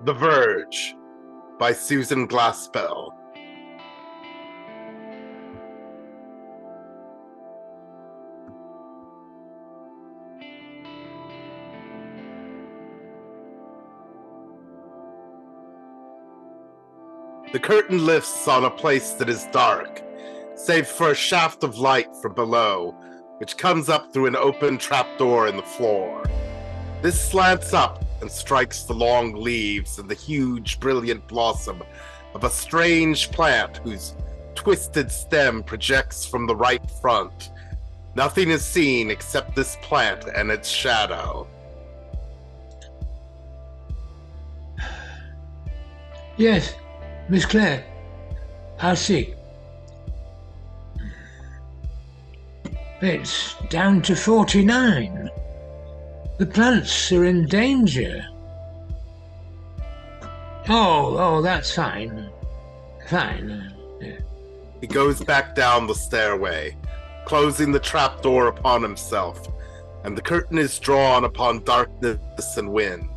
The Verge by Susan Glaspell. The curtain lifts on a place that is dark, save for a shaft of light from below, which comes up through an open trapdoor in the floor. This slants up and strikes the long leaves and the huge, brilliant blossom of a strange plant whose twisted stem projects from the right front. Nothing is seen except this plant and its shadow. Yes, Miss Clare, I'll see. It's down to 49. The plants are in danger. Oh, that's fine. Fine. Yeah. He goes back down the stairway, closing the trapdoor upon himself, and the curtain is drawn upon darkness and wind.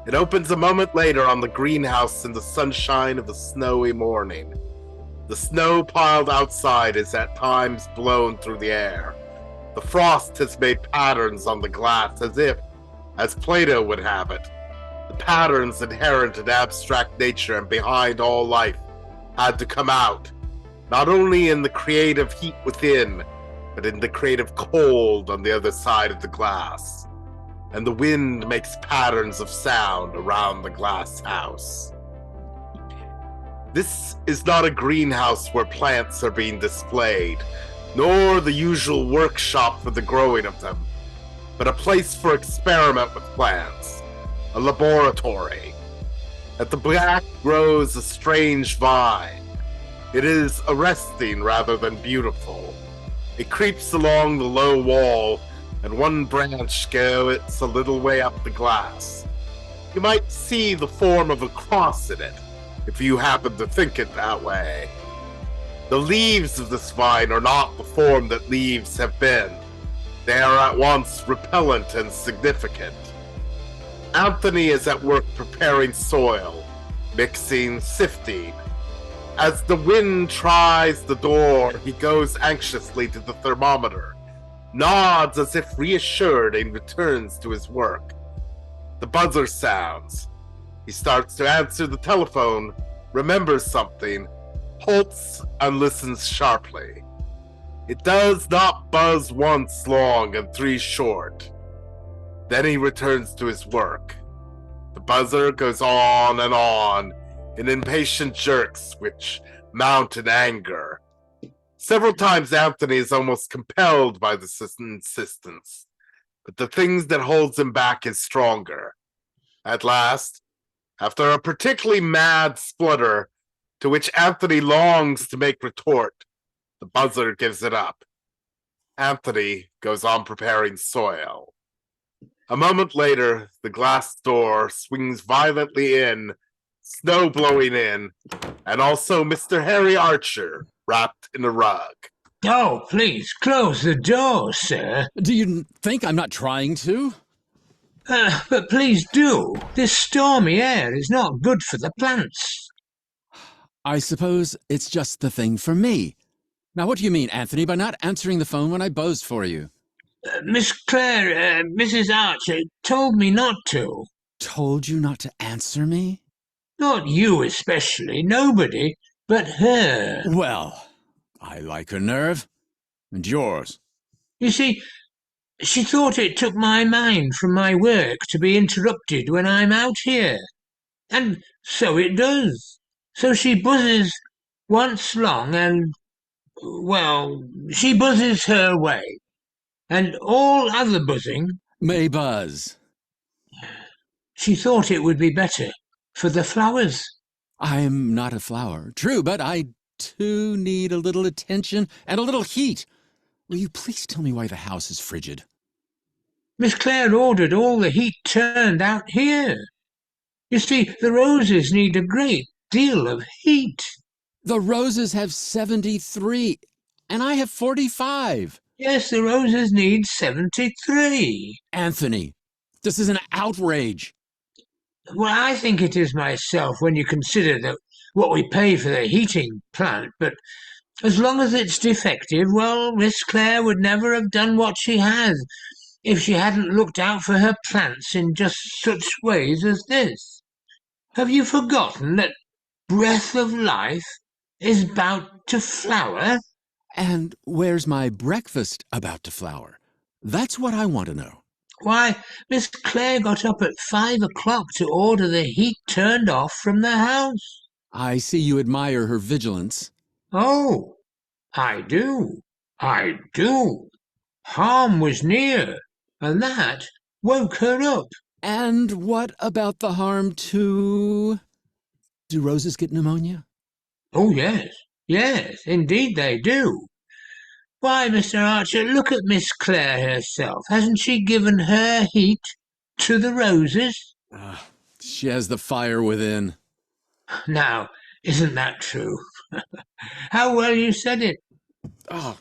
It opens a moment later on the greenhouse in the sunshine of a snowy morning. The snow piled outside is at times blown through the air. The frost has made patterns on the glass as if, as Plato would have it, the patterns inherent in abstract nature and behind all life had to come out, not only in the creative heat within, but in the creative cold on the other side of the glass. And the wind makes patterns of sound around the glass house. This is not a greenhouse where plants are being displayed, nor the usual workshop for the growing of them, but a place for experiment with plants, a laboratory. At the back grows a strange vine. It is arresting rather than beautiful. It creeps along the low wall, and one branch goes a little way up the glass. You might see the form of a cross in it, if you happen to think it that way. The leaves of this vine are not the form that leaves have been. They are at once repellent and significant. Anthony is at work preparing soil, mixing, sifting. As the wind tries the door, he goes anxiously to the thermometer, nods as if reassured, and returns to his work. The buzzer sounds. He starts to answer the telephone, remembers something, halts and listens sharply. It does not buzz once long and three short. Then he returns to his work. The buzzer goes on and on in impatient jerks which mount in anger. Several times Anthony is almost compelled by this insistence, but the thing that holds him back is stronger. At last, after a particularly mad splutter to which Anthony longs to make retort, the buzzer gives it up. Anthony goes on preparing soil. A moment later, the glass door swings violently in, snow blowing in, and also Mr. Harry Archer, wrapped in a rug. Oh, please, close the door, sir. Do you think I'm not trying to? But please do. This stormy air is not good for the plants. I suppose it's just the thing for me. Now, what do you mean, Anthony, by not answering the phone when I buzzed for you? Miss Clare, Mrs. Archer told me not to. Told you not to answer me? Not you especially, nobody, but her. Well, I like her nerve. And yours. You see, she thought it took my mind from my work to be interrupted when I'm out here. And so it does. So she buzzes once long and, well, she buzzes her way. And all other buzzing... May buzz. She thought it would be better for the flowers. I'm not a flower. True, but I too need a little attention and a little heat. Will you please tell me why the house is frigid? Miss Clare ordered all the heat turned out here. You see, the roses need a great deal of heat. The roses have 73, and I have 45. Yes, the roses need 73. Anthony, this is an outrage. Well, I think it is myself when you consider that what we pay for the heating plant, but as long as it's defective, well, Miss Clare would never have done what she has if she hadn't looked out for her plants in just such ways as this. Have you forgotten that breath of life is about to flower? And where's my breakfast about to flower? That's what I want to know. Why, Miss Clare got up at 5 o'clock to order the heat turned off from the house. I see you admire her vigilance. Oh, I do. I do. Harm was near, and that woke her up. And what about the harm to... Do roses get pneumonia? Oh, yes, yes, indeed they do. Why, Mr. Archer, look at Miss Clare herself. Hasn't she given her heat to the roses? She has the fire within. Now, isn't that true? How well you said it. Oh,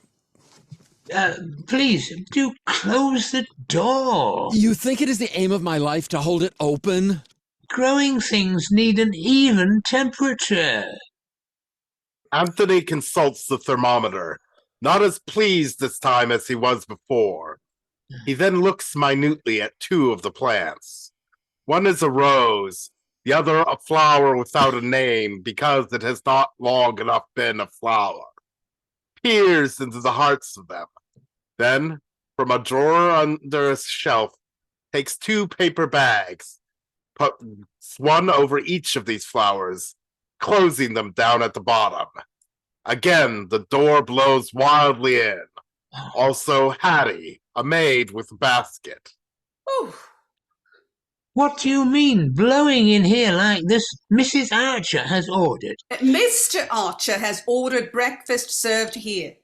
Please, do close the door. you think it is the aim of my life to hold it open? Growing things need an even temperature. Anthony consults the thermometer, not as pleased this time as he was before. He then looks minutely at two of the plants. One is a rose, the other a flower without a name because it has not long enough been a flower. Peers into the hearts of them. Then, from a drawer under a shelf, takes two paper bags, puts one over each of these flowers, closing them down at the bottom. Again, the door blows wildly in. Also, Hattie, a maid with a basket. Oh, What do you mean, blowing in here like this? Mrs. Archer has ordered. Mr. Archer has ordered breakfast served here.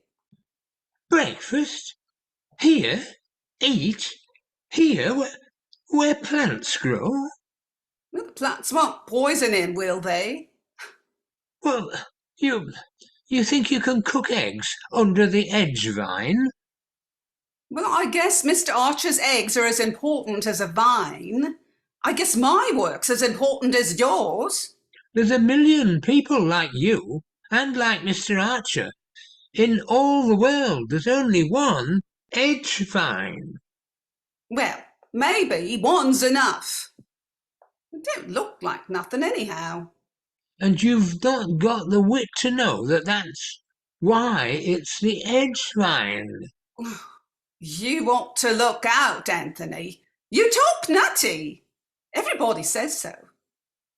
Breakfast? Here? Eat? Here, where plants grow? Well, the plants won't poison him, will they? Well, you think you can cook eggs under the edge vine? Well, I guess Mr. Archer's eggs are as important as a vine. I guess my work's as important as yours. There's 1,000,000 people like you, and like Mr. Archer. In all the world, there's only one edge vine. Well, maybe one's enough. It don't look like nothing anyhow. And you've not got the wit to know that that's why it's the edge vine. You ought to look out, Anthony. You talk nutty. Everybody says so.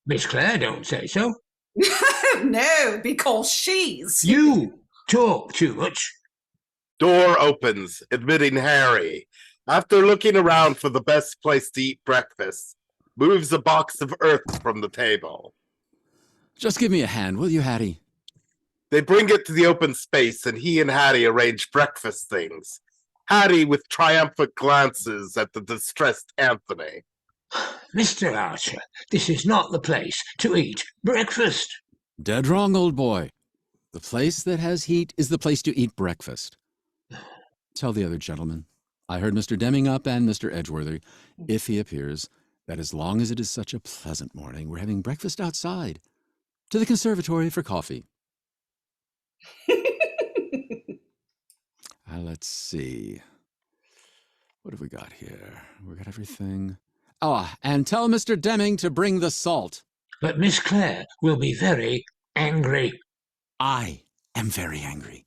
Miss Clare don't say so. No, because she's... You talk too much. Door opens, admitting Harry. After looking around for the best place to eat breakfast, moves a box of earth from the table. Just give me a hand, will you, Hattie? They bring it to the open space, and he and Hattie arrange breakfast things. Hattie with triumphant glances at the distressed Anthony. Mr. Archer, this is not the place to eat breakfast. Dead wrong, old boy. The place that has heat is the place to eat breakfast. Tell the other gentlemen. I heard Mr. Demming up and Mr. Edgeworthy, if he appears, that as long as it is such a pleasant morning, we're having breakfast outside. To the conservatory for coffee. Let's see. What have we got here? We got everything. Oh, and tell Mr. Demming to bring the salt. But Miss Clare will be very angry. I am very angry.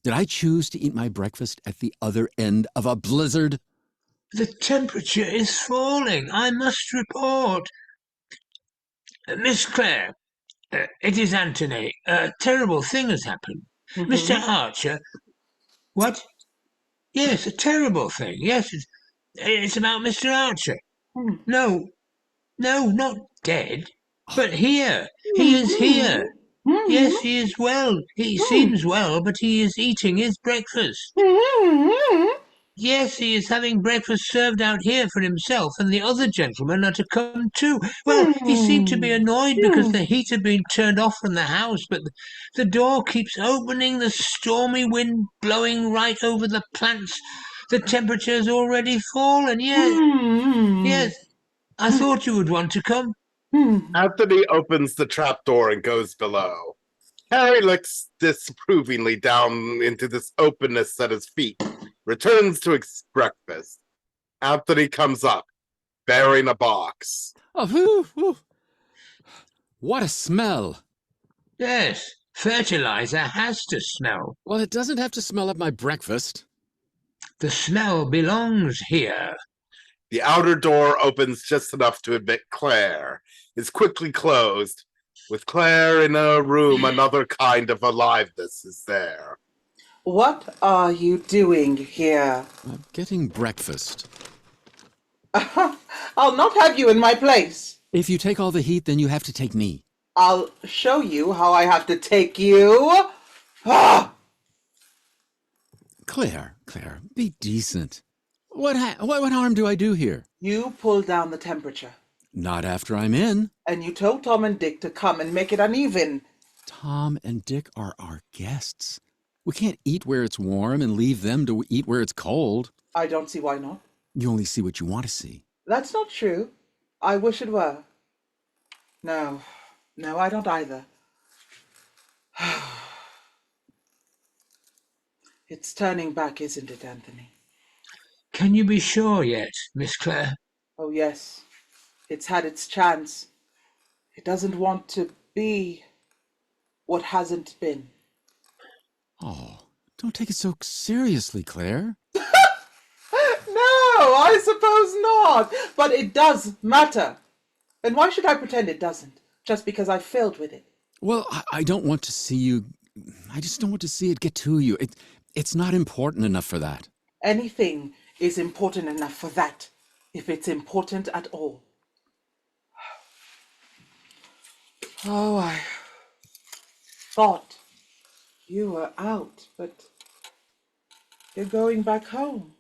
Did I choose to eat my breakfast at the other end of a blizzard? The temperature is falling. I must report. Miss Clare, it is Anthony. A terrible thing has happened. Mr. Archer. What? Yes, a terrible thing. Yes, it's about Mr. Archer. No, not dead, but here. He is here. Yes, he is well. He seems well, but he is eating his breakfast. Yes, he is having breakfast served out here for himself, and the other gentlemen are to come too. Well, he seemed to be annoyed because the heat had been turned off from the house, but the door keeps opening, the stormy wind blowing right over the plants. The temperature's already fallen. Yes, I thought you would want to come. Anthony opens the trapdoor and goes below. Harry looks disapprovingly down into this openness at his feet, returns to his breakfast. Anthony comes up, bearing a box. Oh, whew, whew. What a smell! Yes, fertilizer has to smell. Well, it doesn't have to smell of my breakfast. The smell belongs here. The outer door opens just enough to admit Claire. It's quickly closed. With Claire in a room, another kind of aliveness is there. What are you doing here? I'm getting breakfast. I'll not have you in my place. If you take all the heat, then you have to take me. I'll show you how I have to take you. Ah! Claire, be decent. What harm do I do here? You pulled down the temperature, Not after I'm in. and you told Tom and Dick to come and make it uneven. Tom and Dick are our guests. We can't eat where it's warm and leave them to eat where it's cold. I don't see why not. You only see what you want to see. That's not true. I wish it were. No, I don't either. It's turning back, isn't it, Anthony? Can you be sure yet, Miss Claire? Oh, yes. It's had its chance. It doesn't want to be what hasn't been. Oh, don't take it so seriously, Claire. No, I suppose not. But it does matter. And why should I pretend it doesn't? Just because I failed with it. Well, I don't want to see you. I just don't want to see it get to you. It's not important enough for that. Anything is important enough for that, if it's important at all. Oh, I thought you were out, but you're going back home.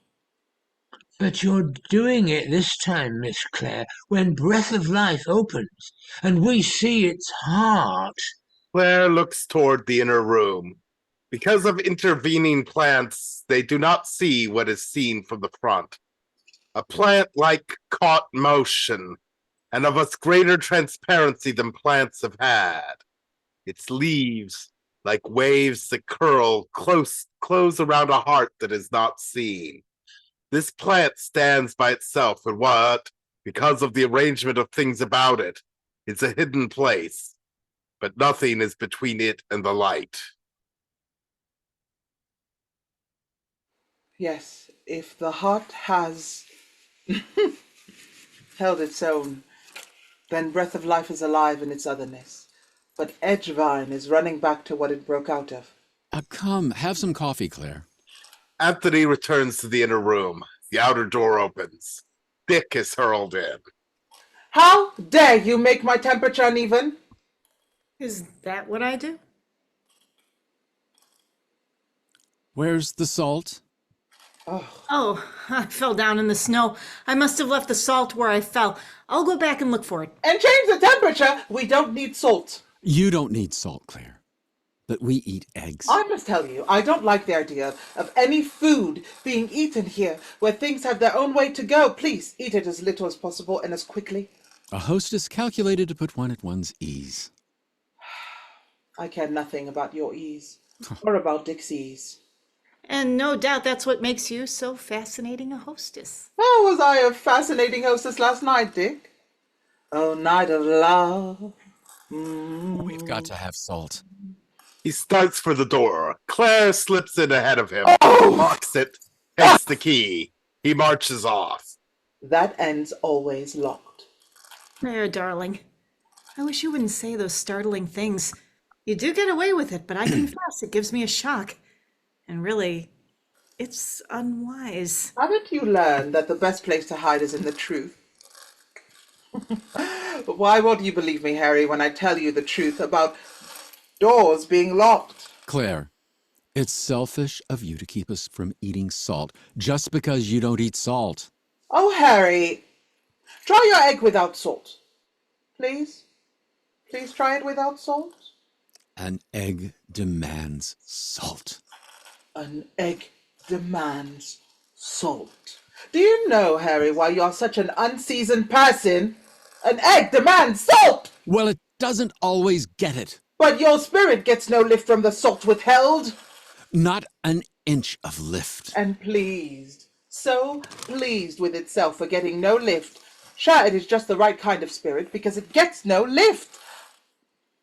But you're doing it this time, Miss Claire, when Breath of Life opens, and we see its heart. Claire looks toward the inner room. Because of intervening plants, they do not see what is seen from the front. A plant-like caught motion, and of a greater transparency than plants have had. Its leaves, like waves that curl, close around a heart that is not seen. This plant stands by itself in what, because of the arrangement of things about it, is a hidden place, but nothing is between it and the light. Yes, if the heart has held its own, then Breath of Life is alive in its otherness. But Edgevine is running back to what it broke out of. Come, have some coffee, Claire. Anthony returns to the inner room. The outer door opens. Dick is hurled in. How dare you make my temperature uneven? Is that what I do? Where's the salt? Oh, I fell down in the snow. I must have left the salt where I fell. I'll go back and look for it. And change the temperature. We don't need salt. You don't need salt, Claire. But we eat eggs. I must tell you, I don't like the idea of any food being eaten here where things have their own way to go. Please eat it as little as possible and as quickly. A hostess calculated to put one at one's ease. I care nothing about your ease or about Dick's ease. And no doubt that's what makes you so fascinating a hostess. How was I a fascinating hostess last night, Dick? Oh, night of love. We've got to have salt. He starts for the door. Claire slips in ahead of him, locks it, takes the key. He marches off. That end's always locked. There, darling. I wish you wouldn't say those startling things. You do get away with it, but I confess it gives me a shock. And really, it's unwise. Haven't you learned that the best place to hide is in the truth? Why won't you believe me, Harry, when I tell you the truth about doors being locked? Claire, it's selfish of you to keep us from eating salt just because you don't eat salt. Oh, Harry, try your egg without salt. Please? Please try it without salt. An egg demands salt. An egg demands salt. Do you know, Harry, why you're such an unseasoned person? An egg demands salt! Well, it doesn't always get it. But your spirit gets no lift from the salt withheld. Not an inch of lift. And pleased, so pleased with itself for getting no lift. Sure, it is just the right kind of spirit because it gets no lift.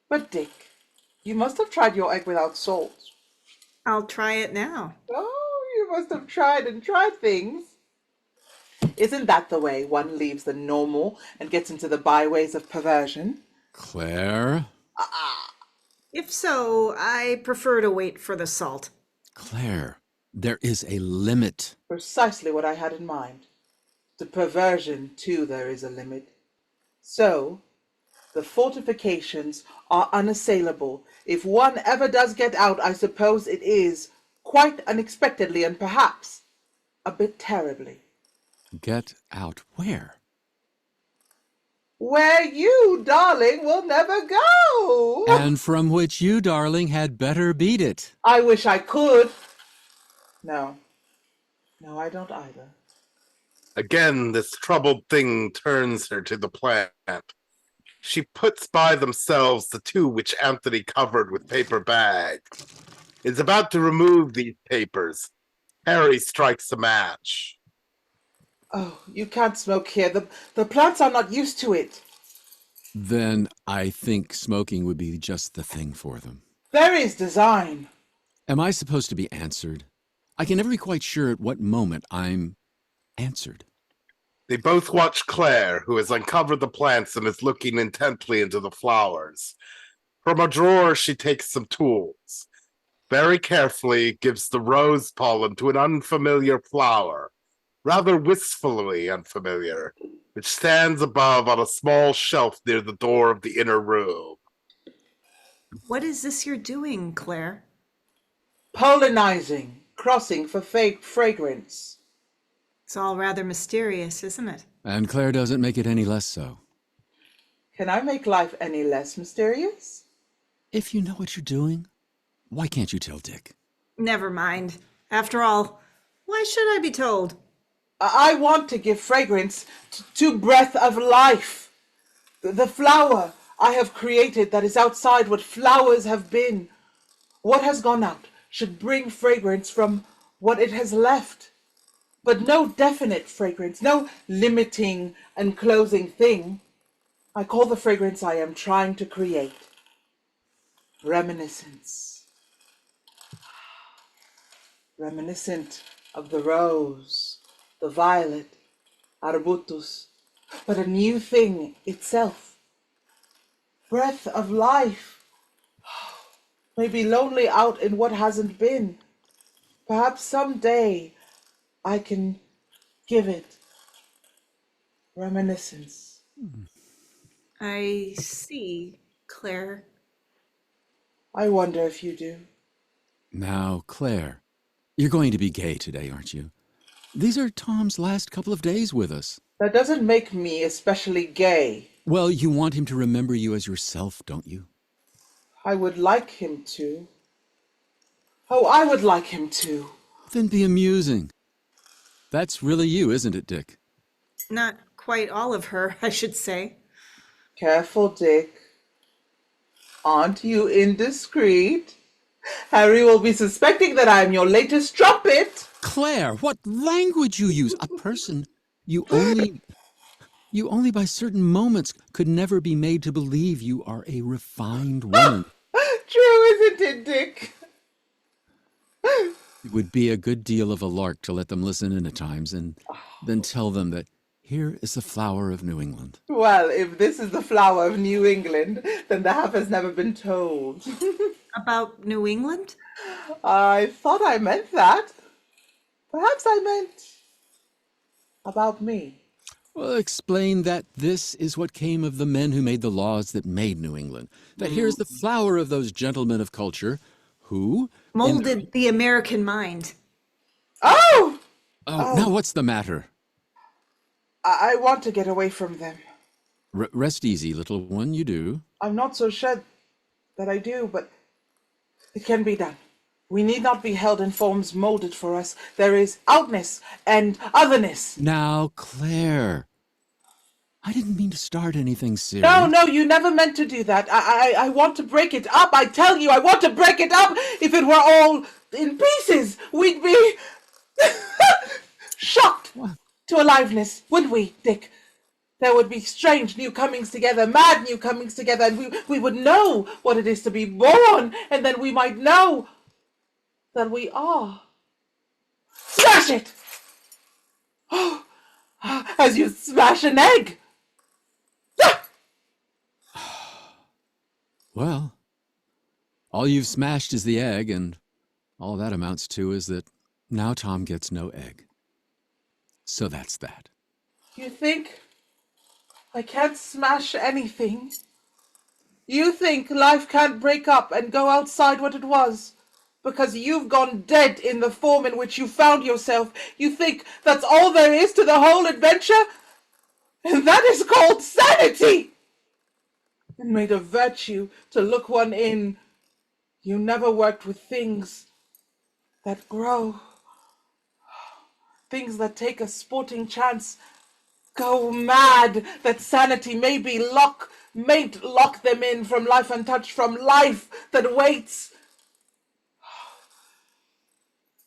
But Dick, you must have tried your egg without salt. I'll try it now. Oh, you must have tried and tried things. Isn't that the way one leaves the normal and gets into the byways of perversion? Claire? If so, I prefer to wait for the salt. Claire, there is a limit. Precisely what I had in mind. To perversion, too, there is a limit. So, the fortifications are unassailable. If one ever does get out, I suppose it is, quite unexpectedly and perhaps a bit terribly. Get out where? Where you, darling, will never go. And from which you, darling, had better beat it. I wish I could. No, I don't either. Again, this troubled thing turns her to the plant. She puts by themselves the two which Anthony covered with paper bags. Is about to remove these papers. Harry strikes a match. Oh, you can't smoke here. The plants are not used to it. Then I think smoking would be just the thing for them. There is design. Am I supposed to be answered? I can never be quite sure at what moment I'm answered. They both watch Claire, who has uncovered the plants and is looking intently into the flowers. From a drawer, she takes some tools. Very carefully gives the rose pollen to an unfamiliar flower, rather wistfully unfamiliar, which stands above on a small shelf near the door of the inner room. What is this you're doing, Claire? Pollinizing, crossing for fake fragrance. It's all rather mysterious, isn't it? And Claire doesn't make it any less so. Can I make life any less mysterious? If you know what you're doing, why can't you tell Dick? Never mind. After all, why should I be told? I want to give fragrance to breath of life. The flower I have created that is outside what flowers have been. What has gone out should bring fragrance from what it has left. But no definite fragrance, no limiting and closing thing. I call the fragrance I am trying to create reminiscence. Reminiscent of the rose, the violet, arbutus, but a new thing itself. Breath of life. May be lonely out in what hasn't been. Perhaps someday I can give it reminiscence. I see, Claire. I wonder if you do. Now, Claire, you're going to be gay today, aren't you? These are Tom's last couple of days with us. That doesn't make me especially gay. Well, you want him to remember you as yourself, don't you? I would like him to. Oh, I would like him to. Then be amusing. That's really you, isn't it, Dick? Not quite all of her, I should say. Careful, Dick. Aren't you indiscreet? Harry will be suspecting that I am your latest trumpet. Claire, what language you use! A person you only by certain moments could never be made to believe you are a refined woman. True, isn't it, Dick? It would be a good deal of a lark to let them listen in at times and then tell them that here is the flower of New England. Well, if this is the flower of New England, then the half has never been told. About New England? I thought I meant that. Perhaps I meant about me. Well, explain that this is what came of the men who made the laws that made New England. That here's the flower of those gentlemen of culture who Molded the American mind. Oh! Oh, now what's the matter? I want to get away from them. Rest easy, little one, you do. I'm not so sure that I do, but it can be done. We need not be held in forms molded for us. There is outness and otherness. Now, Claire, I didn't mean to start anything serious. No, you never meant to do that. I want to break it up. I tell you, I want to break it up. If it were all in pieces, we'd be shocked to aliveness, wouldn't we, Dick? There would be strange new comings together, mad new comings together, and we would know what it is to be born, and then we might know that we are. Smash it! As you smash an egg! Well, all you've smashed is the egg, and all that amounts to is that now Tom gets no egg. So that's that. You think I can't smash anything? You think life can't break up and go outside what it was? Because you've gone dead in the form in which you found yourself. You think that's all there is to the whole adventure? And that is called sanity! And made a virtue to look one in. You never worked with things that grow. Things that take a sporting chance. Go mad that sanity maybe mayn't lock them in from life untouched, from life that waits.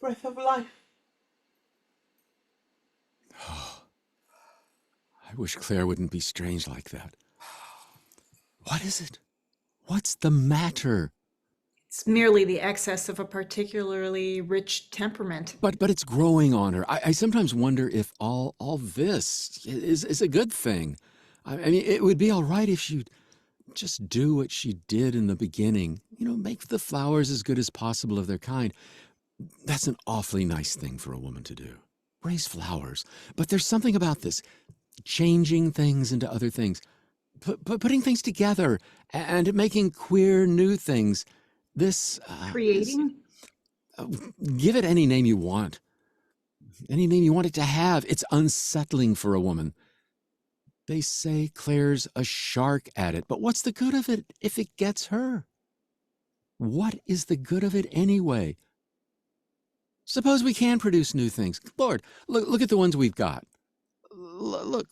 Breath of life. I wish Claire wouldn't be strange like that. What is it? What's the matter? It's merely the excess of a particularly rich temperament. But it's growing on her. I sometimes wonder if all this is a good thing. I mean, it would be all right if she'd just do what she did in the beginning. You know, make the flowers as good as possible of their kind. That's an awfully nice thing for a woman to do. Raise flowers. But there's something about this, changing things into other things, putting things together and making queer new things. This Creating? Give it any name you want. Any name you want it to have. It's unsettling for a woman. They say Claire's a shark at it, but what's the good of it if it gets her? What is the good of it anyway? Suppose we can produce new things. Lord, look at the ones we've got. Look.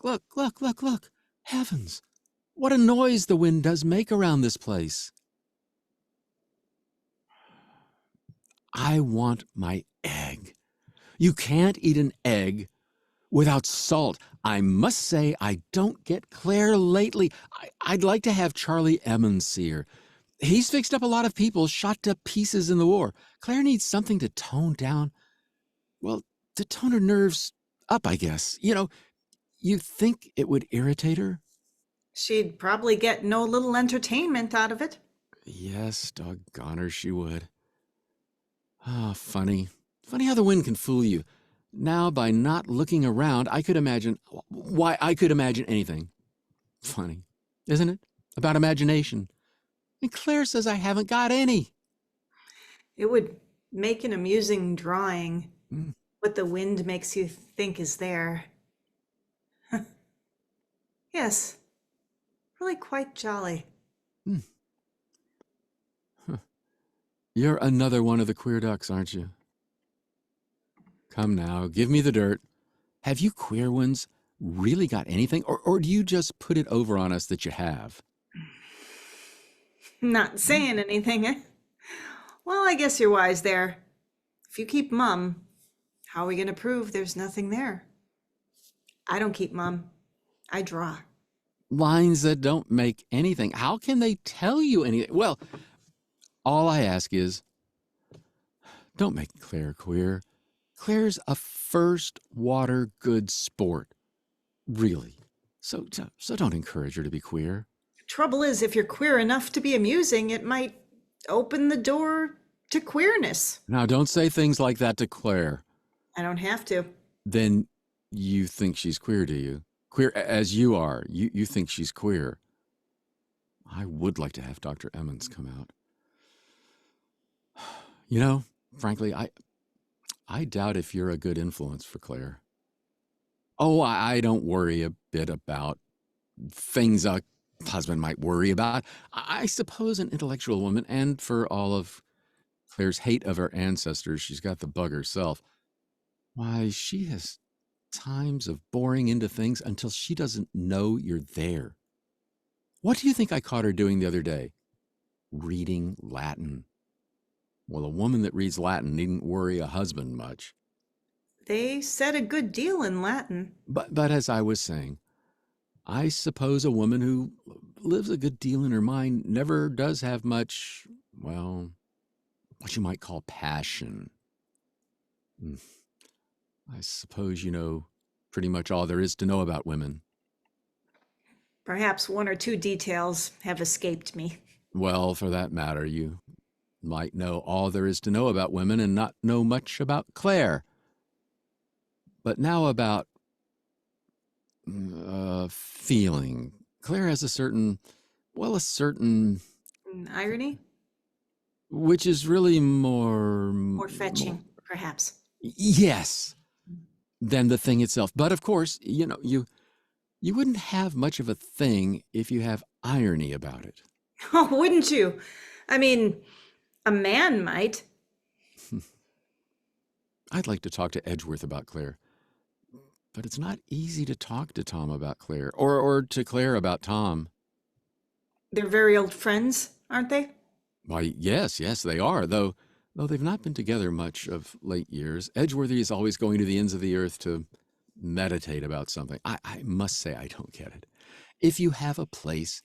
Heavens, what a noise the wind does make around this place. I want my egg. You can't eat an egg without salt. I must say I don't get Claire lately. I'd like to have Charlie Emmons see her. He's fixed up a lot of people shot to pieces in the war. Claire needs something to tone down. Well, to tone her nerves up, I guess. You know, you think it would irritate her? She'd probably get no little entertainment out of it. Yes, doggone her, she would. Ah, funny. Funny how the wind can fool you. Now, by not looking around, I could imagine anything. Funny, isn't it? About imagination. And Claire says I haven't got any. It would make an amusing drawing. What the wind makes you think is there. Yes, really quite jolly. You're another one of the queer ducks, aren't you? Come now, give me the dirt. Have you queer ones really got anything, or do you just put it over on us that you have? Not saying anything, eh? Well, I guess you're wise there. If you keep mum, how are we going to prove there's nothing there? I don't keep mum. I draw. Lines that don't make anything. How can they tell you anything? Well, all I ask is, don't make Claire queer. Claire's a first water good sport. Really. So don't encourage her to be queer. Trouble is, if you're queer enough to be amusing, it might open the door to queerness. Now, don't say things like that to Claire. I don't have to. Then you think she's queer, do you? Queer as you are. You think she's queer. I would like to have Dr. Emmons come out. You know, frankly, I doubt if you're a good influence for Claire. Oh, I don't worry a bit about things a husband might worry about. I suppose an intellectual woman, and for all of Claire's hate of her ancestors, she's got the bug herself. Why, she has times of boring into things until she doesn't know you're there. What do you think I caught her doing the other day? Reading Latin. Well, a woman that reads Latin needn't worry a husband much. They said a good deal in Latin. But as I was saying, I suppose a woman who lives a good deal in her mind never does have much, well, what you might call passion. I suppose you know pretty much all there is to know about women. Perhaps one or two details have escaped me. Well, for that matter, you might know all there is to know about women and not know much about Claire. But now about feeling. Claire has a certain Irony? which is really more Fetching, perhaps. Yes, than the thing itself. But of course, you know, you wouldn't have much of a thing if you have irony about it. Oh, wouldn't you? I mean, a man might. I'd like to talk to Edgeworth about Claire, but it's not easy to talk to Tom about Claire, or to Claire about Tom. They're very old friends, aren't they? Why, yes, they are, though they've not been together much of late years. Edgeworthy is always going to the ends of the earth to meditate about something. I must say I don't get it. If you have a place,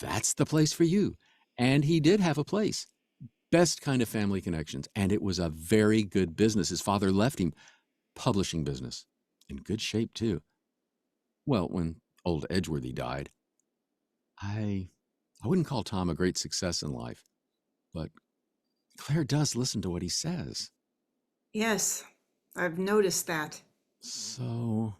that's the place for you. And he did have a place. Best kind of family connections. And it was a very good business. His father left him publishing business. In good shape, too. Well, when old Edgeworthy died, I wouldn't call Tom a great success in life, but Claire does listen to what he says. Yes, I've noticed that. So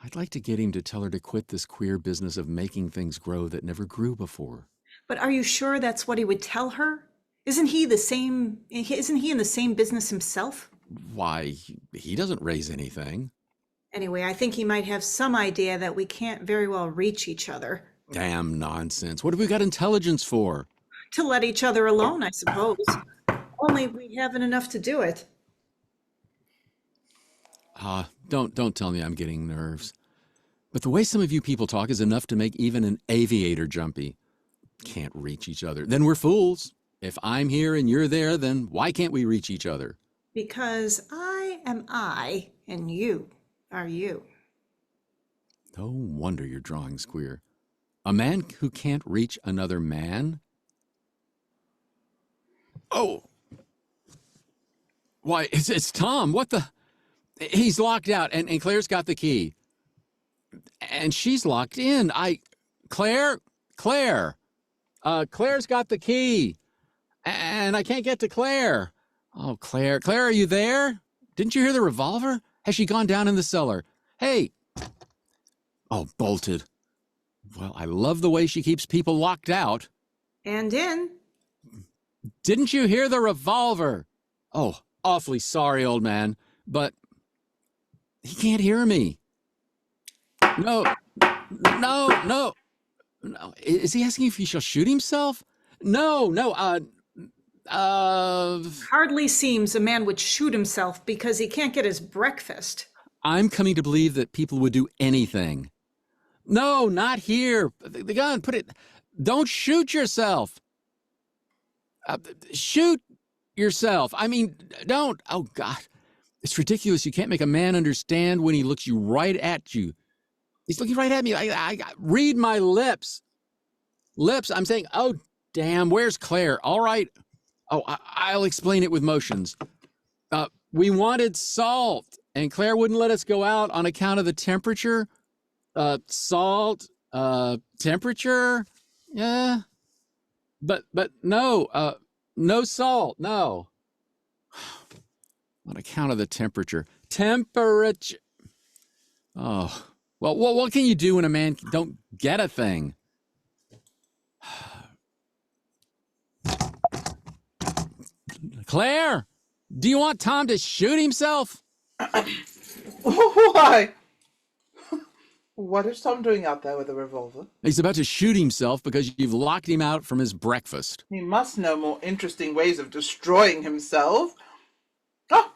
I'd like to get him to tell her to quit this queer business of making things grow that never grew before. But are you sure that's what he would tell her? Isn't he in the same business himself? Why, he doesn't raise anything. Anyway, I think he might have some idea that we can't very well reach each other. Damn nonsense. What have we got intelligence for? To let each other alone, I suppose. Only we haven't enough to do it. Don't tell me I'm getting nerves. But the way some of you people talk is enough to make even an aviator jumpy. Can't reach each other. Then we're fools. If I'm here and you're there, then why can't we reach each other? Because I am I, and you are you. No wonder your drawing's queer. A man who can't reach another man? Oh! Why, it's Tom. What the? He's locked out, and Claire's got the key. And she's locked in. Claire? Claire's got the key. And I can't get to Claire. Oh, Claire, are you there? Didn't you hear the revolver? Has she gone down in the cellar? Hey! Oh, bolted. Well, I love the way she keeps people locked out. And in. Didn't you hear the revolver? Oh, awfully sorry, old man, but he can't hear me. No. Is he asking if he shall shoot himself? No. Hardly seems a man would shoot himself because he can't get his breakfast. I'm coming to believe that people would do anything. No, not here. The gun, put it. Don't shoot yourself. Shoot yourself. I mean, don't. Oh, God. It's ridiculous. You can't make a man understand when he looks you right at you. He's looking right at me. I read my lips. I'm saying, oh, damn, where's Claire? All right. Oh, I'll explain it with motions. We wanted salt, and Claire wouldn't let us go out on account of the temperature. Salt, temperature, yeah. But no, no salt, no. On account of the temperature. Temperature. Oh, well, what can you do when a man don't get a thing? Claire, do you want Tom to shoot himself? Why? What is Tom doing out there with a revolver? He's about to shoot himself because you've locked him out from his breakfast. He must know more interesting ways of destroying himself. Oh,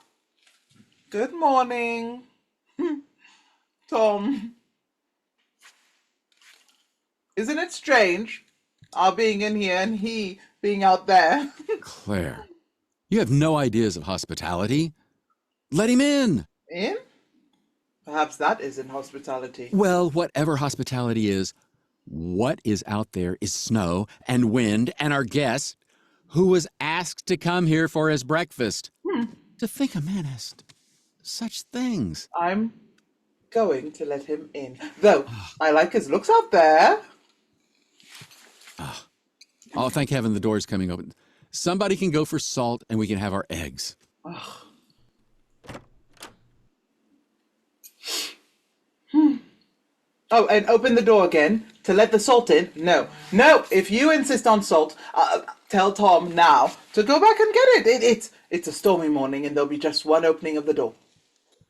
good morning. Tom, isn't it strange? Our being in here and he being out there. Claire, you have no ideas of hospitality. Let him in. In? Perhaps that isn't hospitality. Well, whatever hospitality is, what is out there is snow and wind and our guest, who was asked to come here for his breakfast. To think a man has such things. I'm going to let him in. Though, I like his looks out there. Oh, thank heaven the door's coming open. Somebody can go for salt and we can have our eggs. Oh, and open the door again to let the salt in. No, if you insist on salt, tell Tom now to go back and get it. It's a stormy morning and there'll be just one opening of the door.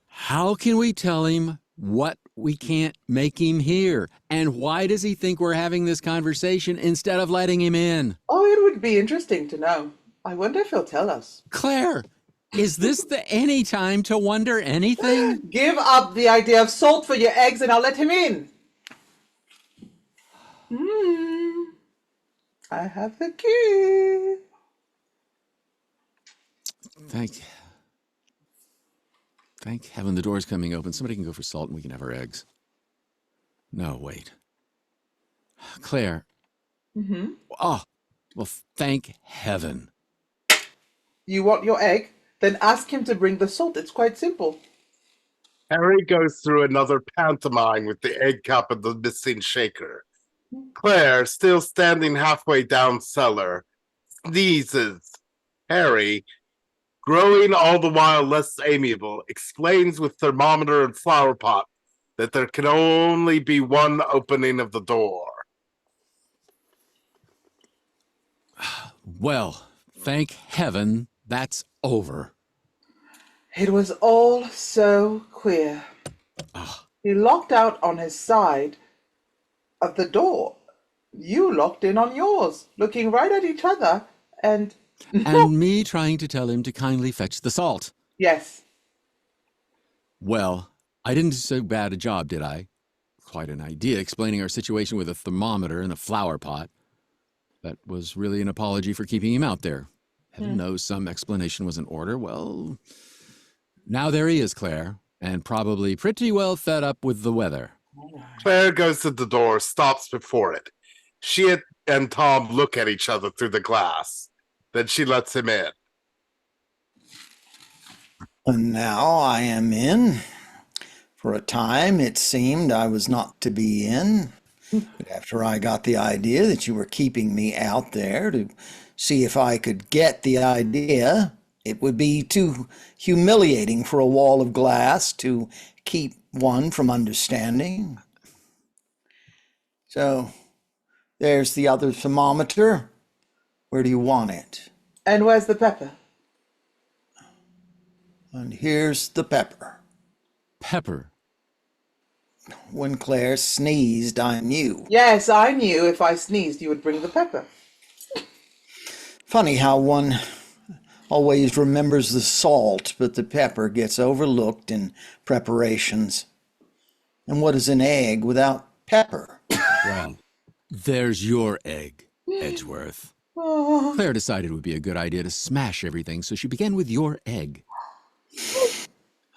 How can we tell him what we can't make him hear? And why does he think we're having this conversation instead of letting him in? Oh, it would be interesting to know. I wonder if he'll tell us. Claire, is this the any time to wonder anything? Give up the idea of salt for your eggs and I'll let him in. I have the key. Thank heaven the door's coming open. Somebody can go for salt and we can have our eggs. No, wait. Claire. Oh, well, thank heaven. You want your egg? Then ask him to bring the salt. It's quite simple. Harry goes through another pantomime with the egg cup and the missing shaker. Claire, still standing halfway down cellar, sneezes. Harry, growing all the while less amiable, explains with thermometer and flower pot that there can only be one opening of the door. Well, thank heaven that's over. It was all so queer. He locked out on his side of the door. You locked in on yours, looking right at each other, and... And me trying to tell him to kindly fetch the salt. Yes. Well, I didn't do so bad a job, did I? Quite an idea explaining our situation with a thermometer and a flower pot. That was really an apology for keeping him out there. Heaven knows some explanation was in order. Well, now there he is, Claire, and probably pretty well fed up with the weather. Claire goes to the door, stops before it. She and Tom look at each other through the glass. Then she lets him in. And now I am in. For a time it seemed I was not to be in. But after I got the idea that you were keeping me out there to see if I could get the idea, it would be too humiliating for a wall of glass to keep one from understanding. So there's the other thermometer. Where do you want it? And where's the pepper? And here's the pepper. Pepper. When Claire sneezed, I knew. Yes, I knew if I sneezed you would bring the pepper. Funny how one always remembers the salt, but the pepper gets overlooked in preparations. And what is an egg without pepper? Well, there's your egg, Edgeworth. Claire decided it would be a good idea to smash everything, so she began with your egg.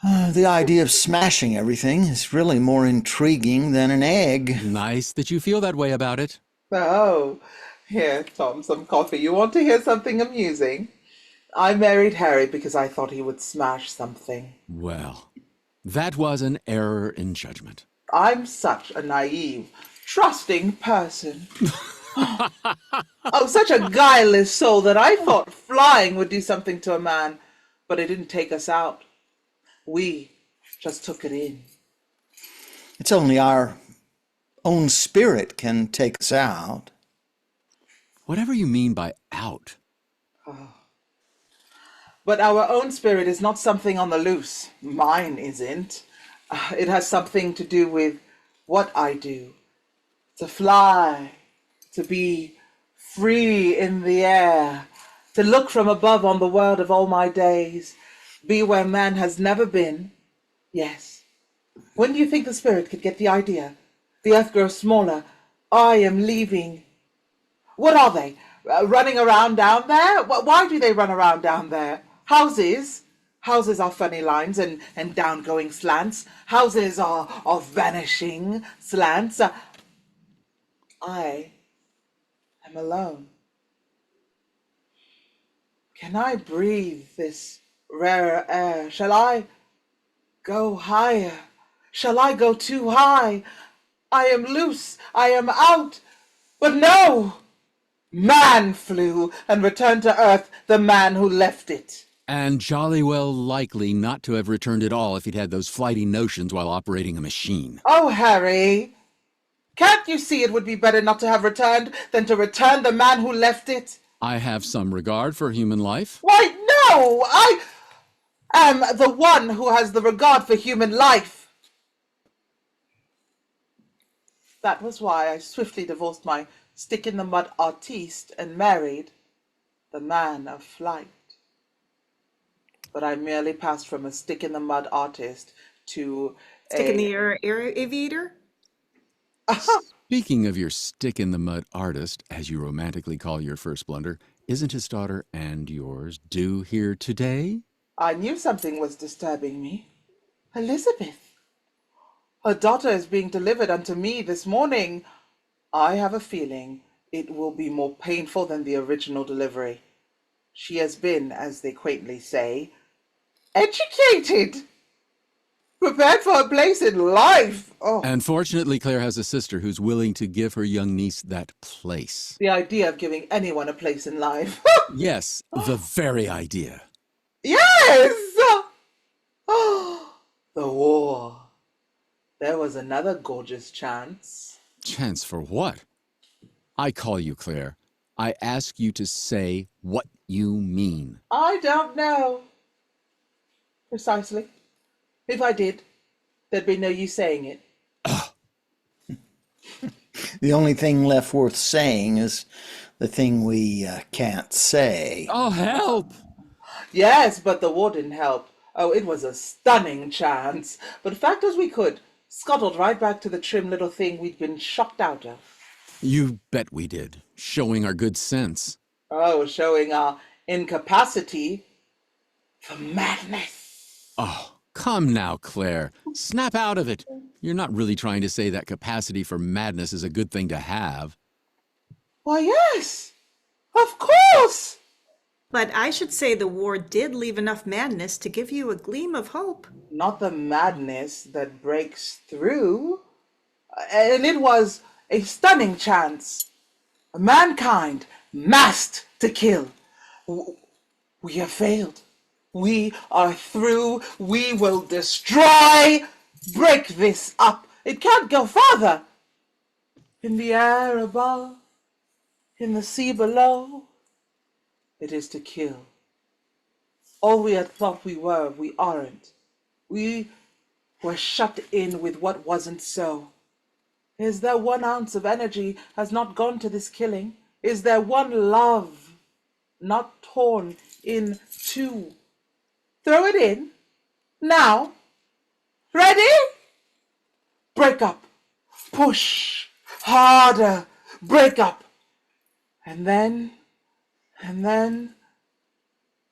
The idea of smashing everything is really more intriguing than an egg. Nice that you feel that way about it. Oh, here, Tom, some coffee. You want to hear something amusing? I married Harry because I thought he would smash something. Well, that was an error in judgment. I'm such a naive, trusting person. Oh, such a guileless soul that I thought flying would do something to a man, but it didn't take us out. We just took it in. It's only our own spirit can take us out. Whatever you mean by out. But our own spirit is not something on the loose. Mine isn't. It has something to do with what I do. To fly, to be free in the air, to look from above on the world of all my days, be where man has never been. Yes, When do you think the spirit could get the idea? The earth grows smaller. I am leaving. What are they? Running around down there? Why do they run around down there? Houses? Houses are funny lines and down-going slants. Houses are vanishing slants. I am alone. Can I breathe this rarer air? Shall I go higher? Shall I go too high? I am loose. I am out. But no! Man flew and returned to Earth, the man who left it. And jolly well likely not to have returned at all if he'd had those flighty notions while operating a machine. Oh, Harry, can't you see it would be better not to have returned than to return the man who left it? I have some regard for human life. Why, no! I am the one who has the regard for human life. That was why I swiftly divorced my stick-in-the-mud artiste and married the man of flight. But I merely passed from a stick-in-the-mud artist to Stick in the air aviator? Speaking of your stick-in-the-mud artist, as you romantically call your first blunder, isn't his daughter and yours due here today? I knew something was disturbing me. Elisabeth. Her daughter is being delivered unto me this morning. I have a feeling it will be more painful than the original delivery. She has been, as they quaintly say, educated, prepared for a place in life. Oh, And fortunately, Claire has a sister who's willing to give her young niece that place. the idea of giving anyone a place in life. Yes, the very idea. Yes! Oh, the war. There was another gorgeous chance. Chance for what? I call you, Claire. I ask you to say what you mean. I don't know. Precisely. If I did, there'd be no use saying it. The only thing left worth saying is the thing we can't say. Oh, help! Yes, but the war didn't help. Oh, it was a stunning chance. But fact as we could, scuttled right back to the trim little thing we'd been shocked out of. You bet we did, showing our good sense. Oh, showing our incapacity for madness. Oh, come now, Claire. Snap out of it. You're not really trying to say that capacity for madness is a good thing to have. Why, yes, of course. But I should say the war did leave enough madness to give you a gleam of hope. Not the madness that breaks through. And it was a stunning chance. Mankind massed to kill. We have failed. We are through. We will destroy. Break this up. It can't go further. In the air above, in the sea below, it is to kill. All we had thought we were, we aren't. We were shut in with what wasn't so. Is there 1 ounce of energy has not gone to this killing? Is there one love not torn in two? Throw it in. Now. Ready? Break up. Push. Harder. Break up. And then.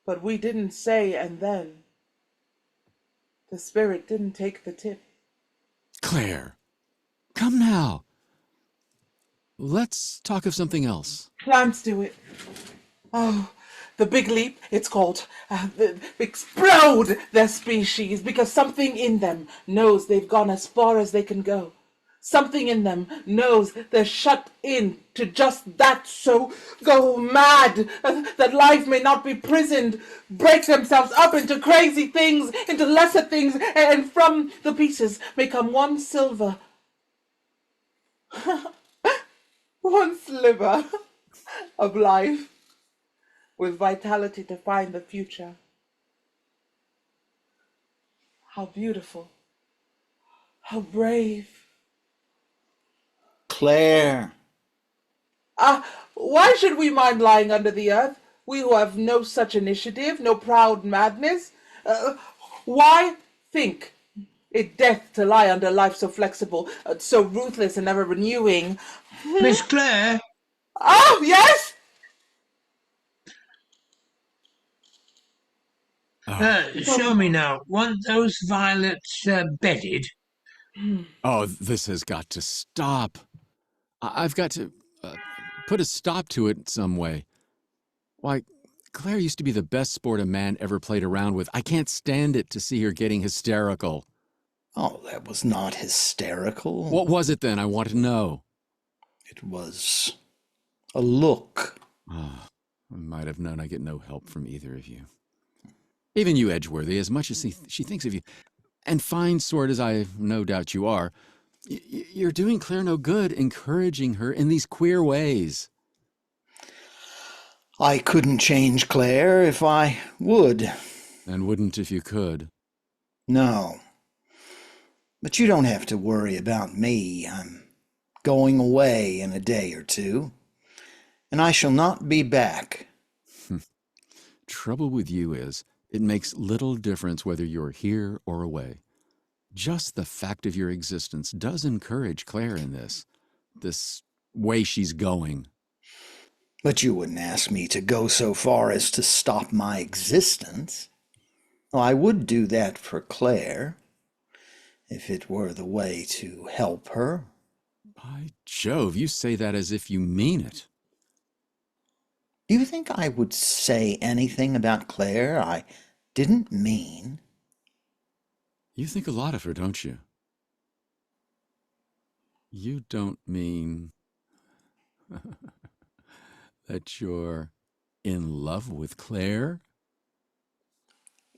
But we didn't say and then. The spirit didn't take the tip. Claire, come now. Let's talk of something else. Plants do it. Oh, the big leap, it's called. Explode their species because something in them knows they've gone as far as they can go. Something in them knows they're shut in to just that, so go mad that life may not be prisoned, break themselves up into crazy things, into lesser things, and from the pieces may come one silver, one sliver of life with vitality to find the future. How beautiful, how brave. Claire. Why should we mind lying under the earth? We who have no such initiative, no proud madness. Why think It death to lie under life so flexible, so ruthless and ever renewing. Miss Clare, Oh, yes? show me now. Want those violets bedded? Oh, this has got to stop. I've got to put a stop to it some way. Why, Claire used to be the best sport a man ever played around with. I can't stand it to see her getting hysterical. Oh, that was not hysterical. What was it then? I want to know. It was a look. Oh, I might have known I get no help from either of you. Even you, Edgeworthy, as much as she thinks of you, and fine sort as I no doubt you are, you're doing Claire no good encouraging her in these queer ways. I couldn't change Claire if I would. And wouldn't if you could. No. But you don't have to worry about me. I'm going away in a day or two, and I shall not be back. Trouble with you is, it makes little difference whether you're here or away. Just the fact of your existence does encourage Claire in this way she's going. But you wouldn't ask me to go so far as to stop my existence. Well, I would do that for Claire, if it were the way to help her. By Jove, you say that as if you mean it. Do you think I would say anything about Claire I didn't mean? You think a lot of her, don't you? You don't mean that you're in love with Claire?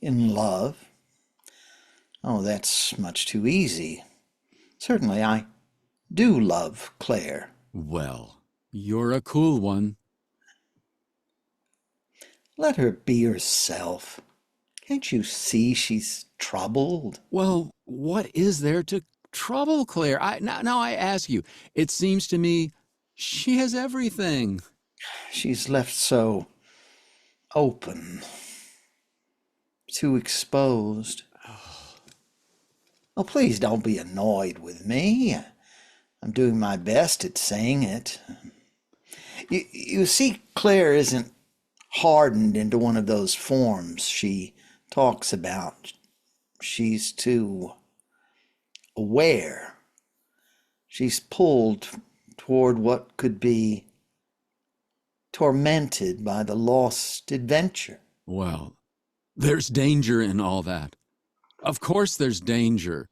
In love? Oh, that's much too easy. Certainly I do love Claire. Well, you're a cool one. Let her be herself. Can't you see she's troubled? Well, what is there to trouble Claire? Now I ask you, it seems to me she has everything. She's left so open, too exposed. Oh, please don't be annoyed with me. I'm doing my best at saying it. You see, Claire isn't hardened into one of those forms she talks about. She's too aware. She's pulled toward what could be tormented by the lost adventure. Well, there's danger in all that. Of course there's danger.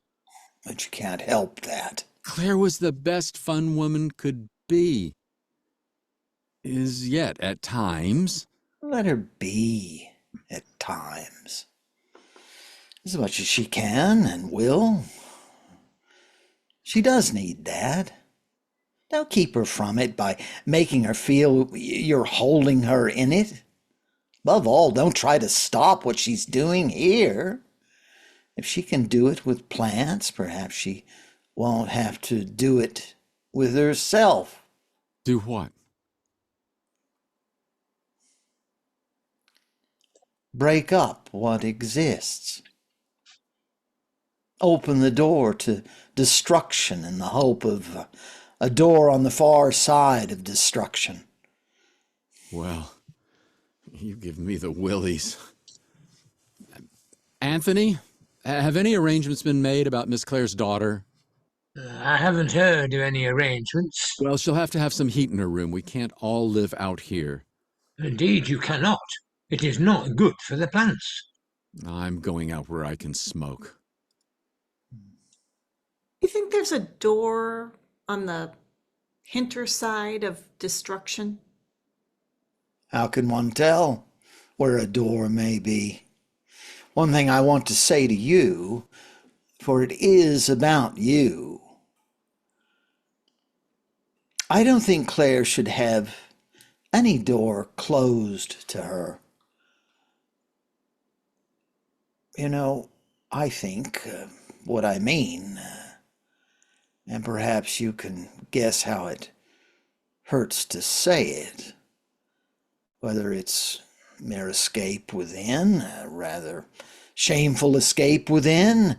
But you can't help that. Claire was the best fun woman could be. Is yet at times. Let her be at times. As much as she can and will. She does need that. Don't keep her from it by making her feel you're holding her in it. Above all, don't try to stop what she's doing here. If she can do it with plants, perhaps she won't have to do it with herself. Do what? Break up what exists. Open the door to destruction in the hope of a door on the far side of destruction. Well, you give me the willies. Anthony, have any arrangements been made about Miss Clare's daughter? I haven't heard of any arrangements. Well, she'll have to have some heat in her room. We can't all live out here. Indeed, you cannot. It is not good for the plants. I'm going out where I can smoke. You think there's a door on the hinter side of destruction? How can one tell where a door may be? One thing I want to say to you, for it is about you. I don't think Claire should have any door closed to her. You know, I think what I mean, and perhaps you can guess how it hurts to say it, whether it's mere escape within, a rather shameful escape within,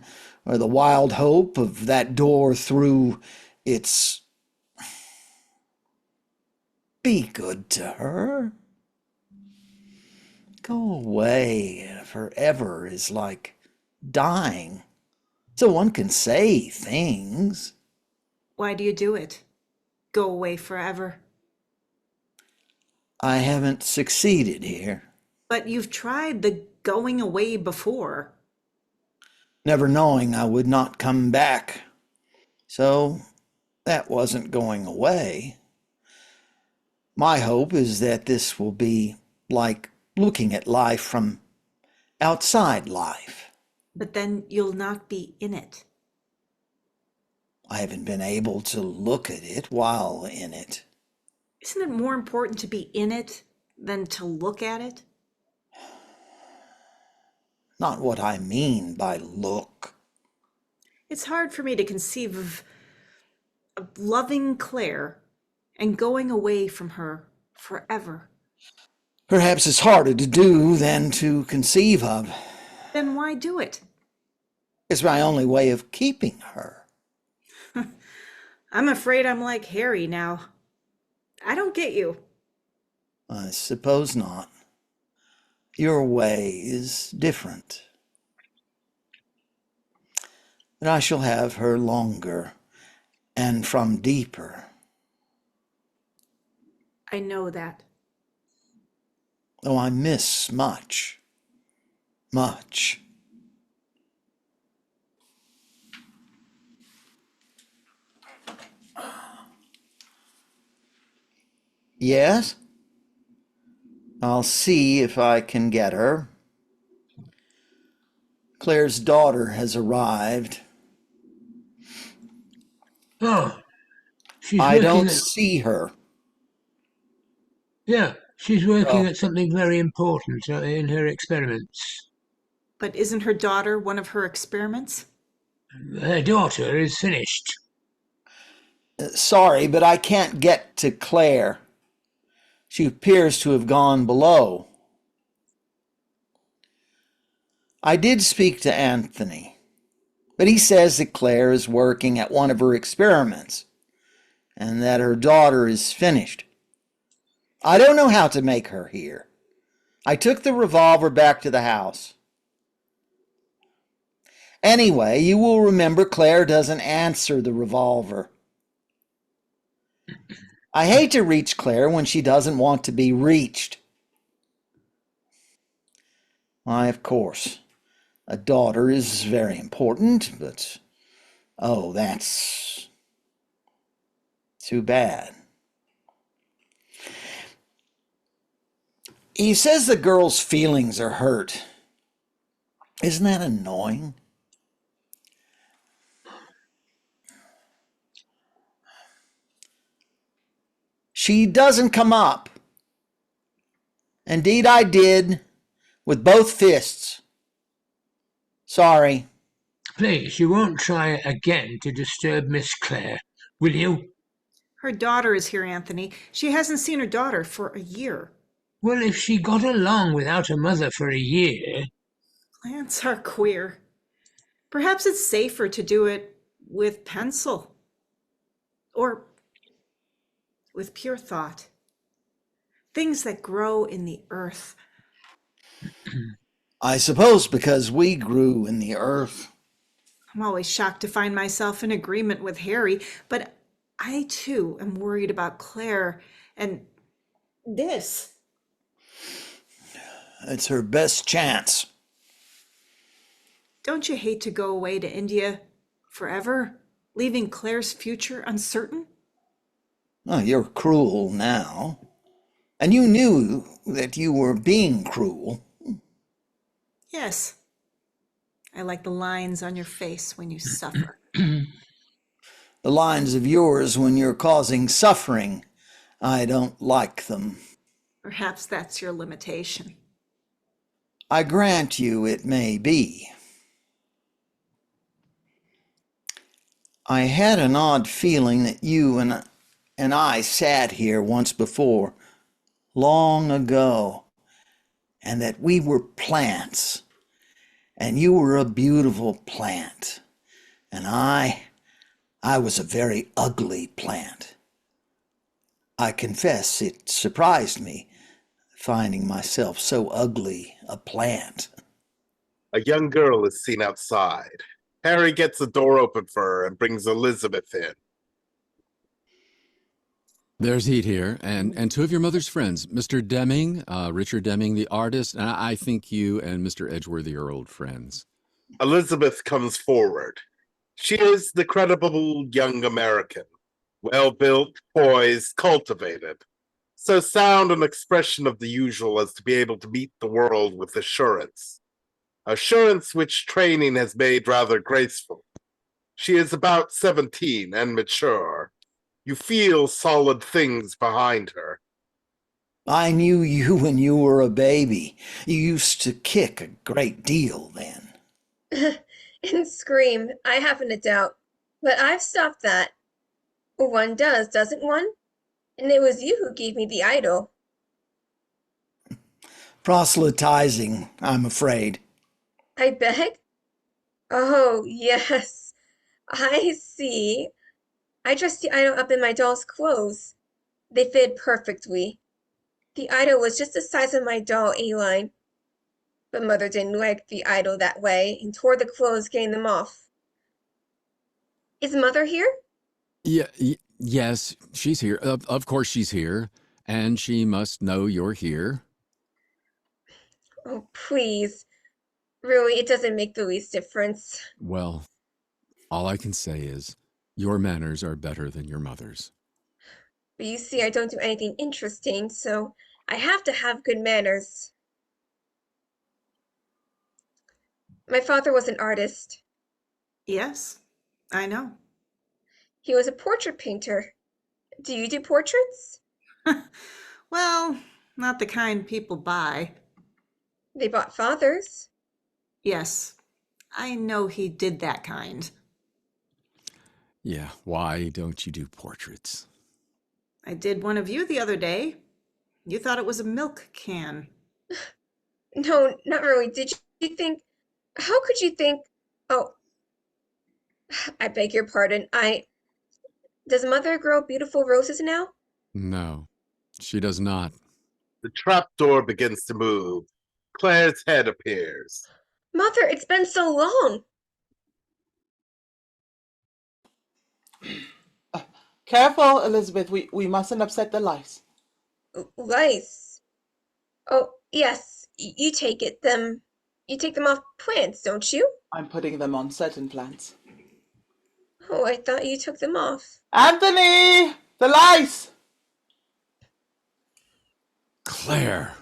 or the wild hope of that door through its... Be good to her. Go away forever is like dying. So one can say things. Why do you do it? Go away forever. I haven't succeeded here. But you've tried the going away before. Never knowing I would not come back. So that wasn't going away. My hope is that this will be like looking at life from outside life. But then you'll not be in it. I haven't been able to look at it while in it. Isn't it more important to be in it than to look at it? Not what I mean by look. It's hard for me to conceive of loving Claire and going away from her forever. Perhaps it's harder to do than to conceive of. Then why do it? It's my only way of keeping her. I'm afraid I'm like Harry now. I don't get you. I suppose not. Your way is different. But I shall have her longer and from deeper. I know that. Oh, I miss much. Much. Yes? I'll see if I can get her. Claire's daughter has arrived. Oh, she's I working don't at... see her. Yeah, she's working Oh. at something very important in her experiments. But isn't her daughter one of her experiments? Her daughter is finished. Sorry, but I can't get to Claire. She appears to have gone below. I did speak to Anthony, but he says that Claire is working at one of her experiments and that her daughter is finished. I don't know how to make her hear. I took the revolver back to the house. Anyway, you will remember Claire doesn't answer the revolver. I hate to reach Claire when she doesn't want to be reached. Why, of course, a daughter is very important, but oh, that's too bad. He says the girl's feelings are hurt. Isn't that annoying? She doesn't come up. Indeed, I did, with both fists. Sorry. Please, you won't try again to disturb Miss Claire, will you? Her daughter is here, Anthony. She hasn't seen her daughter for a year. Well, if she got along without a mother for a year... Plants are queer. Perhaps it's safer to do it with pencil. Or with pure thought. Things that grow in the earth. I suppose because we grew in the earth. I'm always shocked to find myself in agreement with Harry, but I too am worried about Claire and this. It's her best chance. Don't you hate to go away to India forever, leaving Claire's future uncertain? Oh, you're cruel now. And you knew that you were being cruel. Yes. I like the lines on your face when you suffer. The lines of yours when you're causing suffering, I don't like them. Perhaps that's your limitation. I grant you it may be. I had an odd feeling that you and I sat here once before, long ago, and that we were plants, and you were a beautiful plant, And I was a very ugly plant. I confess it surprised me, finding myself so ugly a plant. A young girl is seen outside. Harry gets the door open for her and brings Elisabeth in. There's heat here, and two of your mother's friends, Mr. Demming, Richard Demming, the artist, and I think you and Mr. Edgeworthy are old friends. Elisabeth comes forward. She is the credible young American, well-built, poised, cultivated. So sound an expression of the usual as to be able to meet the world with assurance. Assurance which training has made rather graceful. She is about 17 and mature. You feel solid things behind her. I knew you when you were a baby. You used to kick a great deal then. And scream, I haven't a doubt. But I've stopped that. One does, doesn't one? And it was you who gave me the idol. Proselytizing, I'm afraid. I beg? Oh, yes. I see. I dressed the idol up in my doll's clothes. They fit perfectly. The idol was just the size of my doll, A-line. But Mother didn't like the idol that way and tore the clothes getting them off. Is Mother here? Yes, she's here. Of course she's here, and she must know you're here. Oh, please. Really, it doesn't make the least difference. Well, all I can say is your manners are better than your mother's. But you see, I don't do anything interesting, so I have to have good manners. My father was an artist. Yes, I know. He was a portrait painter. Do you do portraits? Well, not the kind people buy. They bought father's. Yes, I know he did that kind. Yeah, why don't you do portraits? I did one of you the other day. You thought it was a milk can. No, not really. Did you think? How could you think? Oh, I beg your pardon. Does Mother grow beautiful roses now? No, she does not. The trapdoor begins to move. Claire's head appears. Mother, it's been so long. Careful, Elisabeth. We mustn't upset the lice. Lice. Oh, yes. You take it. You take them off plants, don't you? I'm putting them on certain plants. Oh, I thought you took them off. Anthony! The lice! Claire!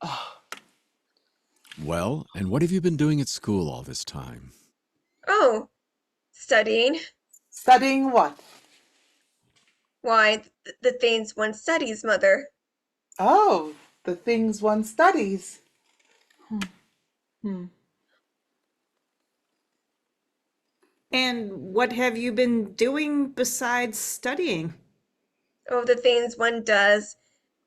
Oh, Well, and what have you been doing at school all this time? Oh, studying. studying what? Why, the things one studies, Mother. Oh, the things one studies. Hmm. And what have you been doing besides studying? Oh, the things one does.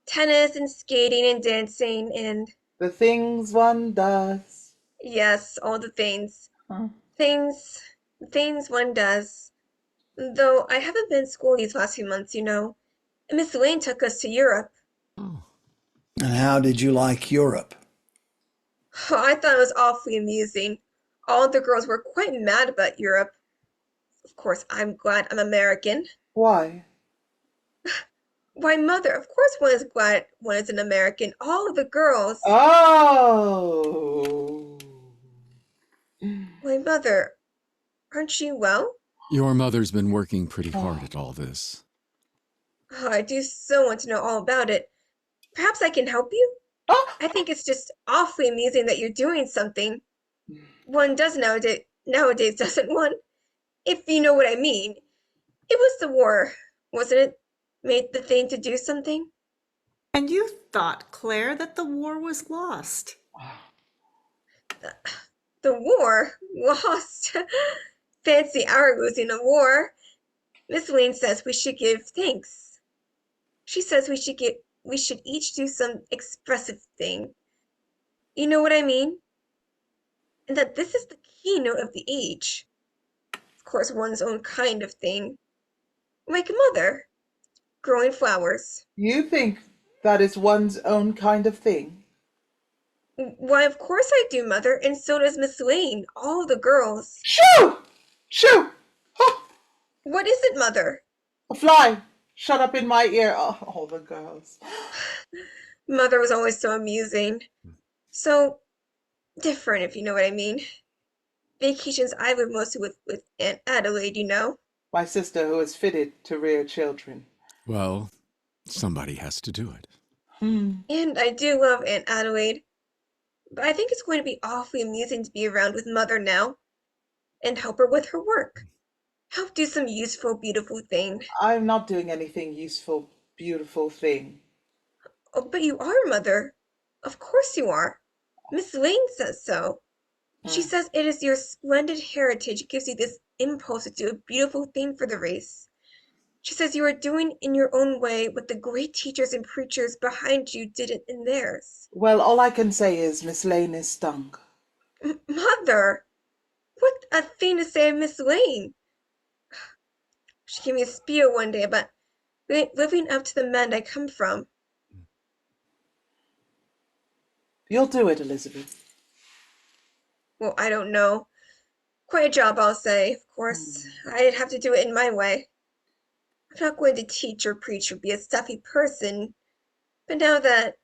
Tennis and skating and dancing and, The things one does. yes, all the things. Huh. Things one does. Though I haven't been in school these last few months, you know. Miss Lane took us to Europe. Oh. And how did you like Europe? Oh, I thought it was awfully amusing. All the girls were quite mad about Europe. Of course, I'm glad I'm American. Why? Why, Mother, of course one is glad one is an American. All of the girls. Oh. Why, Mother, aren't you well? Your mother's been working pretty hard at all this. Oh, I do so want to know all about it. Perhaps I can help you? Oh. I think it's just awfully amusing that you're doing something. One does nowadays, doesn't one? If you know what I mean. It was the war, wasn't it? Made the thing to do something? And you thought, Claire, that the war was lost. The war? Lost? Fancy our losing a war. Miss Lane says we should give thanks. She says we should each do some expressive thing. You know what I mean? And that this is the keynote of the age. course, one's own kind of thing. Like mother, growing flowers. You think that is one's own kind of thing? Why, of course I do, Mother, and so does Miss Lane, all the girls. Shoo! Shoo! Oh, What is it, Mother? a fly! Shut up in my ear. Oh, all the girls. Mother was always so amusing. So different, if you know what I mean. Vacations I live mostly with Aunt Adelaide, you know. My sister who is fitted to rear children. Well, somebody has to do it. And I do love Aunt Adelaide. But I think it's going to be awfully amusing to be around with Mother now and help her with her work. Help do some useful, beautiful thing. I'm not doing anything useful, beautiful thing. Oh, but you are, Mother. Of course you are. Miss Lane says so. She says it is your splendid heritage gives you this impulse to do a beautiful thing for the race. She says you are doing in your own way what the great teachers and preachers behind you did it in theirs. Well, all I can say is Miss Lane is stung. Mother! What a thing to say of Miss Lane! She gave me a spiel one day about living up to the men I come from. You'll do it, Elisabeth. Well, I don't know. Quite a job, I'll say, of course. I'd have to do it in my way. I'm not going to teach or preach or be a stuffy person, but now that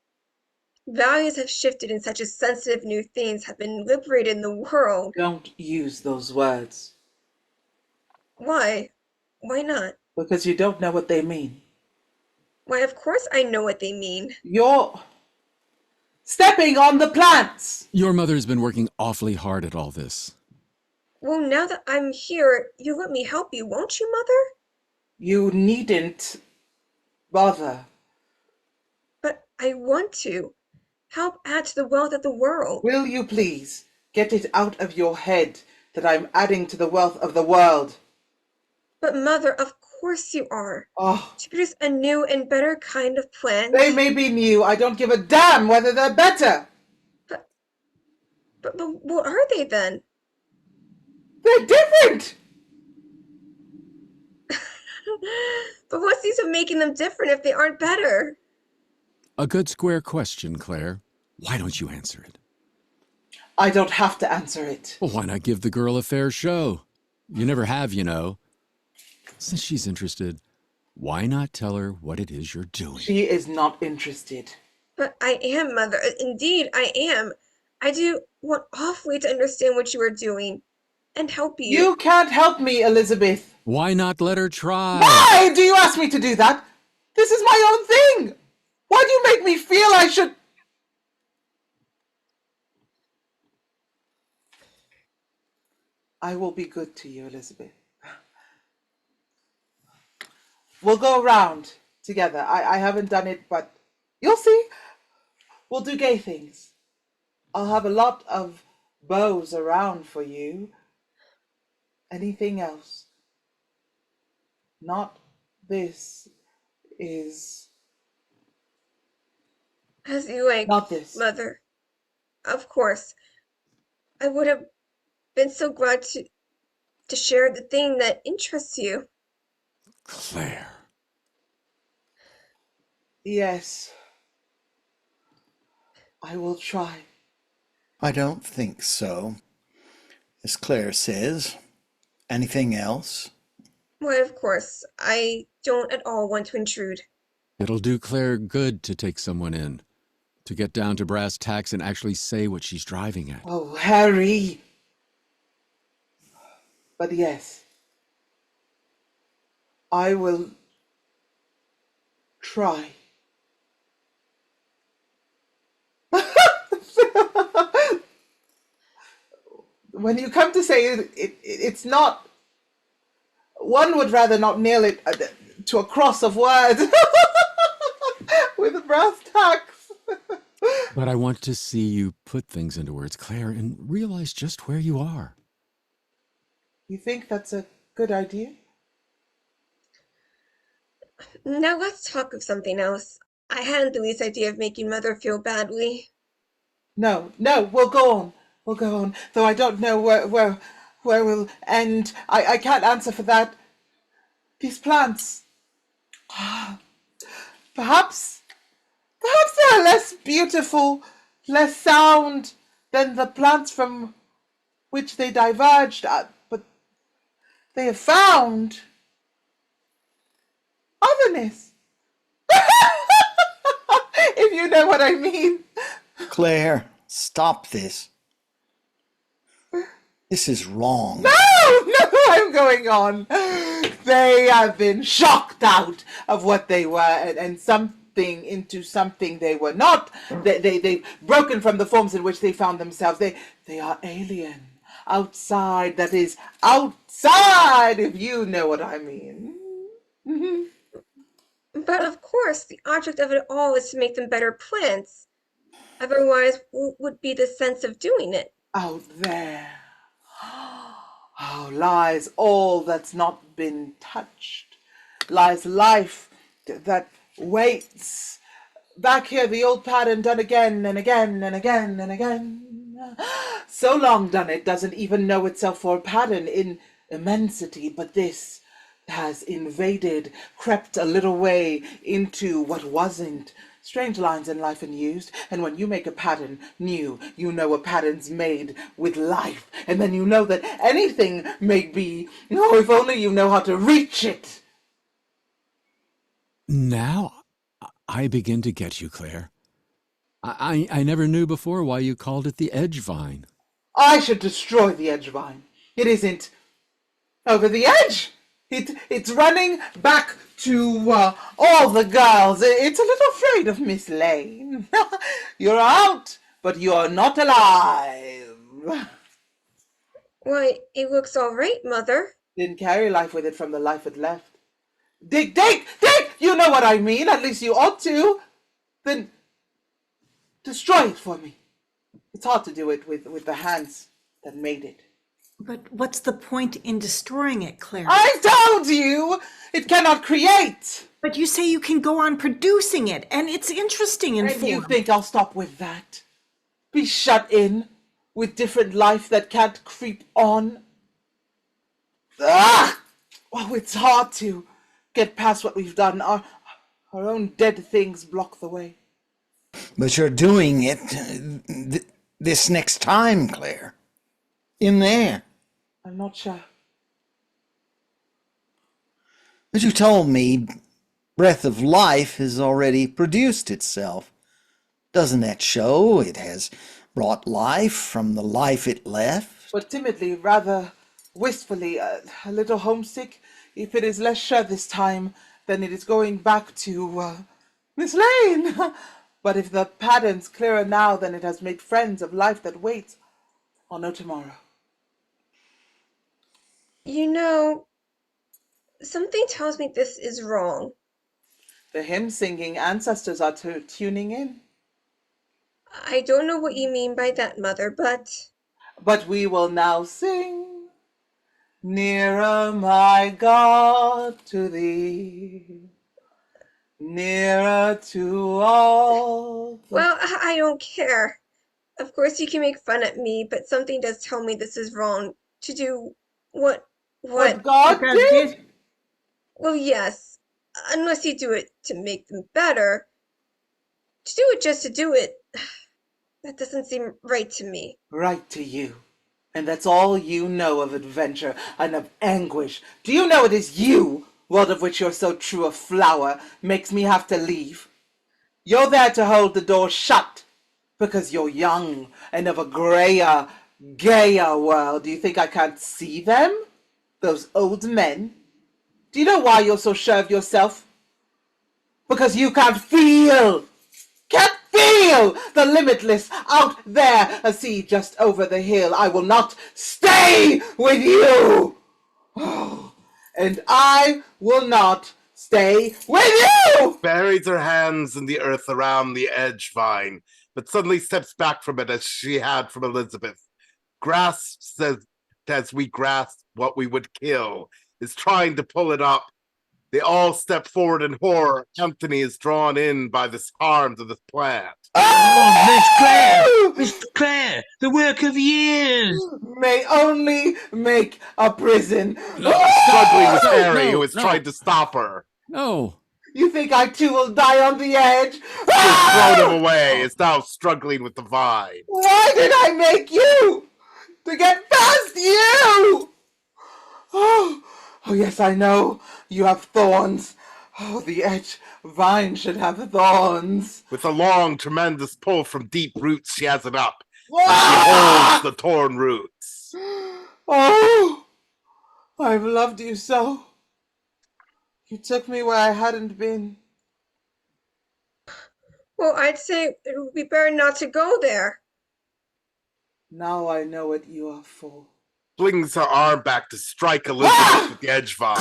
values have shifted and such as sensitive new things have been liberated in the world. Don't use those words. Why? Why not? Because you don't know what they mean. Why, of course I know what they mean. You're stepping on the plants! Your mother's been working awfully hard at all this. Well, now that I'm here, you'll let me help you, won't you, Mother? You needn't bother. But I want to. Help add to the wealth of the world. Will you please get it out of your head that I'm adding to the wealth of the world? But Mother, of course you are. Oh, To produce a new and better kind of plant. they may be new. I don't give a damn whether they're better. But what are they then? They're different. But what's the use of making them different if they aren't better? A good square question, Claire. Why don't you answer it? I don't have to answer it. Well, why not give the girl a fair show? You never have, you know. Since she's interested, why not tell her what it is you're doing? She is not interested. But I am, Mother. Indeed, I am. I do want awfully to understand what you are doing and help you. You can't help me, Elisabeth. Why not let her try? Why do you ask me to do that? This is my own thing. Why do you make me feel I should... I will be good to you, Elisabeth. We'll go around together. I haven't done it, but you'll see. We'll do gay things. I'll have a lot of bows around for you. Anything else? Not this is... As you like, Not this. Mother. Of course. I would have been so glad to share the thing that interests you. Claire. Yes. I will try. I don't think so. As Claire says. Anything else? Why, of course. I don't at all want to intrude. It'll do Claire good to take someone in, to get down to brass tacks and actually say what she's driving at. Oh, Harry. But yes, I will try. When you come to say it, it's not... One would rather not nail it to a cross of words with a brass tacks. But I want to see you put things into words, Claire, and realize just where you are. You think that's a good idea? Now let's talk of something else. I hadn't the least idea of making Mother feel badly. No, we'll go on. We'll go on. Though I don't know where where we'll end. I can't answer for that. These plants, perhaps they're less beautiful, less sound than the plants from which they diverged, but they have found otherness. If you know what I mean. Claire, stop this. This is wrong. No, I'm going on. They have been shocked out of what they were and something into something they were not. They've broken from the forms in which they found themselves. They are alien. Outside, that is, outside, if you know what I mean. But of course, the object of it all is to make them better plants. Otherwise, what would be the sense of doing it? Out there. Oh, lies all that's not been touched. Lies life that waits. Back here, the old pattern done again and again and again and again. So long done it doesn't even know itself for a pattern in immensity, but this has invaded, crept a little way into what wasn't. Strange lines in life and used, and when you make a pattern new, you know a pattern's made with life, and then you know that anything may be, oh, if only you know how to reach it. Now I begin to get you, Claire. I never knew before why you called it the edge vine. I should destroy the edge vine. It isn't over the edge. It's running back to all the girls. It's a little afraid of Miss Lane. You're out, but you're not alive. Why, it looks all right, Mother. Didn't carry life with it from the life it left. Dig! You know what I mean. At least you ought to. Then destroy it for me. It's hard to do it with the hands that made it. But what's the point in destroying it, Claire? I told you! It cannot create! But you say you can go on producing it, and it's interesting in And form. you think I'll stop with that? Be shut in with different life that can't creep on? Ah! Oh, it's hard to get past what we've done. Our own dead things block the way. But you're doing it this next time, Claire. In there. I'm not sure. But you told me breath of life has already produced itself. Doesn't that show it has brought life from the life it left? But timidly, rather wistfully, a little homesick. If it is less sure this time, then it is going back to Miss Lane. But if the pattern's clearer now, then it has made friends of life that waits. I'll know tomorrow. You know, something tells me this is wrong. The hymn-singing ancestors are tuning in. I don't know what you mean by that, Mother, but... But we will now sing, nearer, my God, to thee, nearer to all. Well, I don't care. Of course you can make fun at me, but something does tell me this is wrong. To do what God did? Well, yes, unless you do it to make them better. To do it just to do it, that doesn't seem right to me. Right to you. And that's all you know of adventure and of anguish. Do you know it is you, world of which you're so true a flower, makes me have to leave? You're there to hold the door shut because you're young and of a grayer, gayer world. Do you think I can't see them? Those old men? Do you know why you're so sure of yourself? Because you can't feel the limitless out there, a sea just over the hill. I will not stay with you. Oh, and I will not stay with you. Buries her hands in the earth around the edge vine, but suddenly steps back from it as she had from Elisabeth. Grasps as we grasp what we would kill, is trying to pull it up, They all step forward in horror. Anthony is drawn in by this harm to this plant. Oh, Miss Claire! Miss Claire! The work of years! May only make a prison. Struggling with Stop. Harry, No, who is no. trying to stop her. No. You think I too will die on the edge? She's thrown him away, is now struggling with the vine. Why did I make you? To get past you! Oh, yes, I know. You have thorns. Oh, the edge vine should have thorns. With a long, tremendous pull from deep roots, she has it up. And she holds the torn roots. Oh, I've loved you so. You took me where I hadn't been. Well, I'd say it would be better not to go there. Now I know what you are for. Flings her arm back to strike Elisabeth with the edge vine.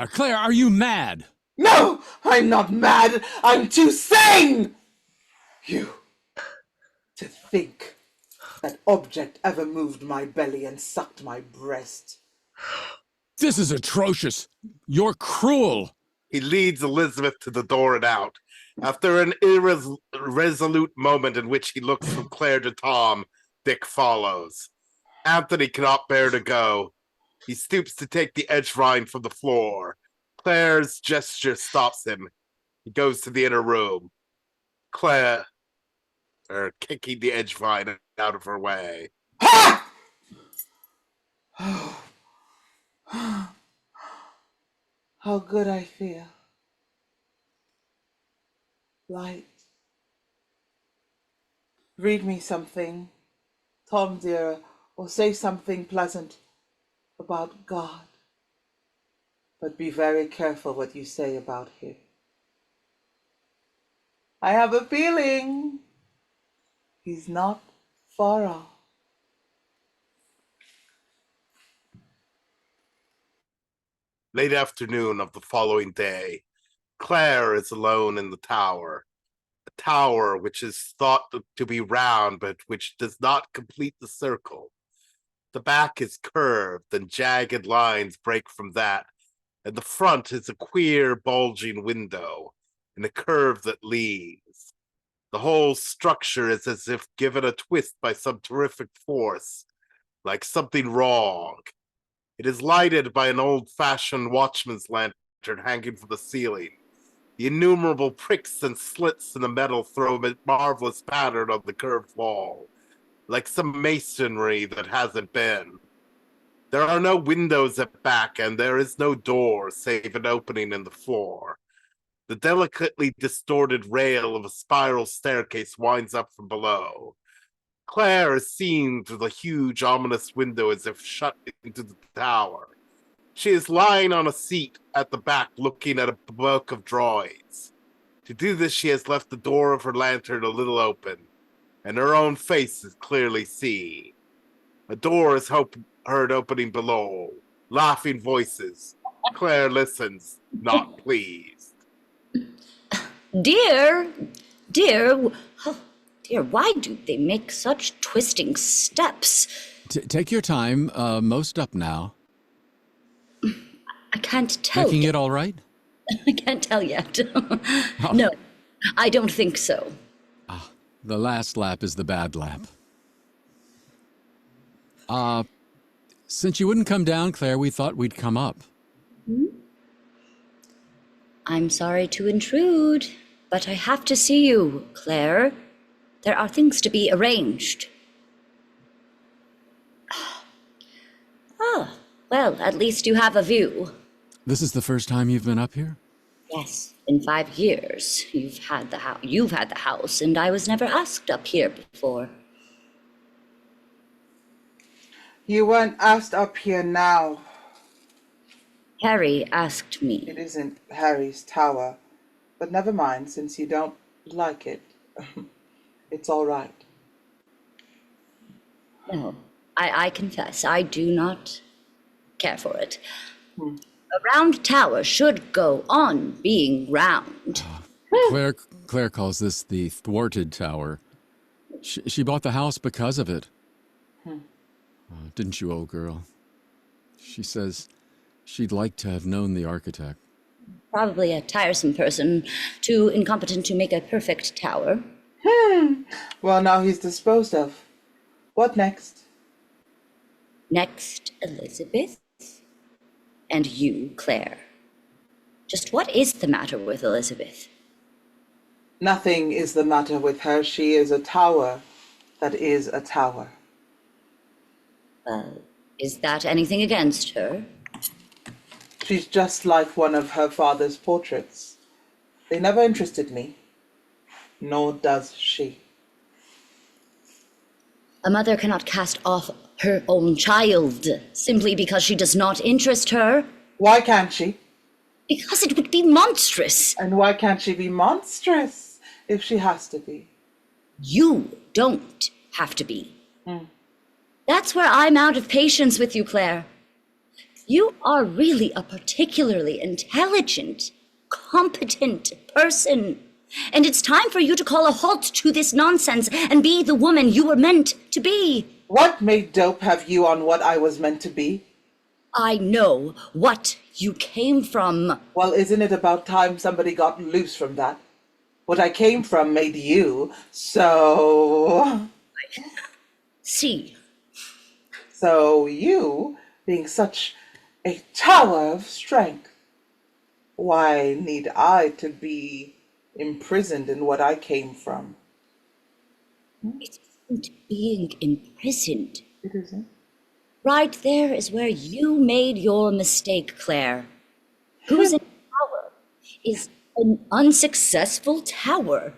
Claire, are you mad? No, I'm not mad. I'm too sane. You, to think that object ever moved my belly and sucked my breast. This is atrocious. You're cruel. He leads Elisabeth to the door and out. After an irresolute moment in which he looks from Claire to Tom, Dick follows. Anthony cannot bear to go. He stoops to take the edge vine from the floor. Claire's gesture stops him. He goes to the inner room. Claire, kicking the edge vine out of her way. Ha! How good I feel. Light. Read me something, Tom dear, or say something pleasant about God. But be very careful what you say about him. I have a feeling he's not far off. Late afternoon of the following day, Claire is alone in the tower. A tower which is thought to be round, but which does not complete the circle. The back is curved, and jagged lines break from that, and the front is a queer, bulging window, in a curve that leads. The whole structure is as if given a twist by some terrific force, like something wrong. It is lighted by an old-fashioned watchman's lantern hanging from the ceiling. The innumerable pricks and slits in the metal throw a marvelous pattern on the curved wall, like some masonry that hasn't been. There are no windows at back, and there is no door save an opening in the floor. The delicately distorted rail of a spiral staircase winds up from below. Claire is seen through the huge, ominous window as if shut into the tower. She is lying on a seat at the back looking at a book of drawings. To do this, she has left the door of her lantern a little open, and her own face is clearly seen. A door is heard opening below. Laughing voices. Claire listens, not pleased. Dear, oh, dear, why do they make such twisting steps? Take your time. Most up now. I can't tell Making yet. it all right? I can't tell yet. No, I don't think so. The last lap is the bad lap. Since you wouldn't come down, Claire, we thought we'd come up. I'm sorry to intrude, but I have to see you, Claire. There are things to be arranged. Ah, well, at least you have a view. This is the first time you've been up here? Yes, in 5 years. You've had the house, and I was never asked up here before. You weren't asked up here now. Harry asked me. It isn't Harry's tower. But never mind, since you don't like it. It's all right. No, I confess, I do not care for it. A round tower should go on being round. Claire calls this the thwarted tower. She bought the house because of it. Didn't you, old girl? She says she'd like to have known the architect. Probably a tiresome person, too incompetent to make a perfect tower. Well, now he's disposed of. What next? Next, Elisabeth. And you, Claire. Just what is the matter with Elisabeth? Nothing is the matter with her. She is a tower that is a tower. Well, is that anything against her? She's just like one of her father's portraits. They never interested me, nor does she. A mother cannot cast off her own child simply because she does not interest her. Why can't she? Because it would be monstrous. And why can't she be monstrous if she has to be? You don't have to be. That's where I'm out of patience with you, Claire. You are really a particularly intelligent, competent person. And it's time for you to call a halt to this nonsense and be the woman you were meant to be. What made dope have you on what I was meant to be? I know what you came from. Well, isn't it about time somebody got loose from that? What I came from made you, so... See. So you, being such a tower of strength, why need I to be imprisoned in what I came from? It isn't being imprisoned. It isn't. Right there is where you made your mistake, Claire. Who's in power is an unsuccessful tower.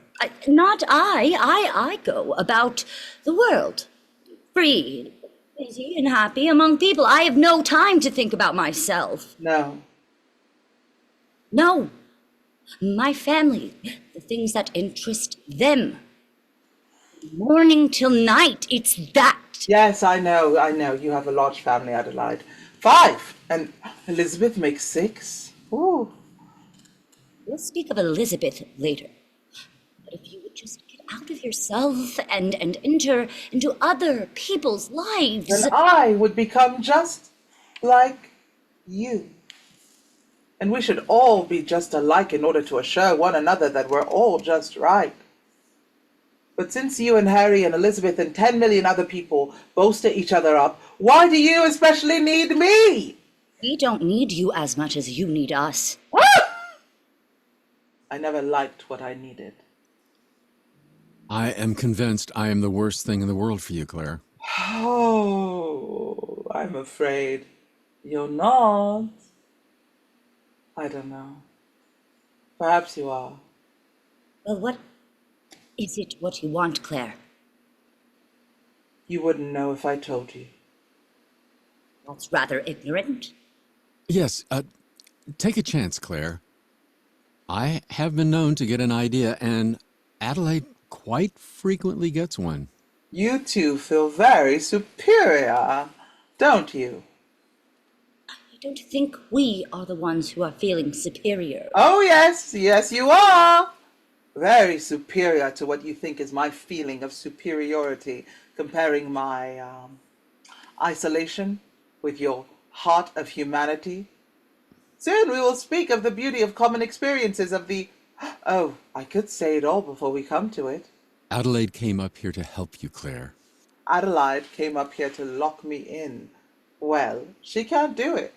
Not I. I go about the world, free, busy, and happy among people. I have no time to think about myself. No. No. My family, the things that interest them. Morning till night, it's that. Yes, I know. You have a large family, Adelaide. 5. And Elisabeth makes 6. Ooh. We'll speak of Elisabeth later. But if you would just get out of yourself and enter into other people's lives. Then I would become just like you. And we should all be just alike in order to assure one another that we're all just right. But since you and Harry and Elisabeth and 10 million other people bolster each other up, why do you especially need me? We don't need you as much as you need us. I never liked what I needed. I am convinced I am the worst thing in the world for you, Claire. Oh, I'm afraid you're not. I don't know. Perhaps you are. Well, what is it what you want, Claire? You wouldn't know if I told you. That's rather ignorant. Yes, take a chance, Claire. I have been known to get an idea, and Adelaide quite frequently gets one. You two feel very superior, don't you? I don't think we are the ones who are feeling superior. Oh, yes, you are. Very superior to what you think is my feeling of superiority, comparing my isolation with your heart of humanity. Soon we will speak of the beauty of common experiences of the... Oh, I could say it all before we come to it. Adelaide came up here to help you, Claire. Adelaide came up here to lock me in. Well, she can't do it.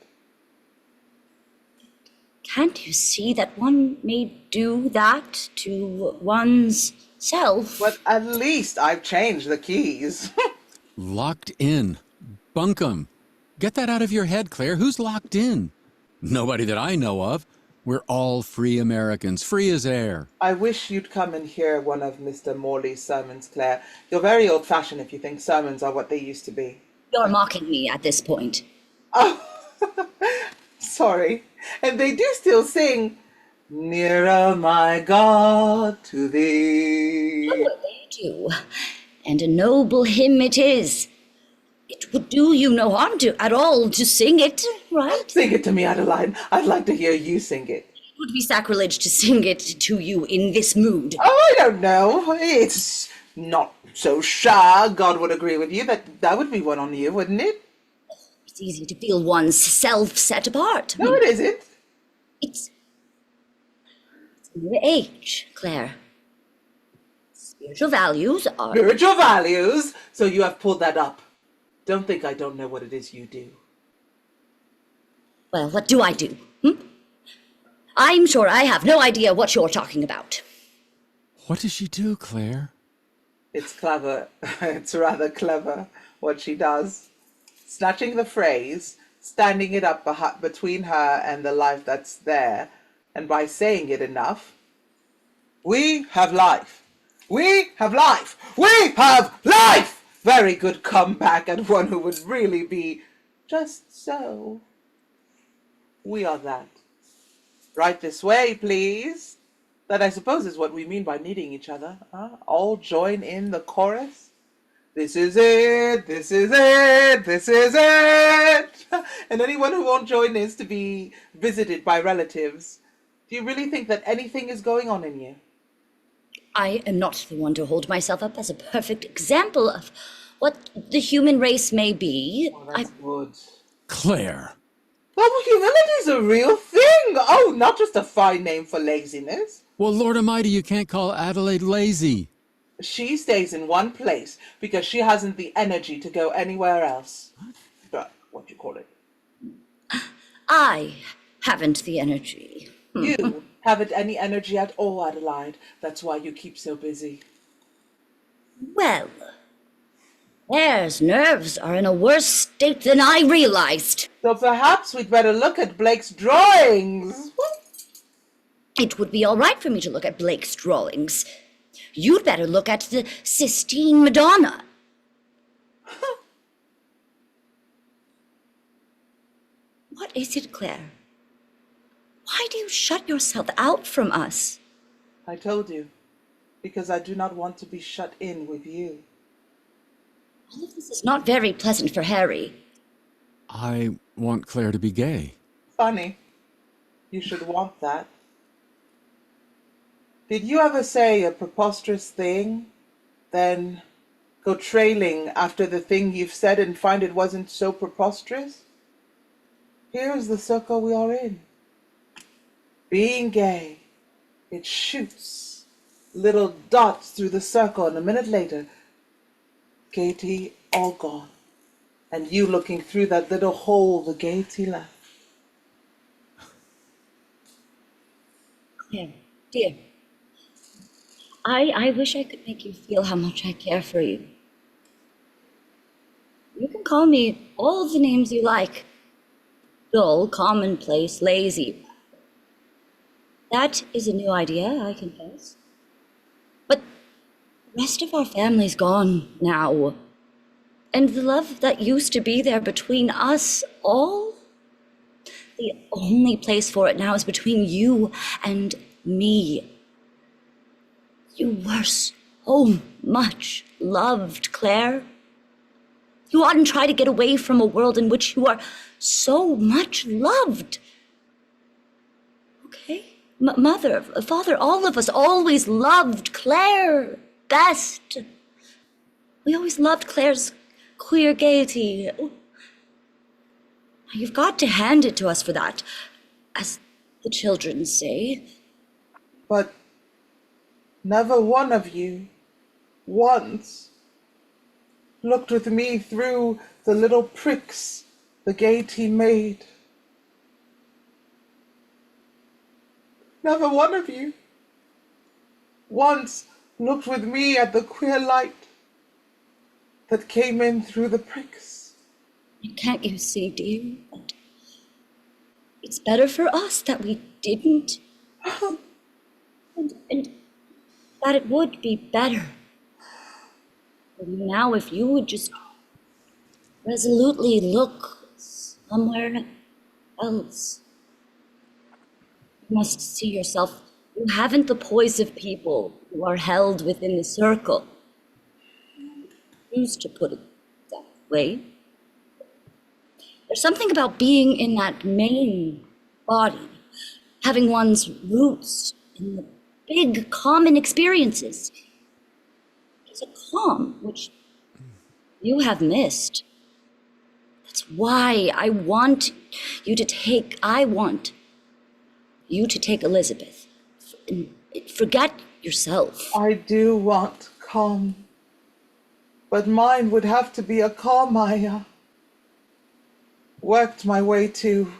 Can't you see that one may do that to one's self? But at least I've changed the keys. Locked in. Bunkum. Get that out of your head, Claire. Who's locked in? Nobody that I know of. We're all free Americans, free as air. I wish you'd come and hear one of Mr. Morley's sermons, Claire. You're very old-fashioned if you think sermons are what they used to be. You're mocking me at this point. Oh, sorry. And they do still sing, "Nearer, my God, to thee." Oh, they do. And a noble hymn it is. It would do you no harm at all to sing it, right? Sing it to me, Adeline. I'd like to hear you sing it. It would be sacrilege to sing it to you in this mood. Oh, I don't know. It's not so sure God would agree with you. That would be one on you, wouldn't it? It's easy to feel one's self set apart. No, it isn't. It's Your age, Claire. Spiritual values are... Spiritual values? So you have pulled that up. Don't think I don't know what it is you do. Well, what do I do? I'm sure I have no idea what you're talking about. What does she do, Claire? It's clever. It's rather clever what she does. Snatching the phrase, standing it up between her and the life that's there, and by saying it enough, we have life. We have life. We have life! Very good comeback at one who would really be just so. We are that. Right this way, please. That I suppose is what we mean by needing each other. All join in the chorus. This is it, this is it, this is it. And anyone who won't join is to be visited by relatives. Do you really think that anything is going on in you? I am not the one to hold myself up as a perfect example of what the human race may be. Oh, that's good. Claire. Well, humility is a real thing. Oh, not just a fine name for laziness. Well, Lord Almighty, you can't call Adelaide lazy. She stays in one place because she hasn't the energy to go anywhere else. But what do you call it? I haven't the energy. You haven't any energy at all, Adelaide. That's why you keep so busy. Well, Claire's nerves are in a worse state than I realized. So perhaps we'd better look at Blake's drawings. It would be all right for me to look at Blake's drawings. You'd better look at the Sistine Madonna. What is it, Claire? Why do you shut yourself out from us? I told you, because I do not want to be shut in with you. All of this is not very pleasant for Harry. I want Claire to be gay. Funny. You should want that. Did you ever say a preposterous thing, then go trailing after the thing you've said and find it wasn't so preposterous? Here's the circle we are in. Being gay, it shoots little dots through the circle, and a minute later, gaiety all gone, and you looking through that little hole the gaiety left. Claire, dear, I wish I could make you feel how much I care for you. You can call me all the names you like. Dull, commonplace, lazy. That is a new idea, I confess. But the rest of our family's gone now. And the love that used to be there between us all, the only place for it now is between you and me. You were so much loved, Claire. You oughtn't try to get away from a world in which you are so much loved. Okay? Mother, father, all of us always loved Claire best. We always loved Claire's queer gaiety. You've got to hand it to us for that, as the children say. But never one of you once looked with me through the little pricks the gaiety made. Never one of you once looked with me at the queer light that came in through the pricks. Can't you see, dear, that it's better for us that we didn't? and that it would be better for you now if you would just resolutely look somewhere else. You must see yourself. You haven't the poise of people who are held within the circle. Used to put it that way. There's something about being in that main body, having one's roots in the big common experiences. There's a calm which you have missed. That's why I want you to take Elisabeth and forget yourself. I do want calm. But mine would have to be a calm I worked my way to.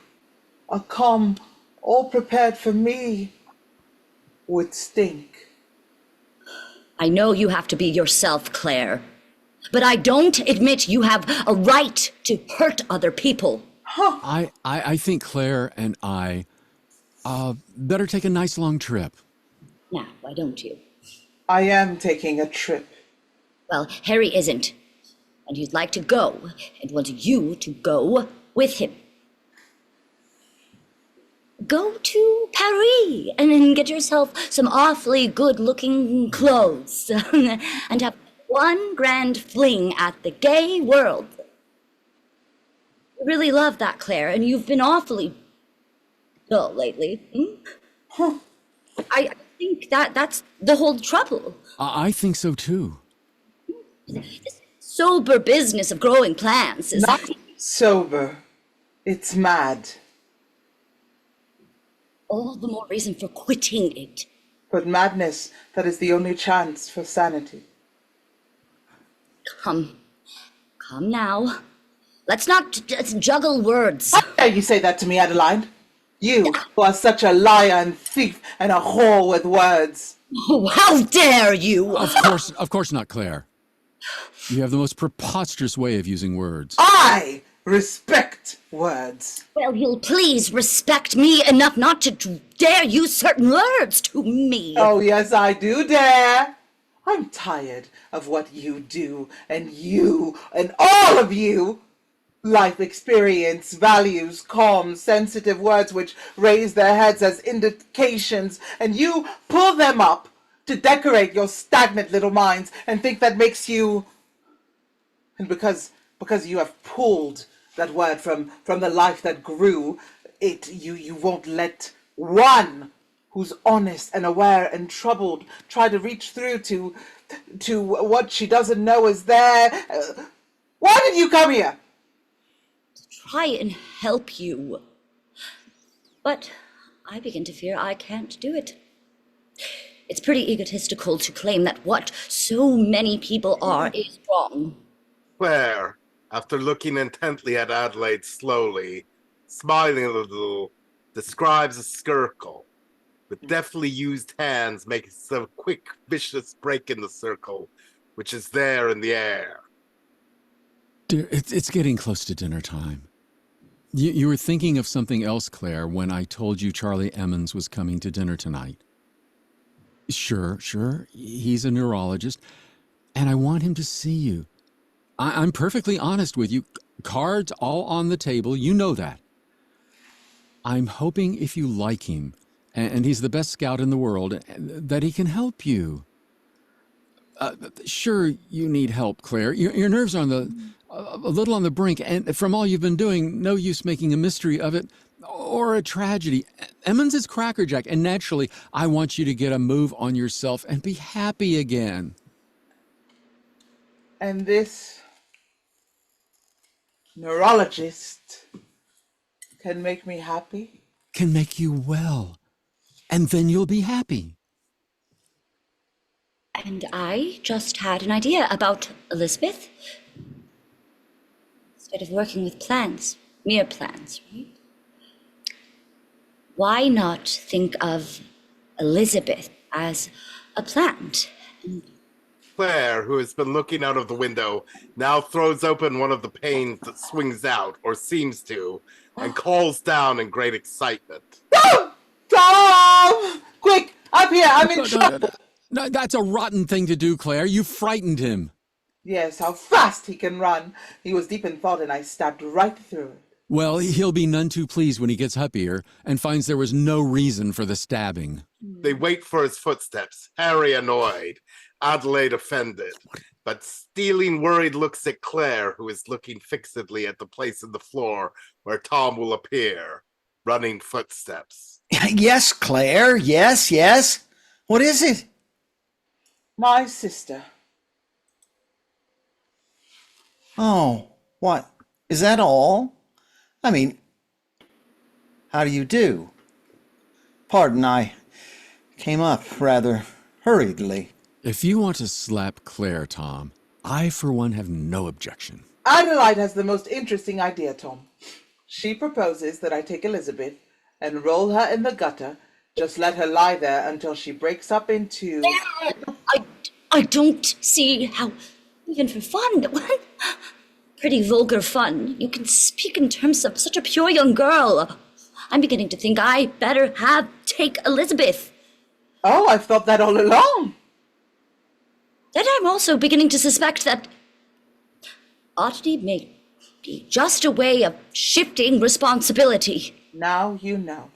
A calm all prepared for me would stink. I know you have to be yourself, Claire. But I don't admit you have a right to hurt other people. I think Claire and I better take a nice long trip. Now, why don't you? I am taking a trip. Well, Harry isn't. And he'd like to go, and wants you to go with him. Go to Paris and then get yourself some awfully good-looking clothes and have one grand fling at the gay world. I really love that, Claire, and you've been awfully dull lately. I think that's the whole trouble. I think so too. This sober business of growing plants is... Not sober. It's mad. all the more reason for quitting it. But madness, that is the only chance for sanity. Come now. Let's not juggle words. How dare you say that to me, Adeline? You, who are such a liar and thief and a whore with words. Oh, how dare you! Of course not, Claire. You have the most preposterous way of using words. I respect words. Well, you'll please respect me enough not to dare use certain words to me. Oh, yes, I do dare. I'm tired of what you do, and all of you. Life experience, values, calm, sensitive words which raise their heads as indications, and you pull them up to decorate your stagnant little minds and think that makes you... And because you have pulled that word from the life that grew, you won't let one who's honest and aware and troubled try to reach through to what she doesn't know is there. Why did you come here? Try and help you. But I begin to fear I can't do it. It's pretty egotistical to claim that what so many people are is wrong. Claire, after looking intently at Adelaide slowly, smiling a little, describes a circle, with deftly used hands making some quick, vicious break in the circle, which is there in the air. Dear, it's getting close to dinner time. You were thinking of something else, Claire, when I told you Charlie Emmons was coming to dinner tonight. Sure, he's a neurologist, and I want him to see you. I'm perfectly honest with you. Cards all on the table, you know that. I'm hoping if you like him, and he's the best scout in the world, that he can help you. Sure, you need help, Claire. Your nerves are a little on the brink, and from all you've been doing, no use making a mystery of it or a tragedy. Emmons is crackerjack, and naturally, I want you to get a move on yourself and be happy again. And this neurologist can make me happy? Can make you well, and then you'll be happy. And I just had an idea about Elisabeth. Instead of working with plants, mere plants, right? Why not think of Elisabeth as a plant? Claire, who has been looking out of the window, now throws open one of the panes that swings out, or seems to, and calls down in great excitement. Tom! Quick, up here, I'm in trouble. No, that's a rotten thing to do, Claire. You frightened him. Yes, how fast he can run. He was deep in thought and I stabbed right through it. Well, he'll be none too pleased when he gets up here and finds there was no reason for the stabbing. They wait for his footsteps, Harry annoyed, Adelaide offended, but stealing worried looks at Claire, who is looking fixedly at the place in the floor where Tom will appear, running footsteps. Yes, Claire, yes. What is it? My sister. Oh, what? Is that all? I mean, how do you do? Pardon, I came up rather hurriedly. If you want to slap Claire, Tom, I, for one, have no objection. Adelaide has the most interesting idea, Tom. She proposes that I take Elisabeth and roll her in the gutter, just let her lie there until she breaks up into... I don't see how, even for fun, pretty vulgar fun, you can speak in terms of such a pure young girl. I'm beginning to think I better take Elisabeth. Oh, I've thought that all along. Then I'm also beginning to suspect that HATTIE may be just a way of shifting responsibility. Now you know.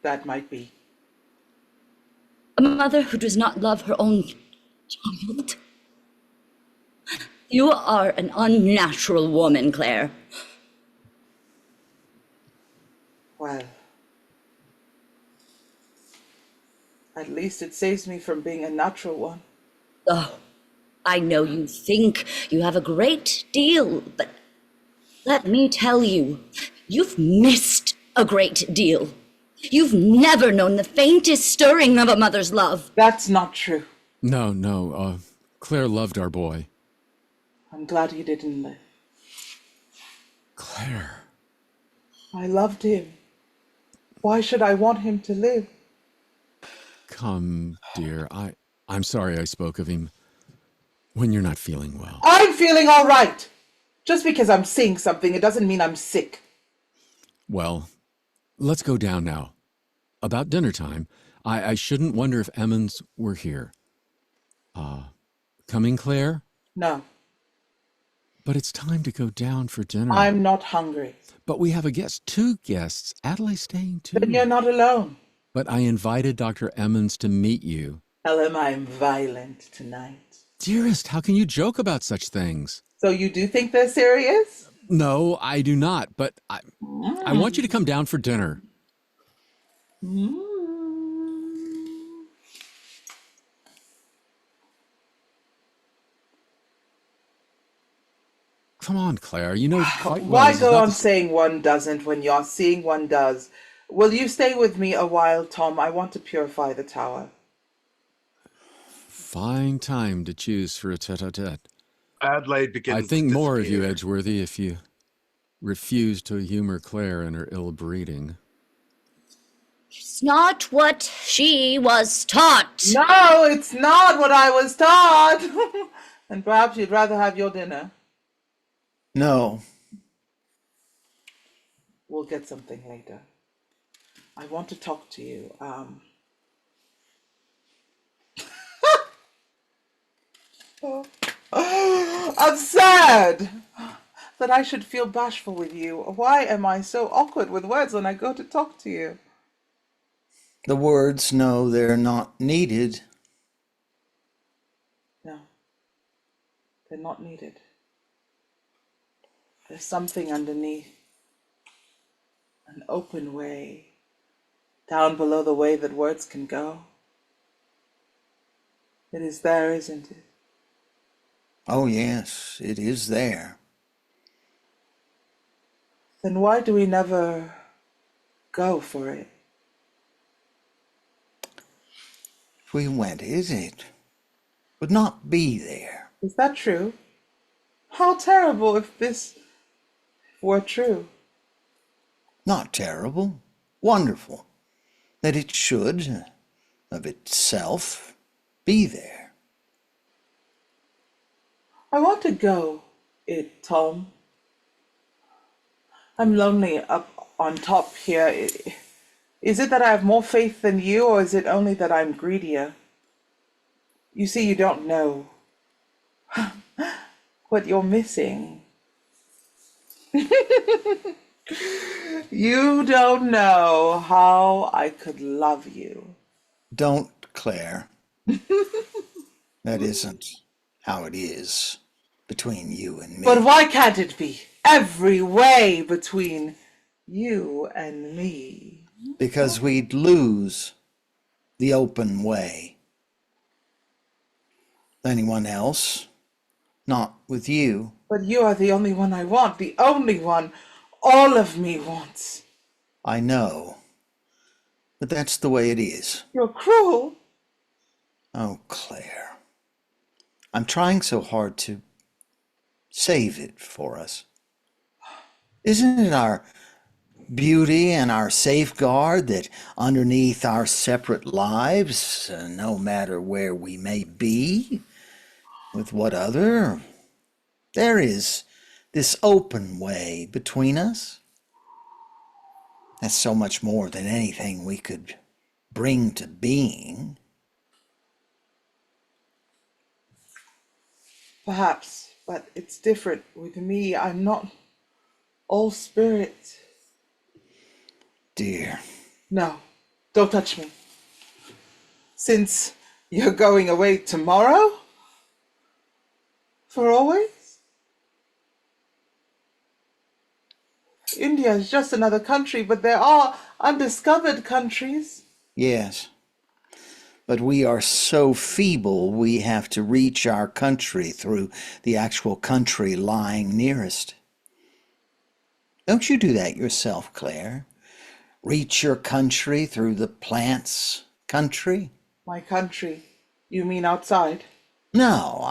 That might be. A mother who does not love her own child. You are an unnatural woman, Claire. Well, at least it saves me from being a natural one. Oh, I know you think you have a great deal, but let me tell you, you've missed a great deal. You've never known the faintest stirring of a mother's love. That's not true. No, Claire loved our boy. I'm glad he didn't live. Claire. I loved him. Why should I want him to live? Come, dear, I'm sorry I spoke of him when you're not feeling well. I'm feeling all right. Just because I'm seeing something, it doesn't mean I'm sick. Well, let's go down now. About dinner time, I shouldn't wonder if EMMONS were here. Coming, Claire? No. But it's time to go down for dinner. I'm not hungry. But we have a guest, 2 guests. Adelaide's staying too. Then you're not alone. But I invited Dr. EMMONS to meet you. Tell him I'm violent tonight. Dearest, how can you joke about such things? So you do think they're serious? No, I do not, but I want you to come down for dinner. Mm. Come on, Claire, you know quite well. Why go on saying one doesn't when you're seeing one does? Will you stay with me a while, Tom? I want to purify the tower. Fine time to choose for a tete-a-tete. Adelaide begins I think to more of you, disappear. Edgeworthy, if you refuse to humor Claire in her ill breeding. It's not what she was taught. No, it's not what I was taught. And perhaps you'd rather have your dinner. No. We'll get something later. I want to talk to you. Absurd that I should feel bashful with you. Why am I so awkward with words when I go to talk to you? The words know they're not needed. No, they're not needed. There's something underneath, an open way, down below the way that words can go. It is there, isn't it? Oh, yes, it is there. Then why do we never go for it? If we went, it would not be there. Is that true? How terrible if this were true. Not terrible, wonderful, that it should, of itself, be there. I want to go, Tom. I'm lonely up on top here. Is it that I have more faith than you, or is it only that I'm greedier? You see, you don't know what you're missing. You don't know how I could love you. Don't, Claire. That isn't how it is between you and me. But why can't it be every way between you and me? Because we'd lose the open way. Anyone else? Not with you. But you are the only one I want, the only one all of me wants. I know. but that's the way it is. You're cruel. Oh, Claire. I'm trying so hard to save it for us. Isn't it our beauty and our safeguard that underneath our separate lives, no matter where we may be, with what other, there is this open way between us? That's so much more than anything we could bring to being. Perhaps, but it's different with me. I'm not all spirit. Dear. No, don't touch me. Since you're going away tomorrow? For always? India is just another country, but there are undiscovered countries. Yes. But we are so feeble we have to reach our country through the actual country lying nearest. Don't you do that yourself, Claire? Reach your country through the plant's country? My country? You mean outside? No,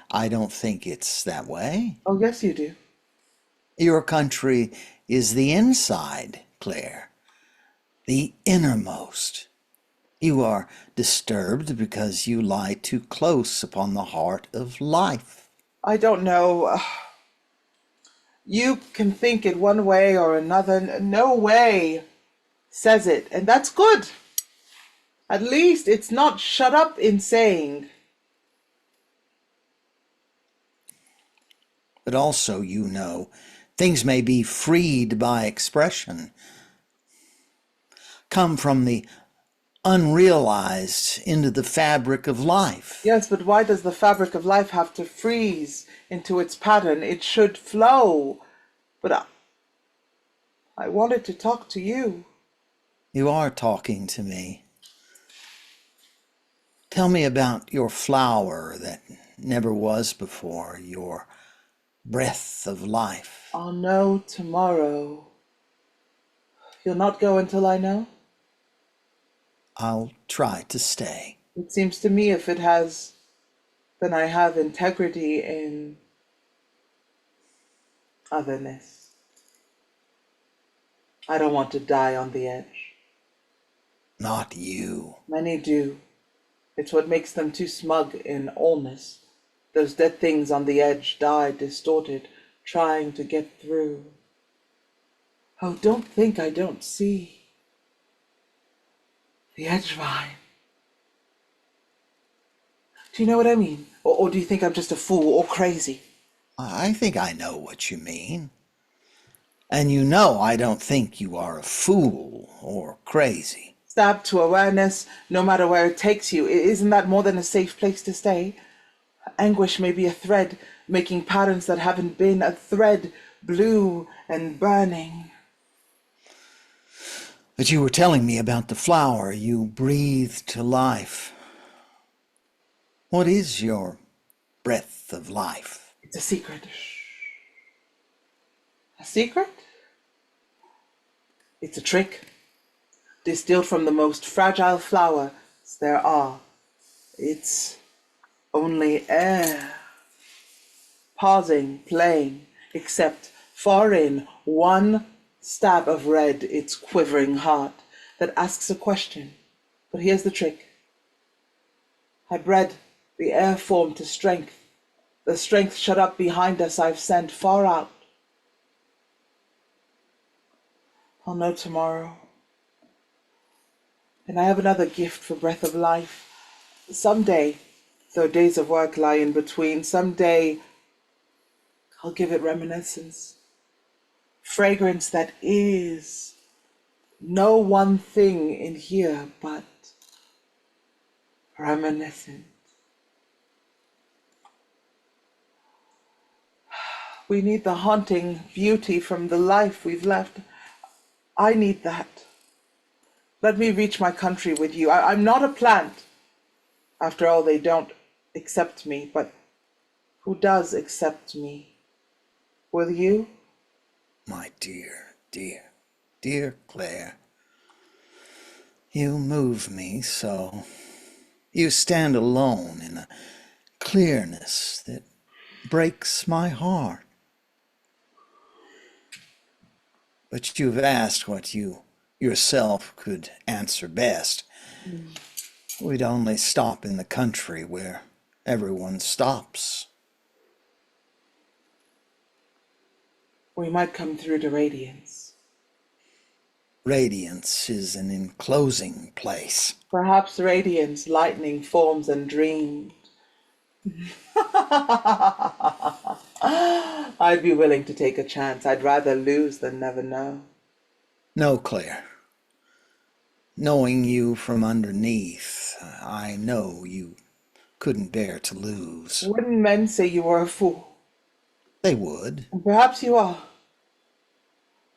I don't think it's that way. Oh, yes, you do. Your country is the inside, Claire, the innermost. You are disturbed because you lie too close upon the heart of life. I don't know. You can think it one way or another. No way says it, and that's good. At least it's not shut up in saying. But also, you know, things may be freed by expression, come from the unrealized into the fabric of life. Yes, but why does the fabric of life have to freeze into its pattern? It should flow. But I wanted to talk to you. You are talking to me. Tell me about your flower that never was before, your breath of life. I'll know tomorrow. You'll not go until I know? I'll try to stay. It seems to me if it has, then I have integrity in otherness. I don't want to die on the edge. Not you. Many do. It's what makes them too smug in allness. Those dead things on the edge die distorted, trying to get through. Oh, don't think I don't see. The edge vine. Do you know what I mean? Or do you think I'm just a fool or crazy? I think I know what you mean. And you know I don't think you are a fool or crazy. Stabbed to awareness, no matter where it takes you. Isn't that more than a safe place to stay? Anguish may be a thread, making patterns that haven't been, a thread blue and burning. But you were telling me about the flower you breathed to life. What is your breath of life? It's a secret. A secret? It's a trick, distilled from the most fragile flowers there are. It's only air. Pausing, playing, except far in, one stab of red, its quivering heart, that asks a question. But here's the trick. I bred the air form to strength. The strength shut up behind us I've sent far out. I'll know tomorrow. And I have another gift for breath of life. Someday, though days of work lie in between, someday I'll give it reminiscence. Fragrance that is no one thing in here but reminiscent. We need the haunting beauty from the life we've left. I need that. Let me reach my country with you. I'm not a plant. After all, they don't accept me, but who does accept me? Will you? My dear, dear, dear Claire. You move me so. You stand alone in a clearness that breaks my heart. But you've asked what you yourself could answer best. We'd only stop in the country where everyone stops. We might come through to Radiance. Radiance is an enclosing place. Perhaps Radiance, lightning forms and dreams. I'd be willing to take a chance. I'd rather lose than never know. No, Claire. Knowing you from underneath, I know you couldn't bear to lose. Wouldn't men say you were a fool? They would. And perhaps you are.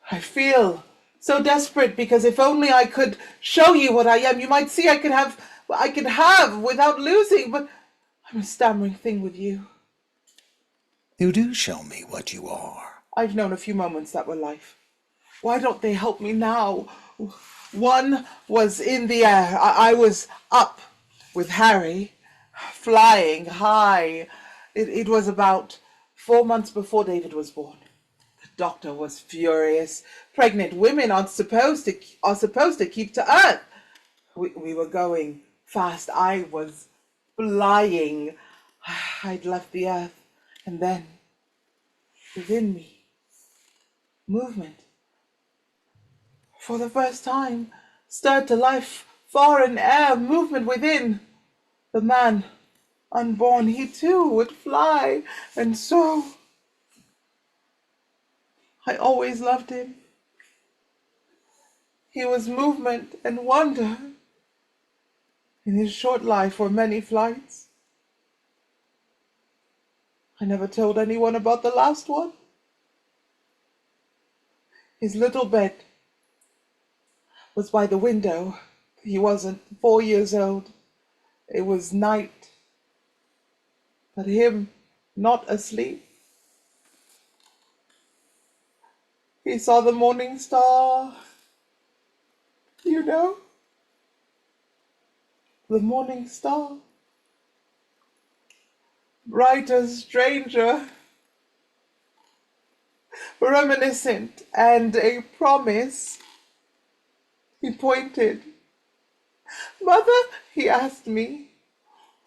I feel so desperate because if only I could show you what I am, you might see I could have without losing, but I'm a stammering thing with you. You do show me what you are. I've known a few moments that were life. Why don't they help me now? One was in the air. I was up with Harry, flying high. It was about 4 months before David was born. The doctor was furious. Pregnant women are supposed to keep to Earth. We were going fast. I was flying. I'd left the Earth, and then within me, movement. For the first time, stirred to life, far in air, movement within. The man, unborn, he too would fly, and so I always loved him. He was movement and wonder. In his short life were many flights. I never told anyone about the last one. His little bed was by the window. He wasn't 4 years old. It was night. But him not asleep. He saw the morning star. You know? The morning star. Brighter, stranger. Reminiscent and a promise. He pointed. Mother, he asked me,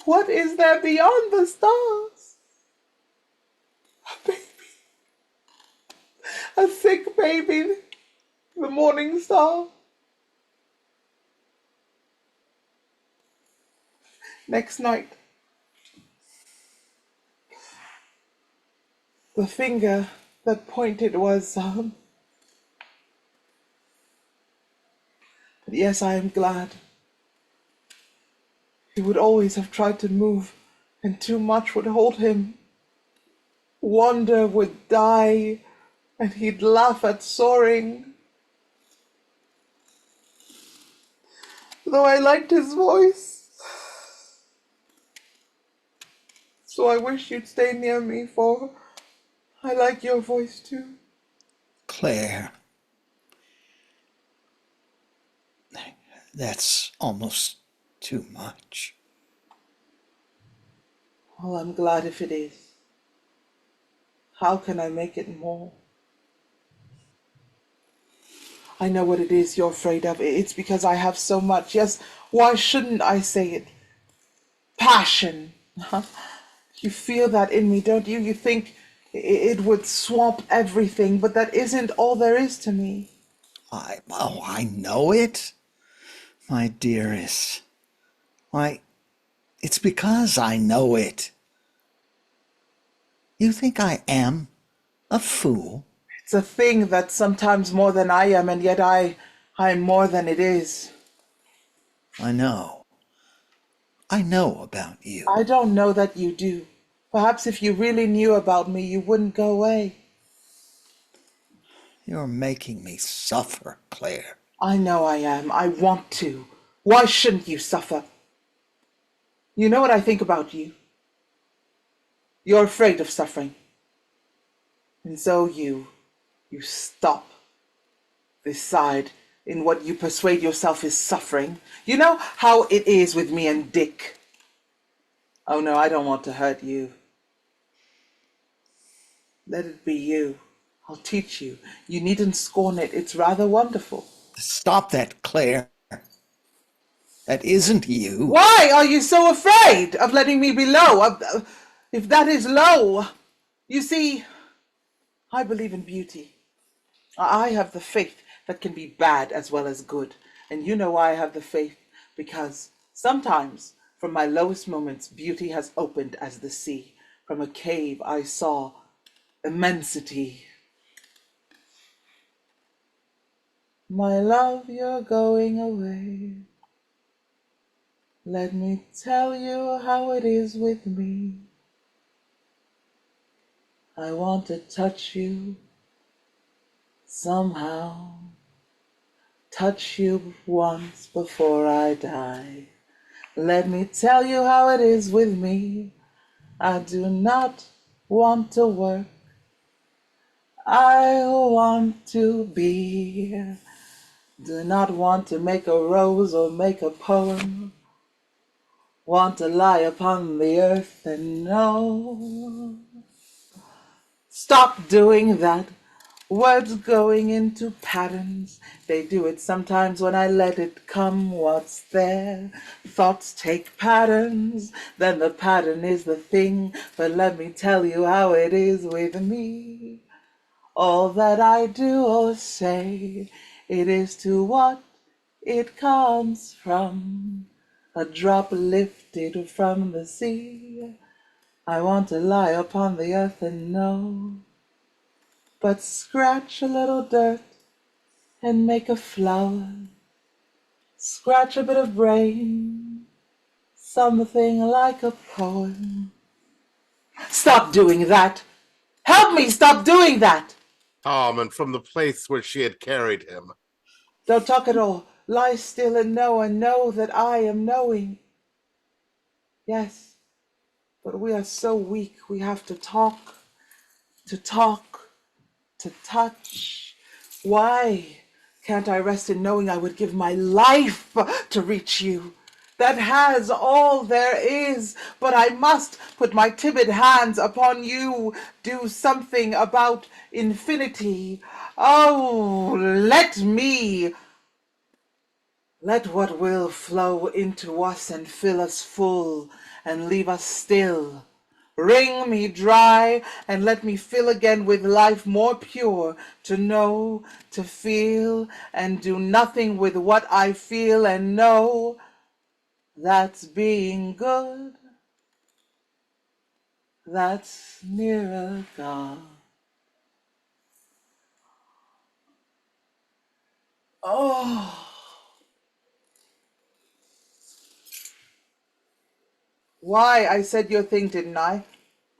what is there beyond the stars? A baby. A sick baby. The morning star. Next night, the finger that pointed was, but yes, I am glad. He would always have tried to move, and too much would hold him. Wonder would die, and he'd laugh at soaring. Though I liked his voice. So I wish you'd stay near me, for I like your voice too. Claire. That's almost too much. Well, I'm glad if it is. How can I make it more? I know what it is you're afraid of. It's because I have so much. Yes, why shouldn't I say it? Passion. You feel that in me, don't you? You think it would swamp everything, but that isn't all there is to me. I know it, my dearest. Why, it's because I know it. You think I am a fool? It's a thing that's sometimes more than I am, and yet I'm more than it is. I know. I know about you. I don't know that you do. Perhaps if you really knew about me, you wouldn't go away. You're making me suffer, Claire. I know I am. I want to. Why shouldn't you suffer? You know what I think about you? You're afraid of suffering. And so you stop beside in what you persuade yourself is suffering. You know how it is with me and Dick. Oh no, I don't want to hurt you. Let it be you. I'll teach you. You needn't scorn it. It's rather wonderful. Stop that, Claire. That isn't you. Why are you so afraid of letting me be low? If that is low, you see, I believe in beauty. I have the faith that can be bad as well as good. And you know why I have the faith? Because sometimes, from my lowest moments, beauty has opened as the sea. From a cave I saw immensity. My love, you're going away. Let me tell you how it is with me. I want to touch you somehow. Touch you once before I die. Let me tell you how it is with me. I do not want to work. I want to be. Do not want to make a rose or make a poem. Want to lie upon the earth and know. Stop doing that. Words going into patterns. They do it sometimes when I let it come. What's there? Thoughts take patterns. Then the pattern is the thing. But let me tell you how it is with me. All that I do or say, it is to what it comes from. A drop lifted from the sea. I want to lie upon the earth and know. But scratch a little dirt and make a flower. Scratch a bit of brain, something like a poem. Stop doing that! Help me stop doing that! Tom, and from the place where she had carried him. Don't talk at all. Lie still and know that I am knowing. Yes, but we are so weak. We have to talk, to touch. Why can't I rest in knowing I would give my life to reach you? That has all there is, but I must put my timid hands upon you, do something about infinity. Oh, let what will flow into us and fill us full and leave us still. Wring me dry and let me fill again with life more pure, to know, to feel, and do nothing with what I feel and know. That's being good. That's nearer God. Oh, why, I said your thing, didn't I?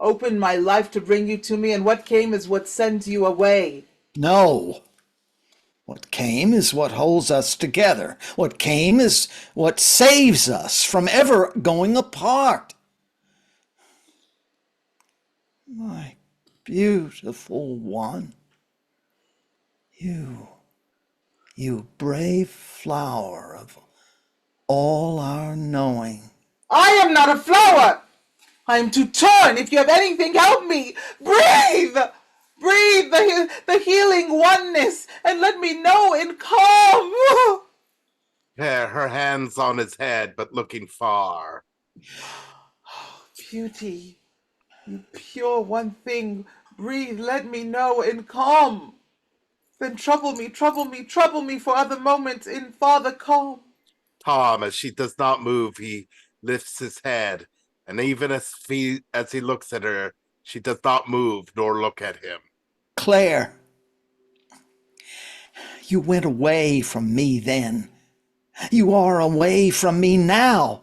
Opened my life to bring you to me, and what came is what sends you away. No. What came is what holds us together. What came is what saves us from ever going apart. My beautiful one. You brave flower of all our knowing. I am not a flower. I am too torn. If you have anything, help me. Breathe. Breathe the healing oneness and let me know in calm. Her hands on his head, but looking far. Beauty, you pure one thing. Breathe, let me know in calm. Then trouble me for other moments in farther calm. Tom, as she does not move, he lifts his head, and even as he looks at her, she does not move nor look at him. Claire, you went away from me then. You are away from me now.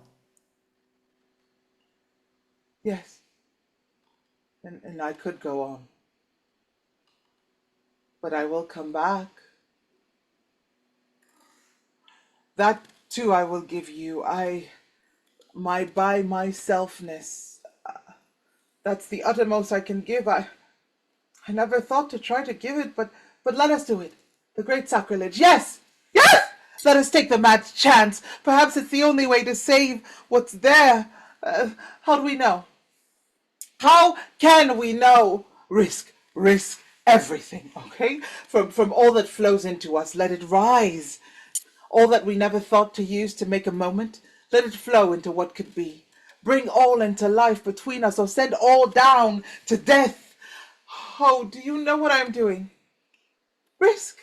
Yes, and I could go on. But I will come back. That too I will give you. My by myselfness. That's the uttermost I can give. I never thought to try to give it, but let us do it. The great sacrilege. Yes! Yes! Let us take the mad chance. Perhaps it's the only way to save what's there. How do we know? How can we know? Risk everything, okay? From all that flows into us, let it rise. All that we never thought to use to make a moment, let it flow into what could be. Bring all into life between us, or send all down to death. Oh, do you know what I'm doing? Risk.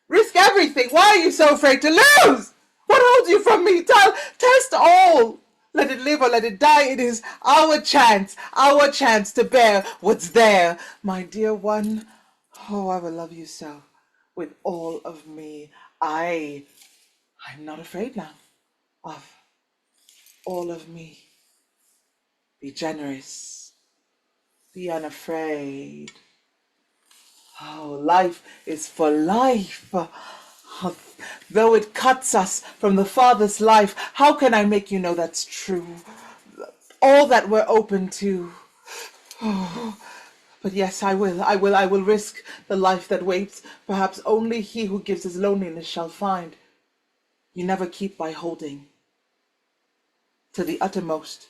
Risk everything. Why are you so afraid to lose? What holds you from me? Test all. Let it live or let it die. It is our chance to bear what's there. My dear one, oh, I will love you so. With all of me. I'm not afraid now of all of me. Be generous. Be unafraid. Oh, life is for life. Oh, though it cuts us from the farthest life, how can I make you know that's true? All that we're open to. Oh, but yes, I will risk the life that waits. Perhaps only he who gives his loneliness shall find. You never keep by holding to the uttermost,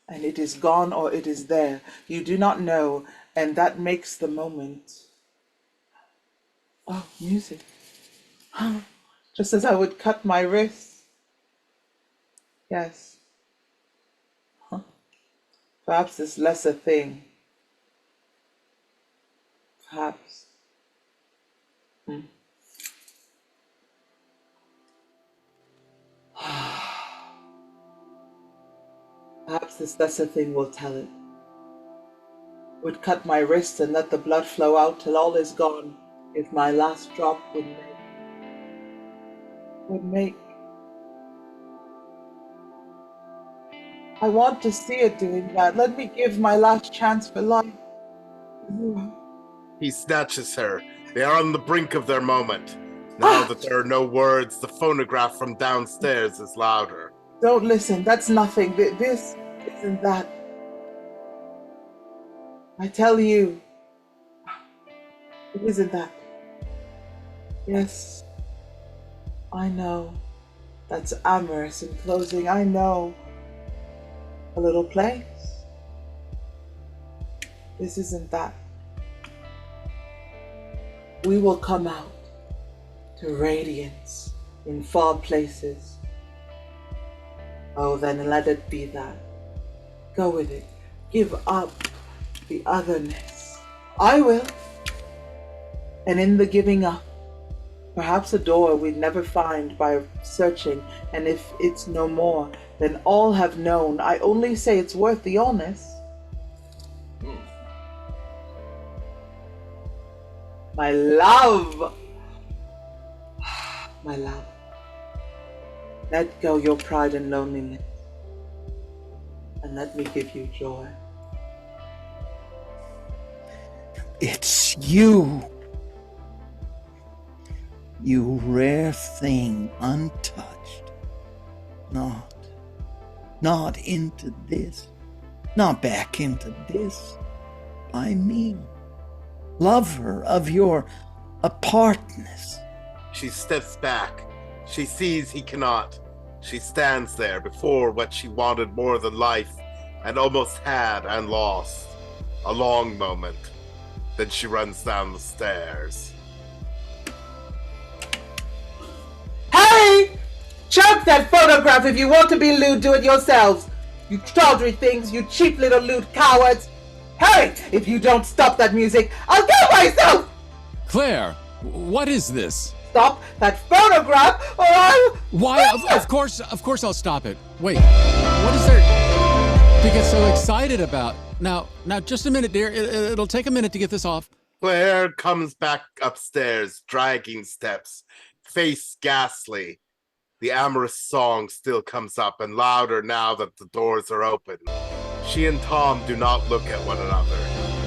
and it is gone or it is there. You do not know, and that makes the moment. Oh, music. Just as I would cut my wrist. Yes. Perhaps this lesser thing. Perhaps. Perhaps this lesser thing will tell it. Would cut my wrist and let the blood flow out till all is gone, if my last drop would make. I want to see it doing that. Let me give my last chance for life. He snatches her. They are on the brink of their moment. Now that there are no words, the phonograph from downstairs is louder. Don't listen. That's nothing. This isn't that. I tell you, it isn't that. Yes, I know. That's amorous in closing. I know. A little place. This isn't that. We will come out to radiance in far places. Oh, then let it be that. Go with it. Give up the otherness. I will. And in the giving up, perhaps a door we'd never find by searching, and if it's no more, then all have known. I only say it's worth the illness. My love. My love. Let go your pride and loneliness, and let me give you joy. It's you. You rare thing untouched. Not into this. Not back into this. By me. Lover of your apartness. She steps back. She sees he cannot. She stands there before what she wanted more than life, and almost had and lost. A long moment. Then she runs down the stairs. Hey! Chuck that photograph. If you want to be lewd, do it yourselves. You tawdry things, you cheap little lewd cowards. Hey! If you don't stop that music, I'll kill myself! Claire, what is this? Stop that photograph, or I'll... Why? Of course I'll stop it. Wait, what is there to get so excited about? Now, just a minute, dear. It'll take a minute to get this off. Claire comes back upstairs, dragging steps, face ghastly. The amorous song still comes up, and louder now that the doors are open. She and Tom do not look at one another.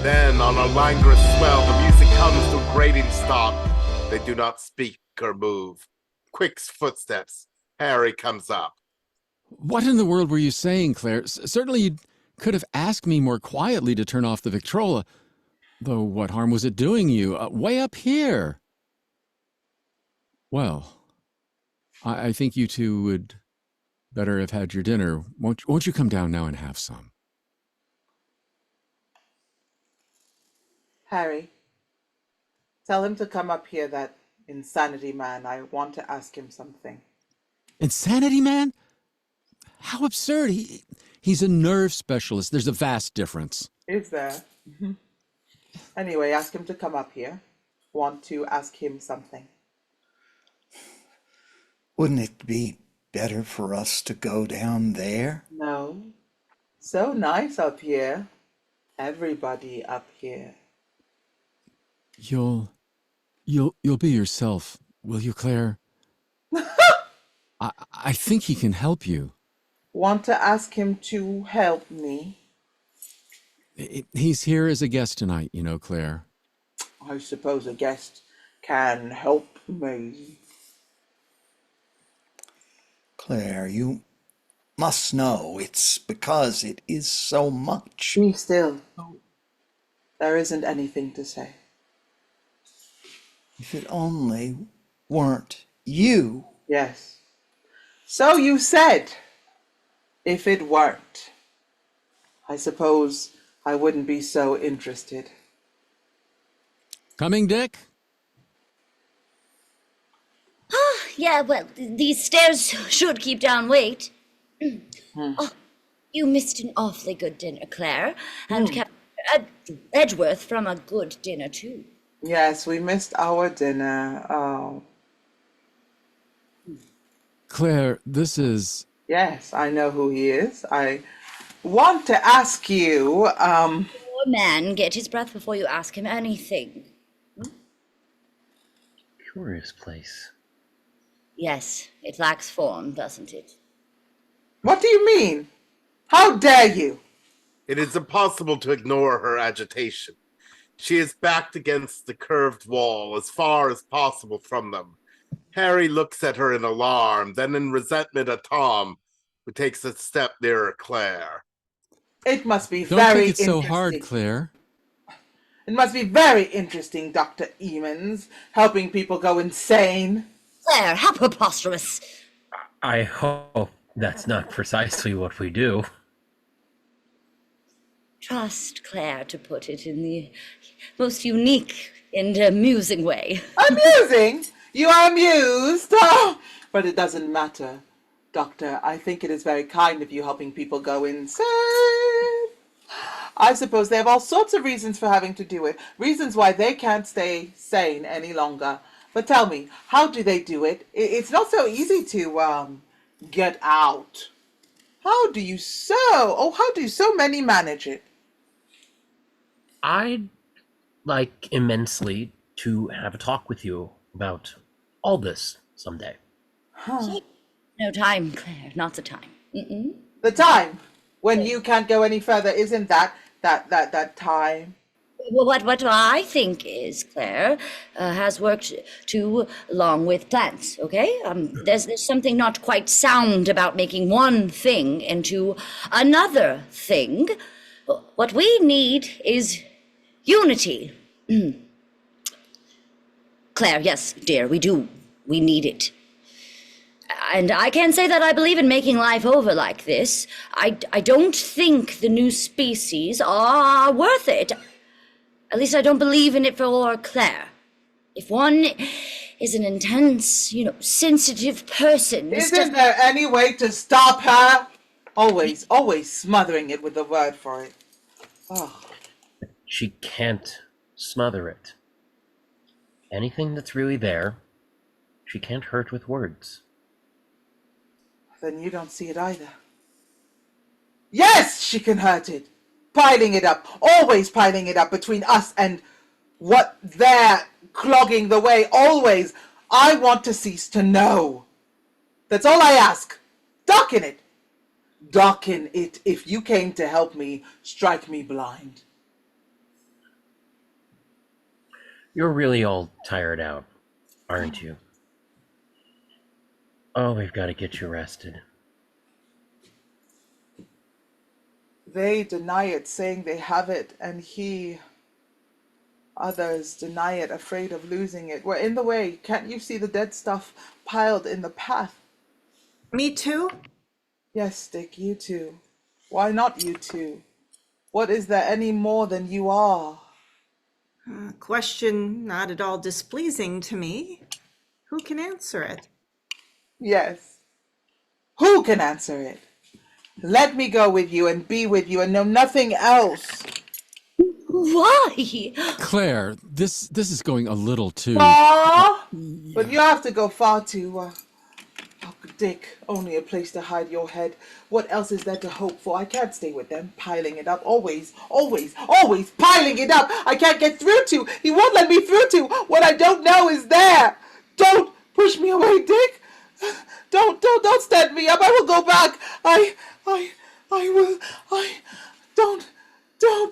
Then, on a languorous swell, the music comes to a grating stop. They do not speak or move. Quick footsteps. Harry comes up. What in the world were you saying, Claire? Certainly you could have asked me more quietly to turn off the Victrola. Though what harm was it doing you? Way up here. Well, I think you two would better have had your dinner. Won't you come down now and have some? Harry, tell him to come up here, that insanity man. I want to ask him something. Insanity man? How absurd. He's a nerve specialist. There's a vast difference. Is there? Anyway, ask him to come up here. Want to ask him something. Wouldn't it be better for us to go down there? No. So nice up here. Everybody up here. You'll be yourself, will you, Claire? I think he can help you. Want to ask him to help me? He's here as a guest tonight, you know, Claire. I suppose a guest can help me. Claire, you must know it's because it is so much. Be still. There isn't anything to say. If it only weren't you. Yes. So you said, if it weren't. I suppose I wouldn't be so interested. Coming, Dick? Yeah, well, these stairs should keep down weight. Oh, you missed an awfully good dinner, Claire, and kept Edgeworth from a good dinner, too. Yes, we missed our dinner. Oh. Claire, this is... Yes, I know who he is. I want to ask you, Poor man, get his breath before you ask him anything. Curious place. Yes, it lacks form, doesn't it? What do you mean? How dare you? It is impossible to ignore her agitation. She is backed against the curved wall as far as possible from them. Harry looks at her in alarm, then in resentment at Tom, who takes a step nearer Claire. It must be Don't very take it so interesting. hard, Claire. It must be very interesting, Dr. EMMONS, helping people go insane. Claire, how preposterous! I hope that's not precisely what we do. Trust Claire to put it in the most unique and amusing way. Amusing? You are amused? Oh, but it doesn't matter. Doctor, I think it is very kind of you helping people go insane. I suppose they have all sorts of reasons for having to do it. Reasons why they can't stay sane any longer. But tell me, how do they do it? It's not so easy to get out. How do so many manage it? I'd like immensely to have a talk with you about all this someday. No time, Claire, not the time. The time when you can't go any further, isn't that time? Well, what I think is, Claire has worked too long with plants, okay? There's something not quite sound about making one thing into another thing. What we need is unity. Claire, yes, dear, we do. We need it. And I can't say that I believe in making life over like this. I don't think the new species are worth it. At least I don't believe in it for Claire. If one is an intense, sensitive person... Isn't there any way to stop her? Always smothering it with a word for it. Oh. She can't smother it. Anything that's really there, she can't hurt with words. Then you don't see it either. Yes, she can hurt it. Piling it up, always piling it up between us and what they're clogging the way, always. I want to cease to know. That's all I ask. Darken it. Darken it. If you came to help me, strike me blind. You're really all tired out, aren't you? Oh, we've got to get you rested. They deny it, saying they have it, and he... Others deny it, afraid of losing it. We're in the way. Can't you see the dead stuff piled in the path? Me too? Yes, Dick, you too. Why not you too? What is there any more than you are? Question not at all displeasing to me. Who can answer it? Yes. Who can answer it? Let me go with you and be with you and know nothing else. Why? Claire, this is going a little too. Far? But you have to go far too. Oh, Dick, only a place to hide your head. What else is there to hope for? I can't stay with them, piling it up. Always piling it up. I can't get through to. He won't let me through to. What I don't know is there. Don't push me away, Dick. Don't stand me up. I will go back. Don't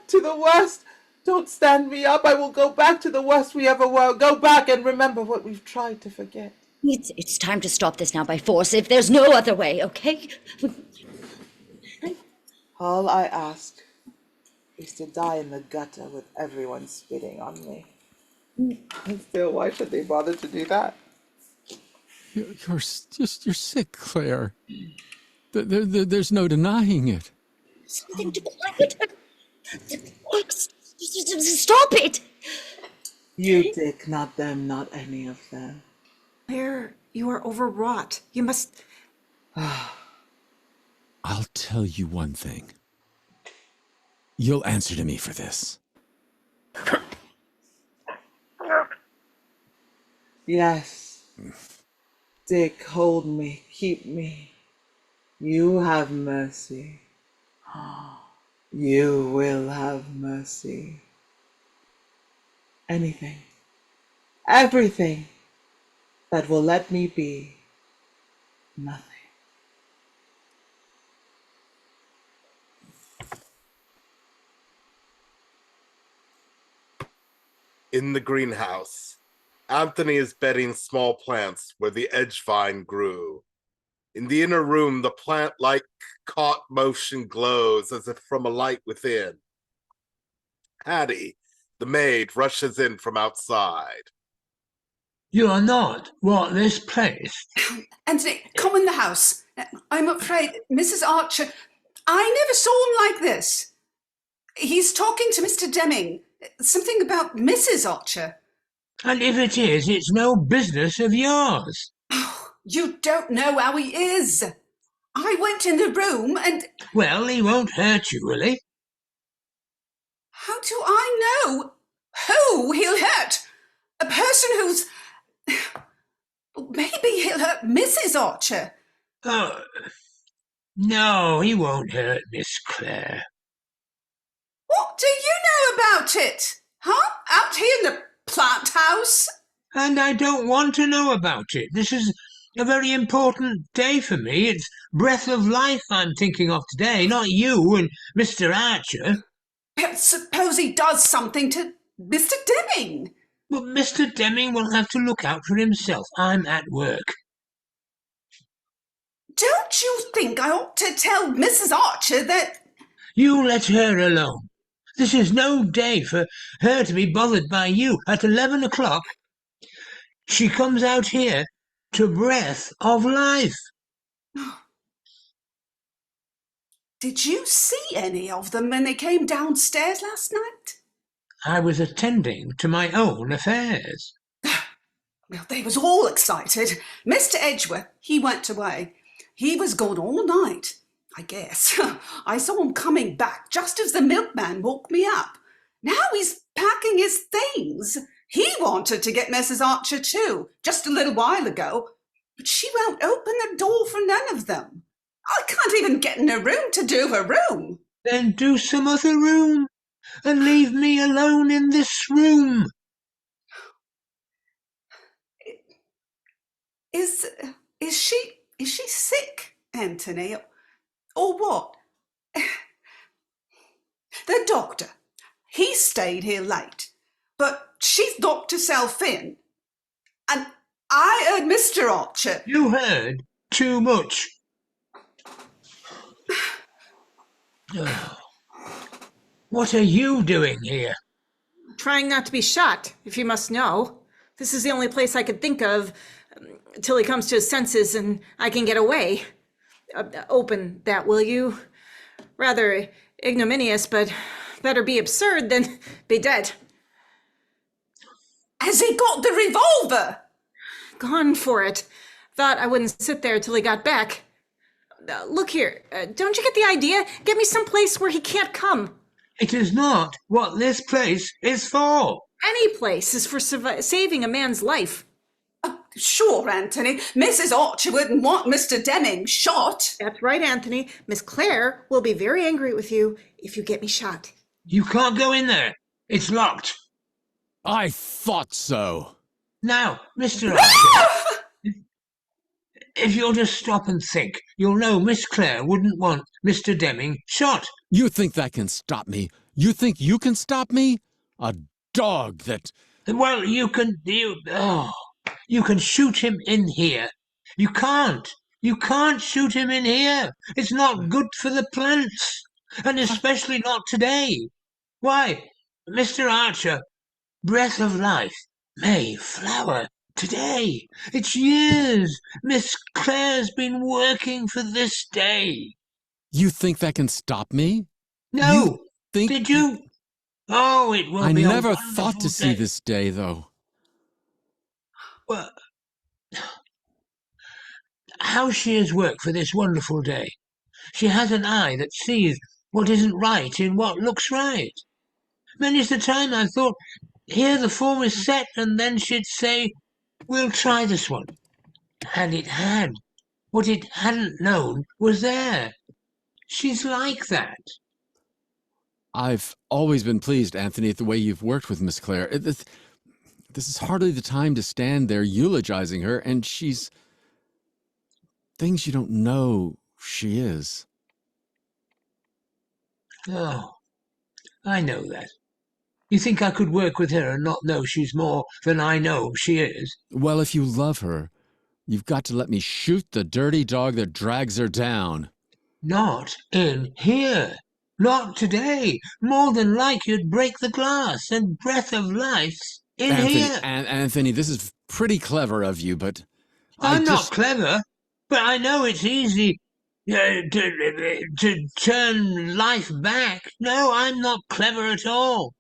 to the worst. Don't stand me up. I will go back to the worst we ever were. Go back and remember what we've tried to forget. It's time to stop this now by force, if there's no other way, okay? All I ask is to die in the gutter with everyone spitting on me. And still, why should they bother to do that? You're sick, Claire. There's no denying it. Something to quiet. Stop it! You, Dick, not them, not any of them. Claire, you are overwrought. You must... I'll tell you one thing. You'll answer to me for this. Yes. Dick, hold me, keep me. You have mercy. You will have mercy. Anything, everything that will let me be nothing. In the greenhouse, Anthony is bedding small plants where the edge vine grew. In the inner room, the plant-like caught motion glows as if from a light within. Hattie, the maid, rushes in from outside. You're not what this place? Anthony, come in the house. I'm afraid, Mrs. Archer, I never saw him like this. He's talking to Mr. Demming. Something about Mrs. Archer. And if it is, it's no business of yours. Oh, you don't know how he is. I went in the room and... Well, he won't hurt you, will he? How do I know who he'll hurt? A person who's... Maybe he'll hurt Mrs. Archer. Oh, no, he won't hurt Miss Claire. What do you know about it? Huh? Out here in the plant house? And I don't want to know about it. This is a very important day for me. It's breath of life I'm thinking of today, not you and Mr. Archer. Suppose he does something to Mr. Demming. But Mr. Demming will have to look out for himself. I'm at work. Don't you think I ought to tell Mrs. Archer that... You let her alone. This is no day for her to be bothered by you at 11 o'clock. She comes out here to breath of life. Did you see any of them when they came downstairs last night? I was attending to my own affairs. Well, they was all excited. Mr. Edgeworth, he went away. He was gone all night, I guess. I saw him coming back just as the milkman woke me up. Now he's packing his things. He wanted to get Mrs. Archer too, just a little while ago, but she won't open the door for none of them. I can't even get in her room to do her room. Then do some other room, and leave me alone in this room. Is she sick, Anthony, or what? The doctor, he stayed here late, but she's locked herself in. And I heard Mr. Archer. You heard too much. Oh. What are you doing here? trying not to be shot, if you must know. This is the only place I could think of till he comes to his senses and I can get away. Open that, will you? Rather ignominious, but better be absurd than be dead. Has he got the revolver? Gone for it. Thought I wouldn't sit there till he got back. Look here, don't you get the idea? Get me some place where he can't come. It is not what this place is for. Any place is for saving a man's life. Sure, Anthony. Mrs. Archer wouldn't want Mr. Demming shot. That's right, Anthony. Miss Claire will be very angry with you if you get me shot. You can't go in there. It's locked. I thought so. Now, Mr. Archer, if you'll just stop and think, you'll know Miss Claire wouldn't want Mr. Demming shot. You think that can stop me? You think you can stop me? A dog that... Well, you can shoot him in here. You can't shoot him in here. It's not good for the plants, and especially not today. Why, Mr. Archer, breath of life may flower today. It's years Miss Claire's been working for this day. You think that can stop me? No. You think... Did you? Oh, it will I be a never thought to see day. this day, though. Well, how she has worked for this wonderful day. She has an eye that sees what isn't right in what looks right. Many's the time I thought, here the form is set, and then she'd say, we'll try this one. And it had. What it hadn't known was there. She's like that. I've always been pleased, Anthony, at the way you've worked with Miss Claire. This is hardly the time to stand there eulogizing her, and she's... things you don't know she is. Oh, I know that. You think I could work with her and not know she's more than I know she is? Well, if you love her, you've got to let me shoot the dirty dog that drags her down. Not in here. Not today. More than like you'd break the glass, and breath of life's in here. Anthony, this is pretty clever of you, but... I'm not clever, but I know it's easy to turn life back. No, I'm not clever at all.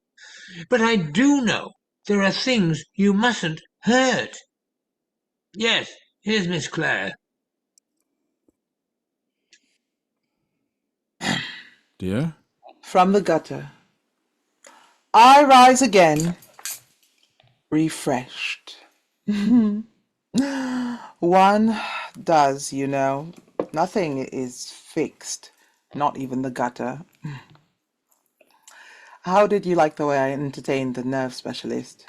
But I do know there are things you mustn't hurt. Yes, here's Miss Claire. Dear? From the gutter. I rise again, refreshed. One does, you know. Nothing is fixed, not even the gutter. How did you like the way I entertained the nerve specialist?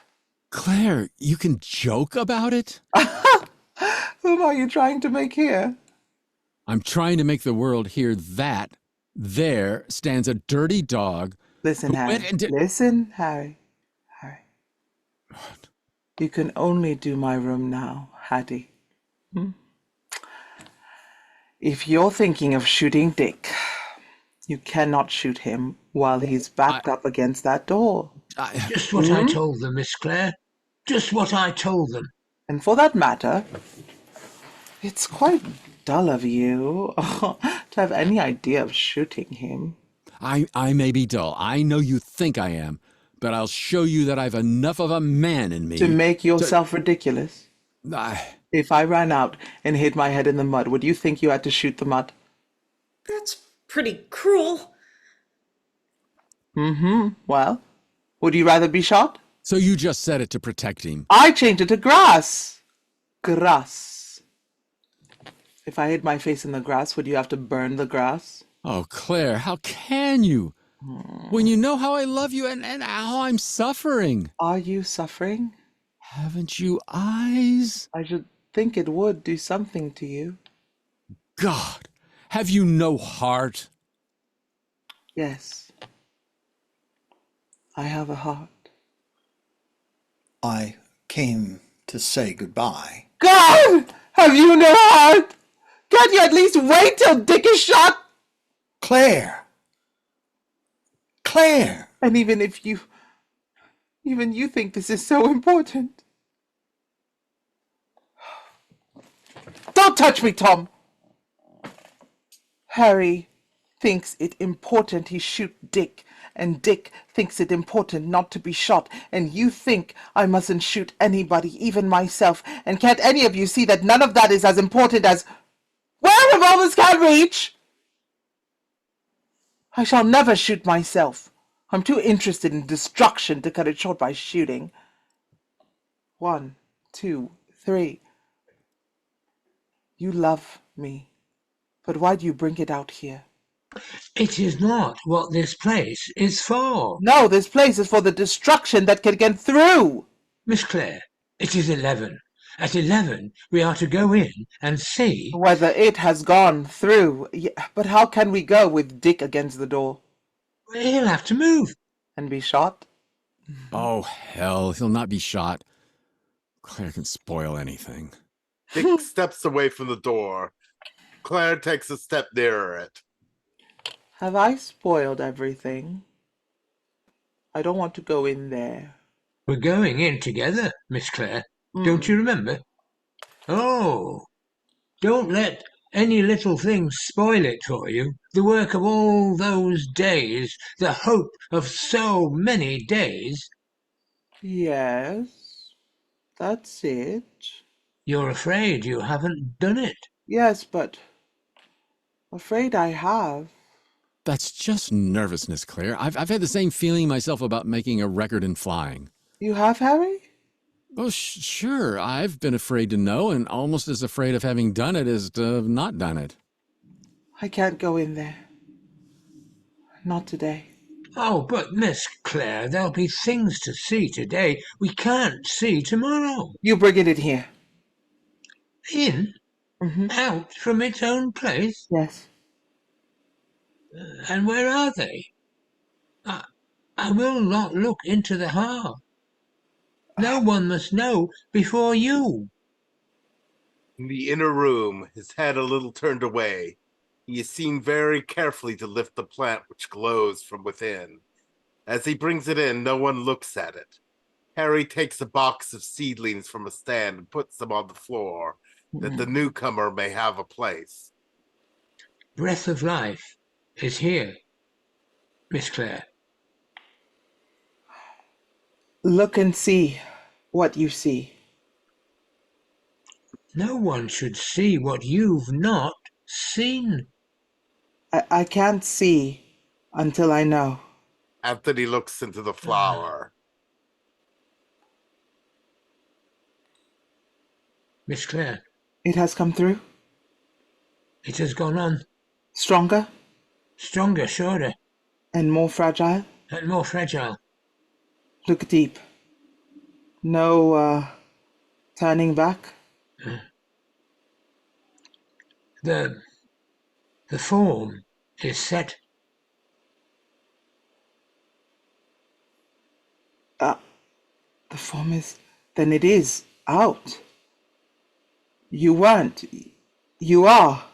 Claire, you can joke about it? Whom are you trying to make here? I'm trying to make the world hear that there stands a dirty dog. Listen, Harry. Listen, Harry. Harry. What? You can only do my room now, Hattie. If you're thinking of shooting Dick, you cannot shoot him while he's backed up against that door. Just what I told them, Miss Claire. Just what I told them. And for that matter, it's quite dull of you to have any idea of shooting him. I may be dull. I know you think I am, but I'll show you that I've enough of a man in me. To make yourself ridiculous? I... If I ran out and hid my head in the mud, would you think you had to shoot the mud? That's pretty cruel. Well, would you rather be shot? So you just said it to protect him. I changed it to grass. Grass. If I hid my face in the grass, would you have to burn the grass? Oh, Claire, how can you? When you know how I love you and how I'm suffering. Are you suffering? Haven't you eyes? I should think it would do something to you. God, have you no heart? Yes. I have a heart. I came to say goodbye. God! Have you no heart? Can't you at least wait till Dick is shot? Claire! Claire! And even if you Even you think this is so important. Don't touch me, Tom! Harry thinks it important he shoot Dick, and Dick thinks it important not to be shot, and you think I mustn't shoot anybody, even myself, and can't any of you see that none of that is as important as where revolvers can reach? I shall never shoot myself. I'm too interested in destruction to cut it short by shooting. 1, 2, 3. You love me, but why do you bring it out here? It is not what this place is for. No, this place is for the destruction that can get through. Miss Clare, it is 11. At 11, we are to go in and see whether it has gone through. Yeah, but how can we go with Dick against the door? He'll have to move. And be shot? Oh, hell, he'll not be shot. Claire can spoil anything. Dick steps away from the door. Claire takes a step nearer it. Have I spoiled everything? I don't want to go in there. We're going in together, Miss Clare. Don't you remember? Oh, don't let any little thing spoil it for you. The work of all those days, the hope of so many days. Yes, that's it. You're afraid you haven't done it. Yes, but afraid I have. That's just nervousness, Claire. I've had the same feeling myself about making a record in flying. You have, Harry? Oh, sure. I've been afraid to know and almost as afraid of having done it as to have not done it. I can't go in there. Not today. Oh, but Miss Clare, there'll be things to see today we can't see tomorrow. You bring it here. In? Out from its own place? Yes. And where are they? I will not look into the heart. No one must know before you. In the inner room, his head a little turned away, he is seen very carefully to lift the plant which glows from within. As he brings it in, no one looks at it. Harry takes a box of seedlings from a stand and puts them on the floor, that the newcomer may have a place. Breath of life is here, Miss Clare. Look and see what you see. No one should see what you've not seen. I can't see until I know. Anthony looks into the flower. Miss Clare. It has come through? It has gone on. Stronger? Stronger, shorter. And more fragile? And more fragile. Look deep. No, turning back? The form is set. The form is... Then it is out. You weren't. You are.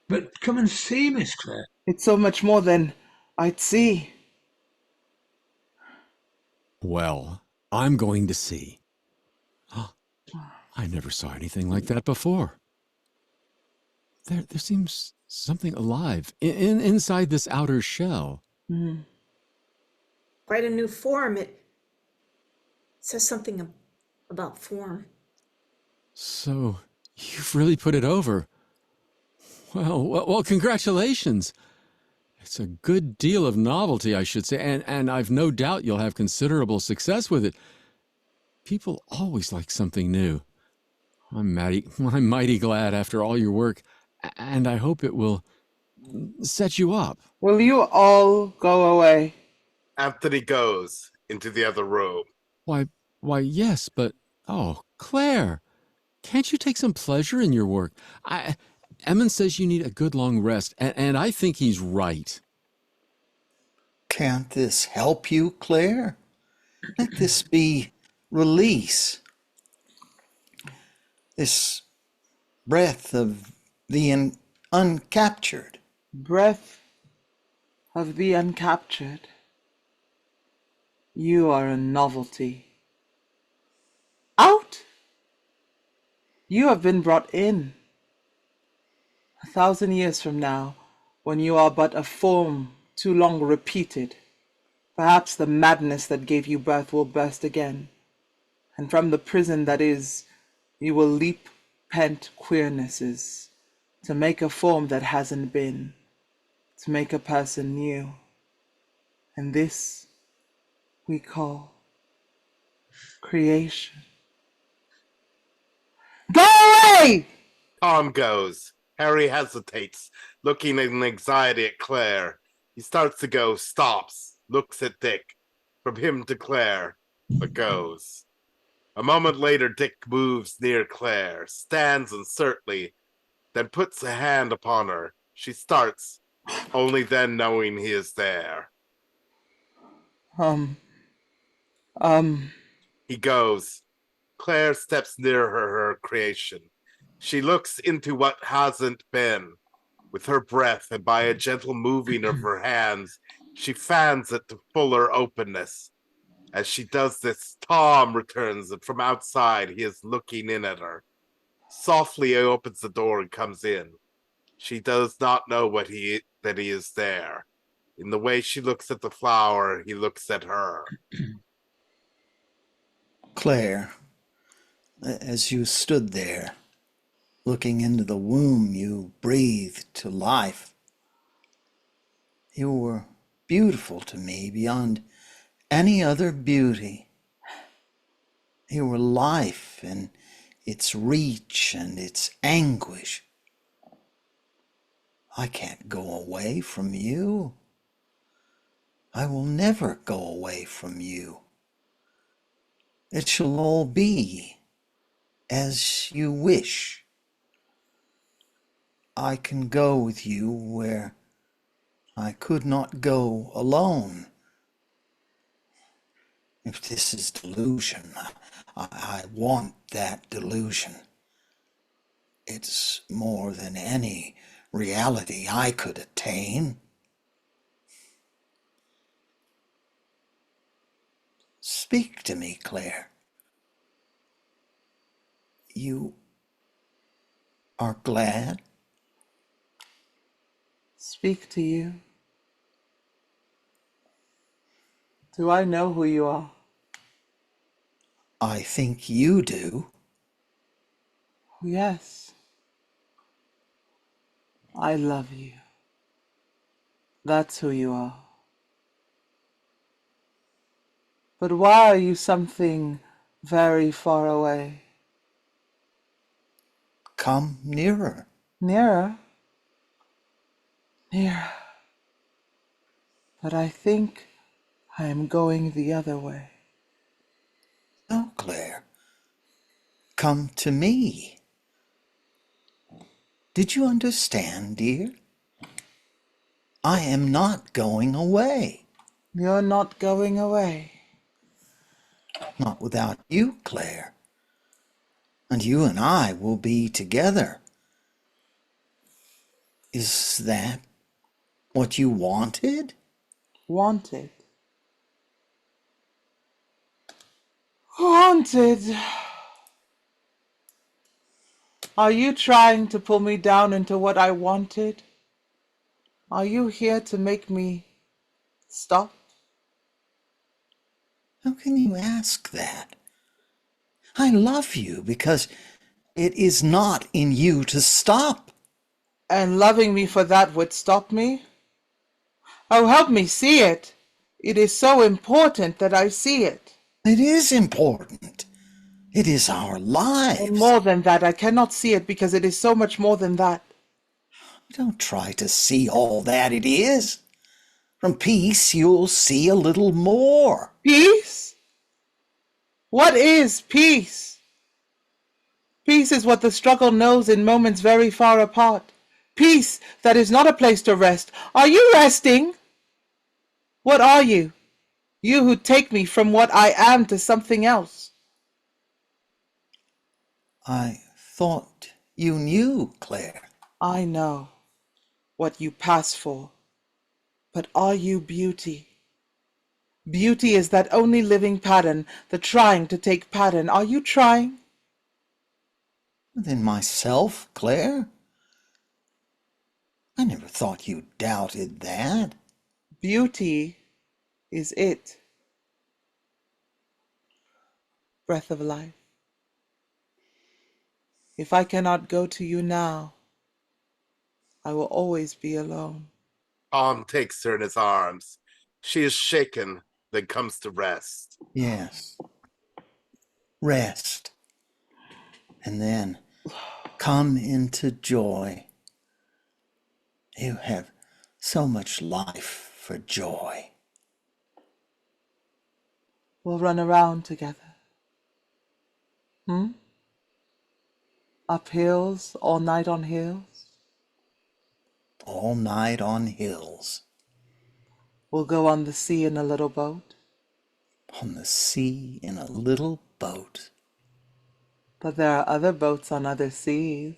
But come and see, Miss Clare. It's so much more than I'd see. Well, I'm going to see. I never saw anything like that before. There seems something alive inside this outer shell. Quite a new form. It says something about form. So, you've really put it over. Well, congratulations. It's a good deal of novelty, I should say, and I've no doubt you'll have considerable success with it. People always like something new. I'm mighty glad after all your work, and I hope it will set you up. Will you all go away? Anthony goes into the other room. Why, yes, but, oh, Claire, can't you take some pleasure in your work? Emmons says you need a good long rest, and I think he's right. Can't this help you, Claire? Let this be release. This breath of the uncaptured. Breath of the uncaptured. You are a novelty. Out? You have been brought in. 1,000 years from now, when you are but a form too long repeated, perhaps the madness that gave you birth will burst again, and from the prison that is, you will leap pent queernesses to make a form that hasn't been, to make a person new. And this we call creation. Go away! Tom goes. Harry hesitates, looking in anxiety at Claire. He starts to go, stops, looks at Dick, from him to Claire, but goes. A moment later, Dick moves near Claire, stands uncertainly, then puts a hand upon her. She starts, only then knowing he is there. He goes. Claire steps near her creation. She looks into what hasn't been. With her breath and by a gentle moving of her hands, she fans it to fuller openness. As she does this, Tom returns, and from outside he is looking in at her. Softly he opens the door and comes in. She does not know that he is there. In the way she looks at the flower, he looks at her. Claire, as you stood there, looking into the womb you breathed to life, you were beautiful to me beyond any other beauty. You were life in its reach and its anguish. I can't go away from you. I will never go away from you. It shall all be as you wish. I can go with you where I could not go alone. If this is delusion, I want that delusion. It's more than any reality I could attain. Speak to me, Claire. You are glad? Speak to you. Do I know who you are? I think you do. Yes. I love you. That's who you are. But why are you something very far away? Come nearer. Nearer? Nearer. But I think I am going the other way. No, Claire. Come to me. Did you understand, dear? I am not going away. You're not going away. Not without you, Claire. And you and I will be together. Is that what you wanted? Wanted. Wanted. Are you trying to pull me down into what I wanted? Are you here to make me stop? How can you ask that? I love you because it is not in you to stop. And loving me for that would stop me? Oh, help me see it. It is so important that I see it. It is important. It is our lives. And more than that, I cannot see it because it is so much more than that. Don't try to see all that it is. From peace, you'll see a little more. Peace? What is peace? Peace is what the struggle knows in moments very far apart. Peace that is not a place to rest. Are you resting? What are you? You who take me from what I am to something else. I thought you knew, Claire. I know what you pass for, but are you beauty? Beauty is that only living pattern, the trying to take pattern. Are you trying? Within myself, Claire? I never thought you doubted that. Beauty is it. Breath of life. If I cannot go to you now, I will always be alone. Tom takes her in his arms. She is shaken, then comes to rest. Yes. Rest. And then come into joy. You have so much life for joy. We'll run around together. Up hills, all night on hills. All night on hills. We'll go on the sea in a little boat. On the sea in a little boat. But there are other boats on other seas.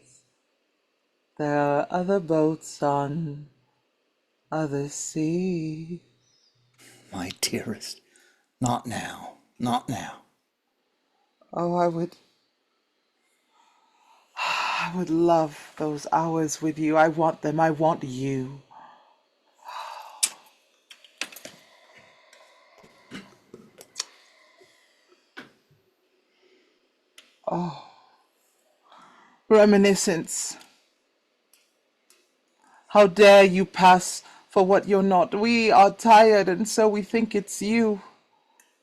There are other boats on other seas. My dearest, not now, not now. Oh, I would love those hours with you. I want them. I want you. Oh, reminiscence. How dare you pass for what you're not? We are tired and so we think it's you.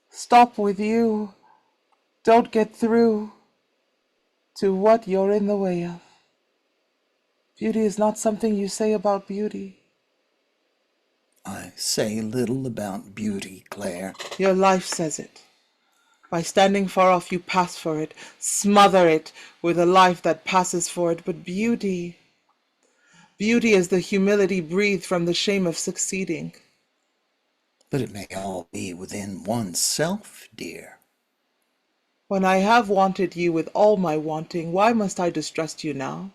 Stop with you. Don't get through to what you're in the way of. Beauty is not something you say about beauty. I say little about beauty, Claire. Your life says it. By standing far off, you pass for it, smother it with a life that passes for it. But beauty is the humility breathed from the shame of succeeding. But it may all be within oneself, dear. When I have wanted you with all my wanting, why must I distrust you now?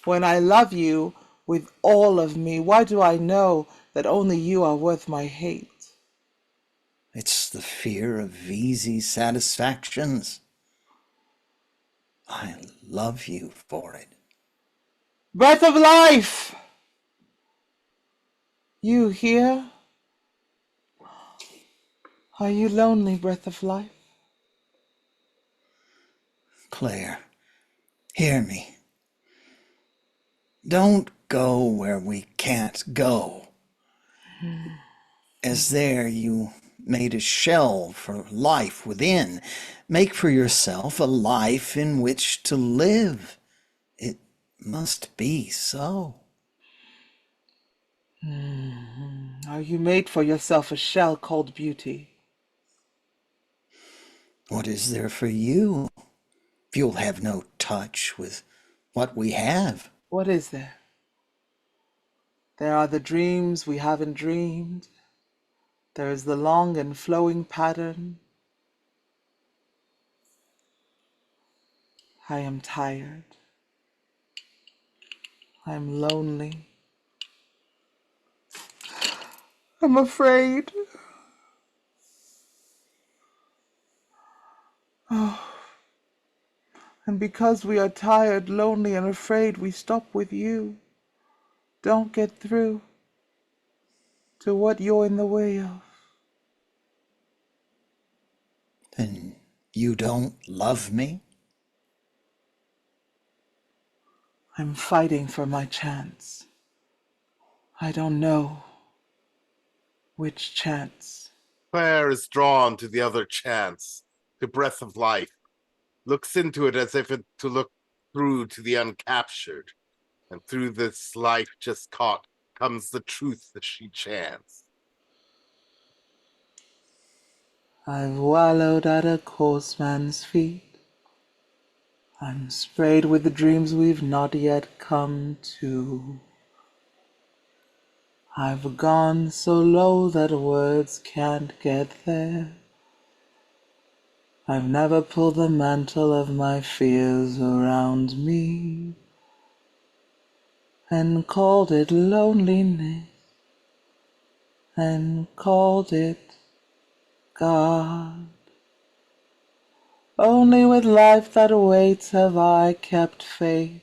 When I love you with all of me, why do I know that only you are worth my hate? It's the fear of easy satisfactions. I love you for it. Breath of life! You here? Are you lonely, breath of life? Claire, hear me. Don't go where we can't go. As there you made a shell for life within, make for yourself a life in which to live. It must be so. Are you made for yourself a shell called beauty? What is there for you if you'll have no touch with what we have? What is there? There are the dreams we haven't dreamed. There is the long and flowing pattern. I am tired. I am lonely. I'm afraid. Oh. And because we are tired, lonely, and afraid, we stop with you. Don't get through to what you're in the way of. Then you don't love me? I'm fighting for my chance. I don't know which chance. Claire is drawn to the other chance, to breath of life, looks into it as if it to look through to the uncaptured, and through this life just caught comes the truth that she chants. I've wallowed at a coarse man's feet. I'm sprayed with the dreams we've not yet come to. I've gone so low that words can't get there. I've never pulled the mantle of my fears around me and called it loneliness and called it God. Only with life that awaits have I kept faith,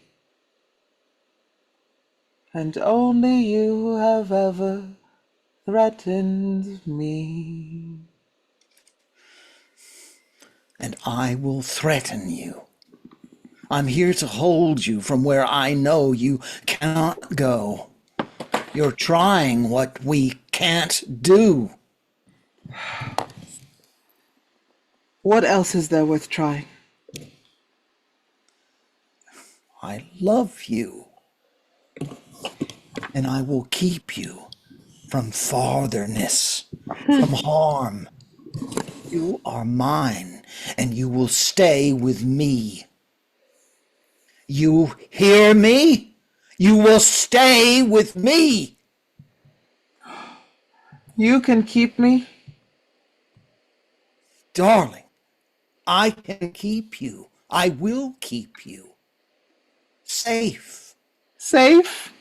and only you have ever threatened me. And I will threaten you. I'm here to hold you from where I know you cannot go. You're trying what we can't do. What else is there worth trying? I love you. And I will keep you from fartherness, from harm. You are mine, and you will stay with me. You hear me? You will stay with me. You can keep me? Darling, I can keep you. I will keep you. Safe. Safe?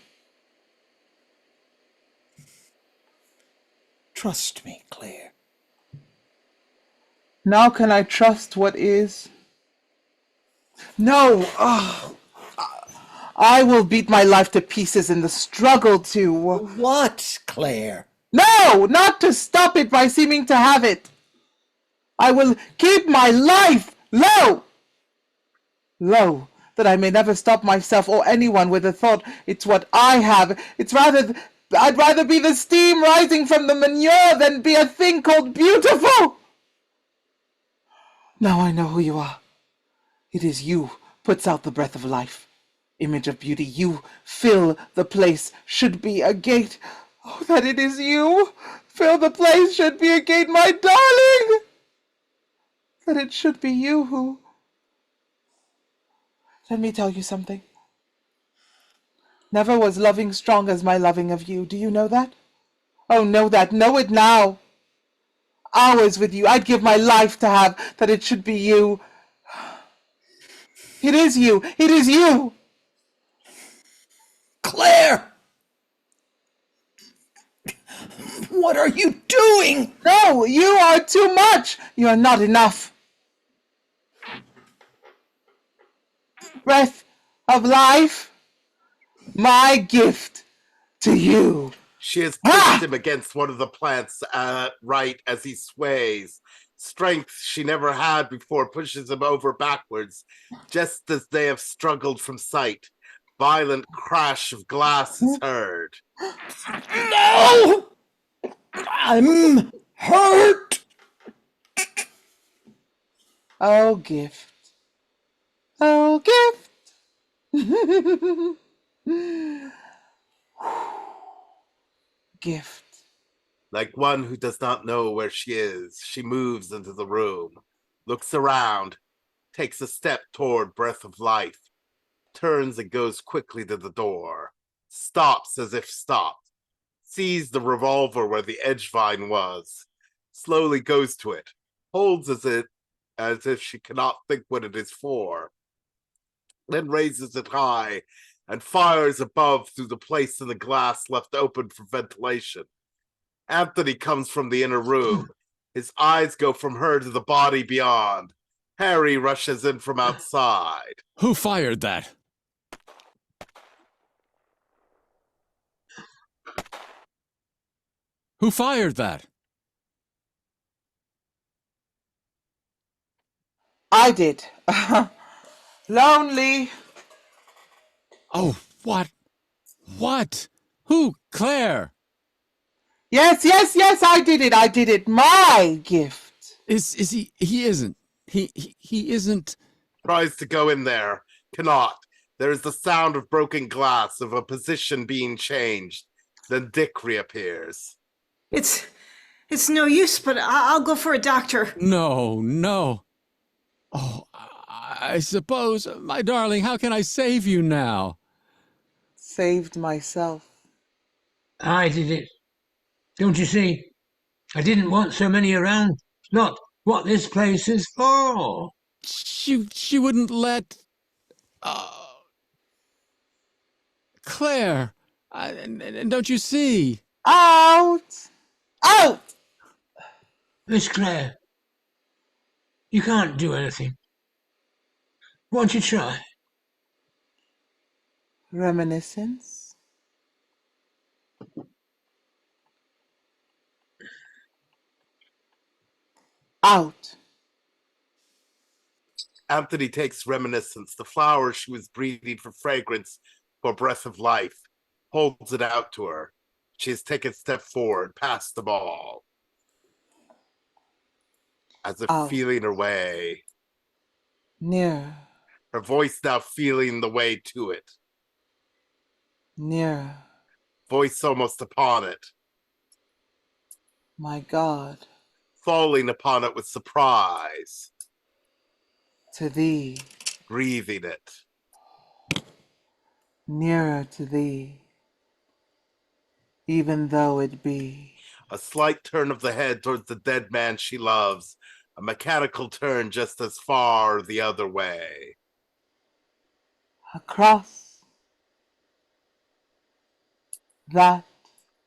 Trust me, Claire. Now can I trust what is? No! I will beat my life to pieces in the struggle to... What, Claire? No! Not to stop it by seeming to have it! I will keep my life low! Low, that I may never stop myself or anyone with the thought it's what I have. I'd rather be the steam rising from the manure than be a thing called beautiful! Now I know who you are. It is you puts out the breath of life. Image of beauty, you fill the place, should be a gate. Oh, that it is you! Fill the place, should be a gate, my darling! That it should be you who... Let me tell you something. Never was loving strong as my loving of you. Do you know that? Oh, know that. Know it now. Hours with you. I'd give my life to have that it should be you. It is you. It is you. Claire! What are you doing? No, you are too much. You are not enough. Breath of life, my gift to you. She has Ah! pushed him against one of the plants right as he sways. Strength she never had before pushes him over backwards, just as they have struggled from sight. Violent crash of glass is heard. No! I'm hurt! Oh, gift. Oh, gift. Gift. Like one who does not know where she is, she moves into the room, looks around, takes a step toward Breath of Life, turns and goes quickly to the door, stops as if stopped, sees the revolver where the edge vine was, slowly goes to it, holds as if she cannot think what it is for, then raises it high and fires above through the place in the glass left open for ventilation. Anthony comes from the inner room. His eyes go from her to the body beyond. Harry rushes in from outside. Who fired that? Who fired that? I did. Lonely. Oh, what? What? Who? Claire? Yes, yes, yes, I did it. I did it. My gift. Is he isn't. He isn't. Tries to go in there. Cannot. There is the sound of broken glass, of a position being changed. Then Dick reappears. It's no use, but I'll go for a doctor. No. Oh, I suppose, my darling, how can I save you now? Saved myself. I did it. Don't you see? I didn't want so many around. Not what this place is for. She wouldn't let... Claire, and don't you see? Out. Out! Miss Claire, you can't do anything. Won't you try? Reminiscence. Out. Anthony takes reminiscence, the flower she was breathing for fragrance, for breath of life, holds it out to her. She has taken a step forward, past them all, as if Out. feeling her way. Nearer. Her voice now feeling the way to it. Nearer. Voice almost upon it. My God. Falling upon it with surprise. To thee. Breathing it. Nearer to thee. Even though it be. A slight turn of the head towards the dead man she loves. A mechanical turn just as far the other way. Across. That.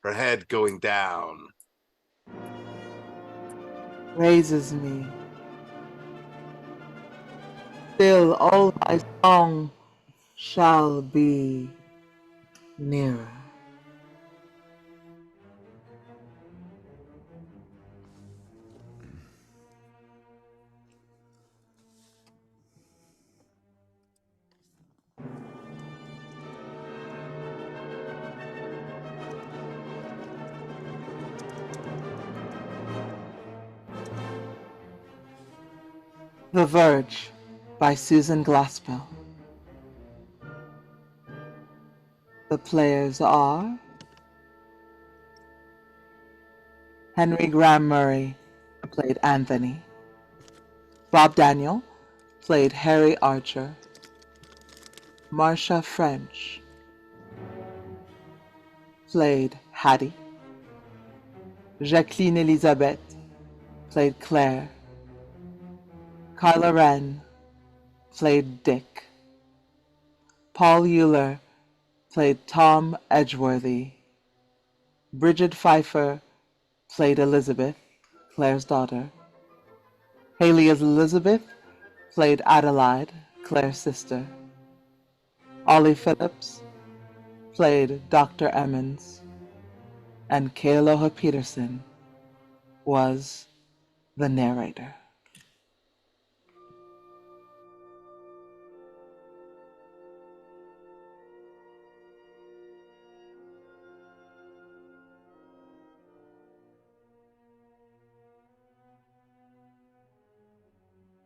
Her head going down. Raises me. Still all my song shall be nearer. The Verge by Susan Glaspell. The players are Henry Graham Murray, played Anthony. Bob Daniel, played Harry Archer. Marcia French, played Hattie. Jacqueline Elisabeth, played Claire. Karla Wren, played Dick. Paul Uhler, played Tom Edgeworthy. Brigid Pfeifer, played Elisabeth, Claire's daughter. Hayley as Elisabeth, played Adelaide, Claire's sister. Ollie Phillips, played Dr. EMMONS. And Kealoha Petersen was the narrator.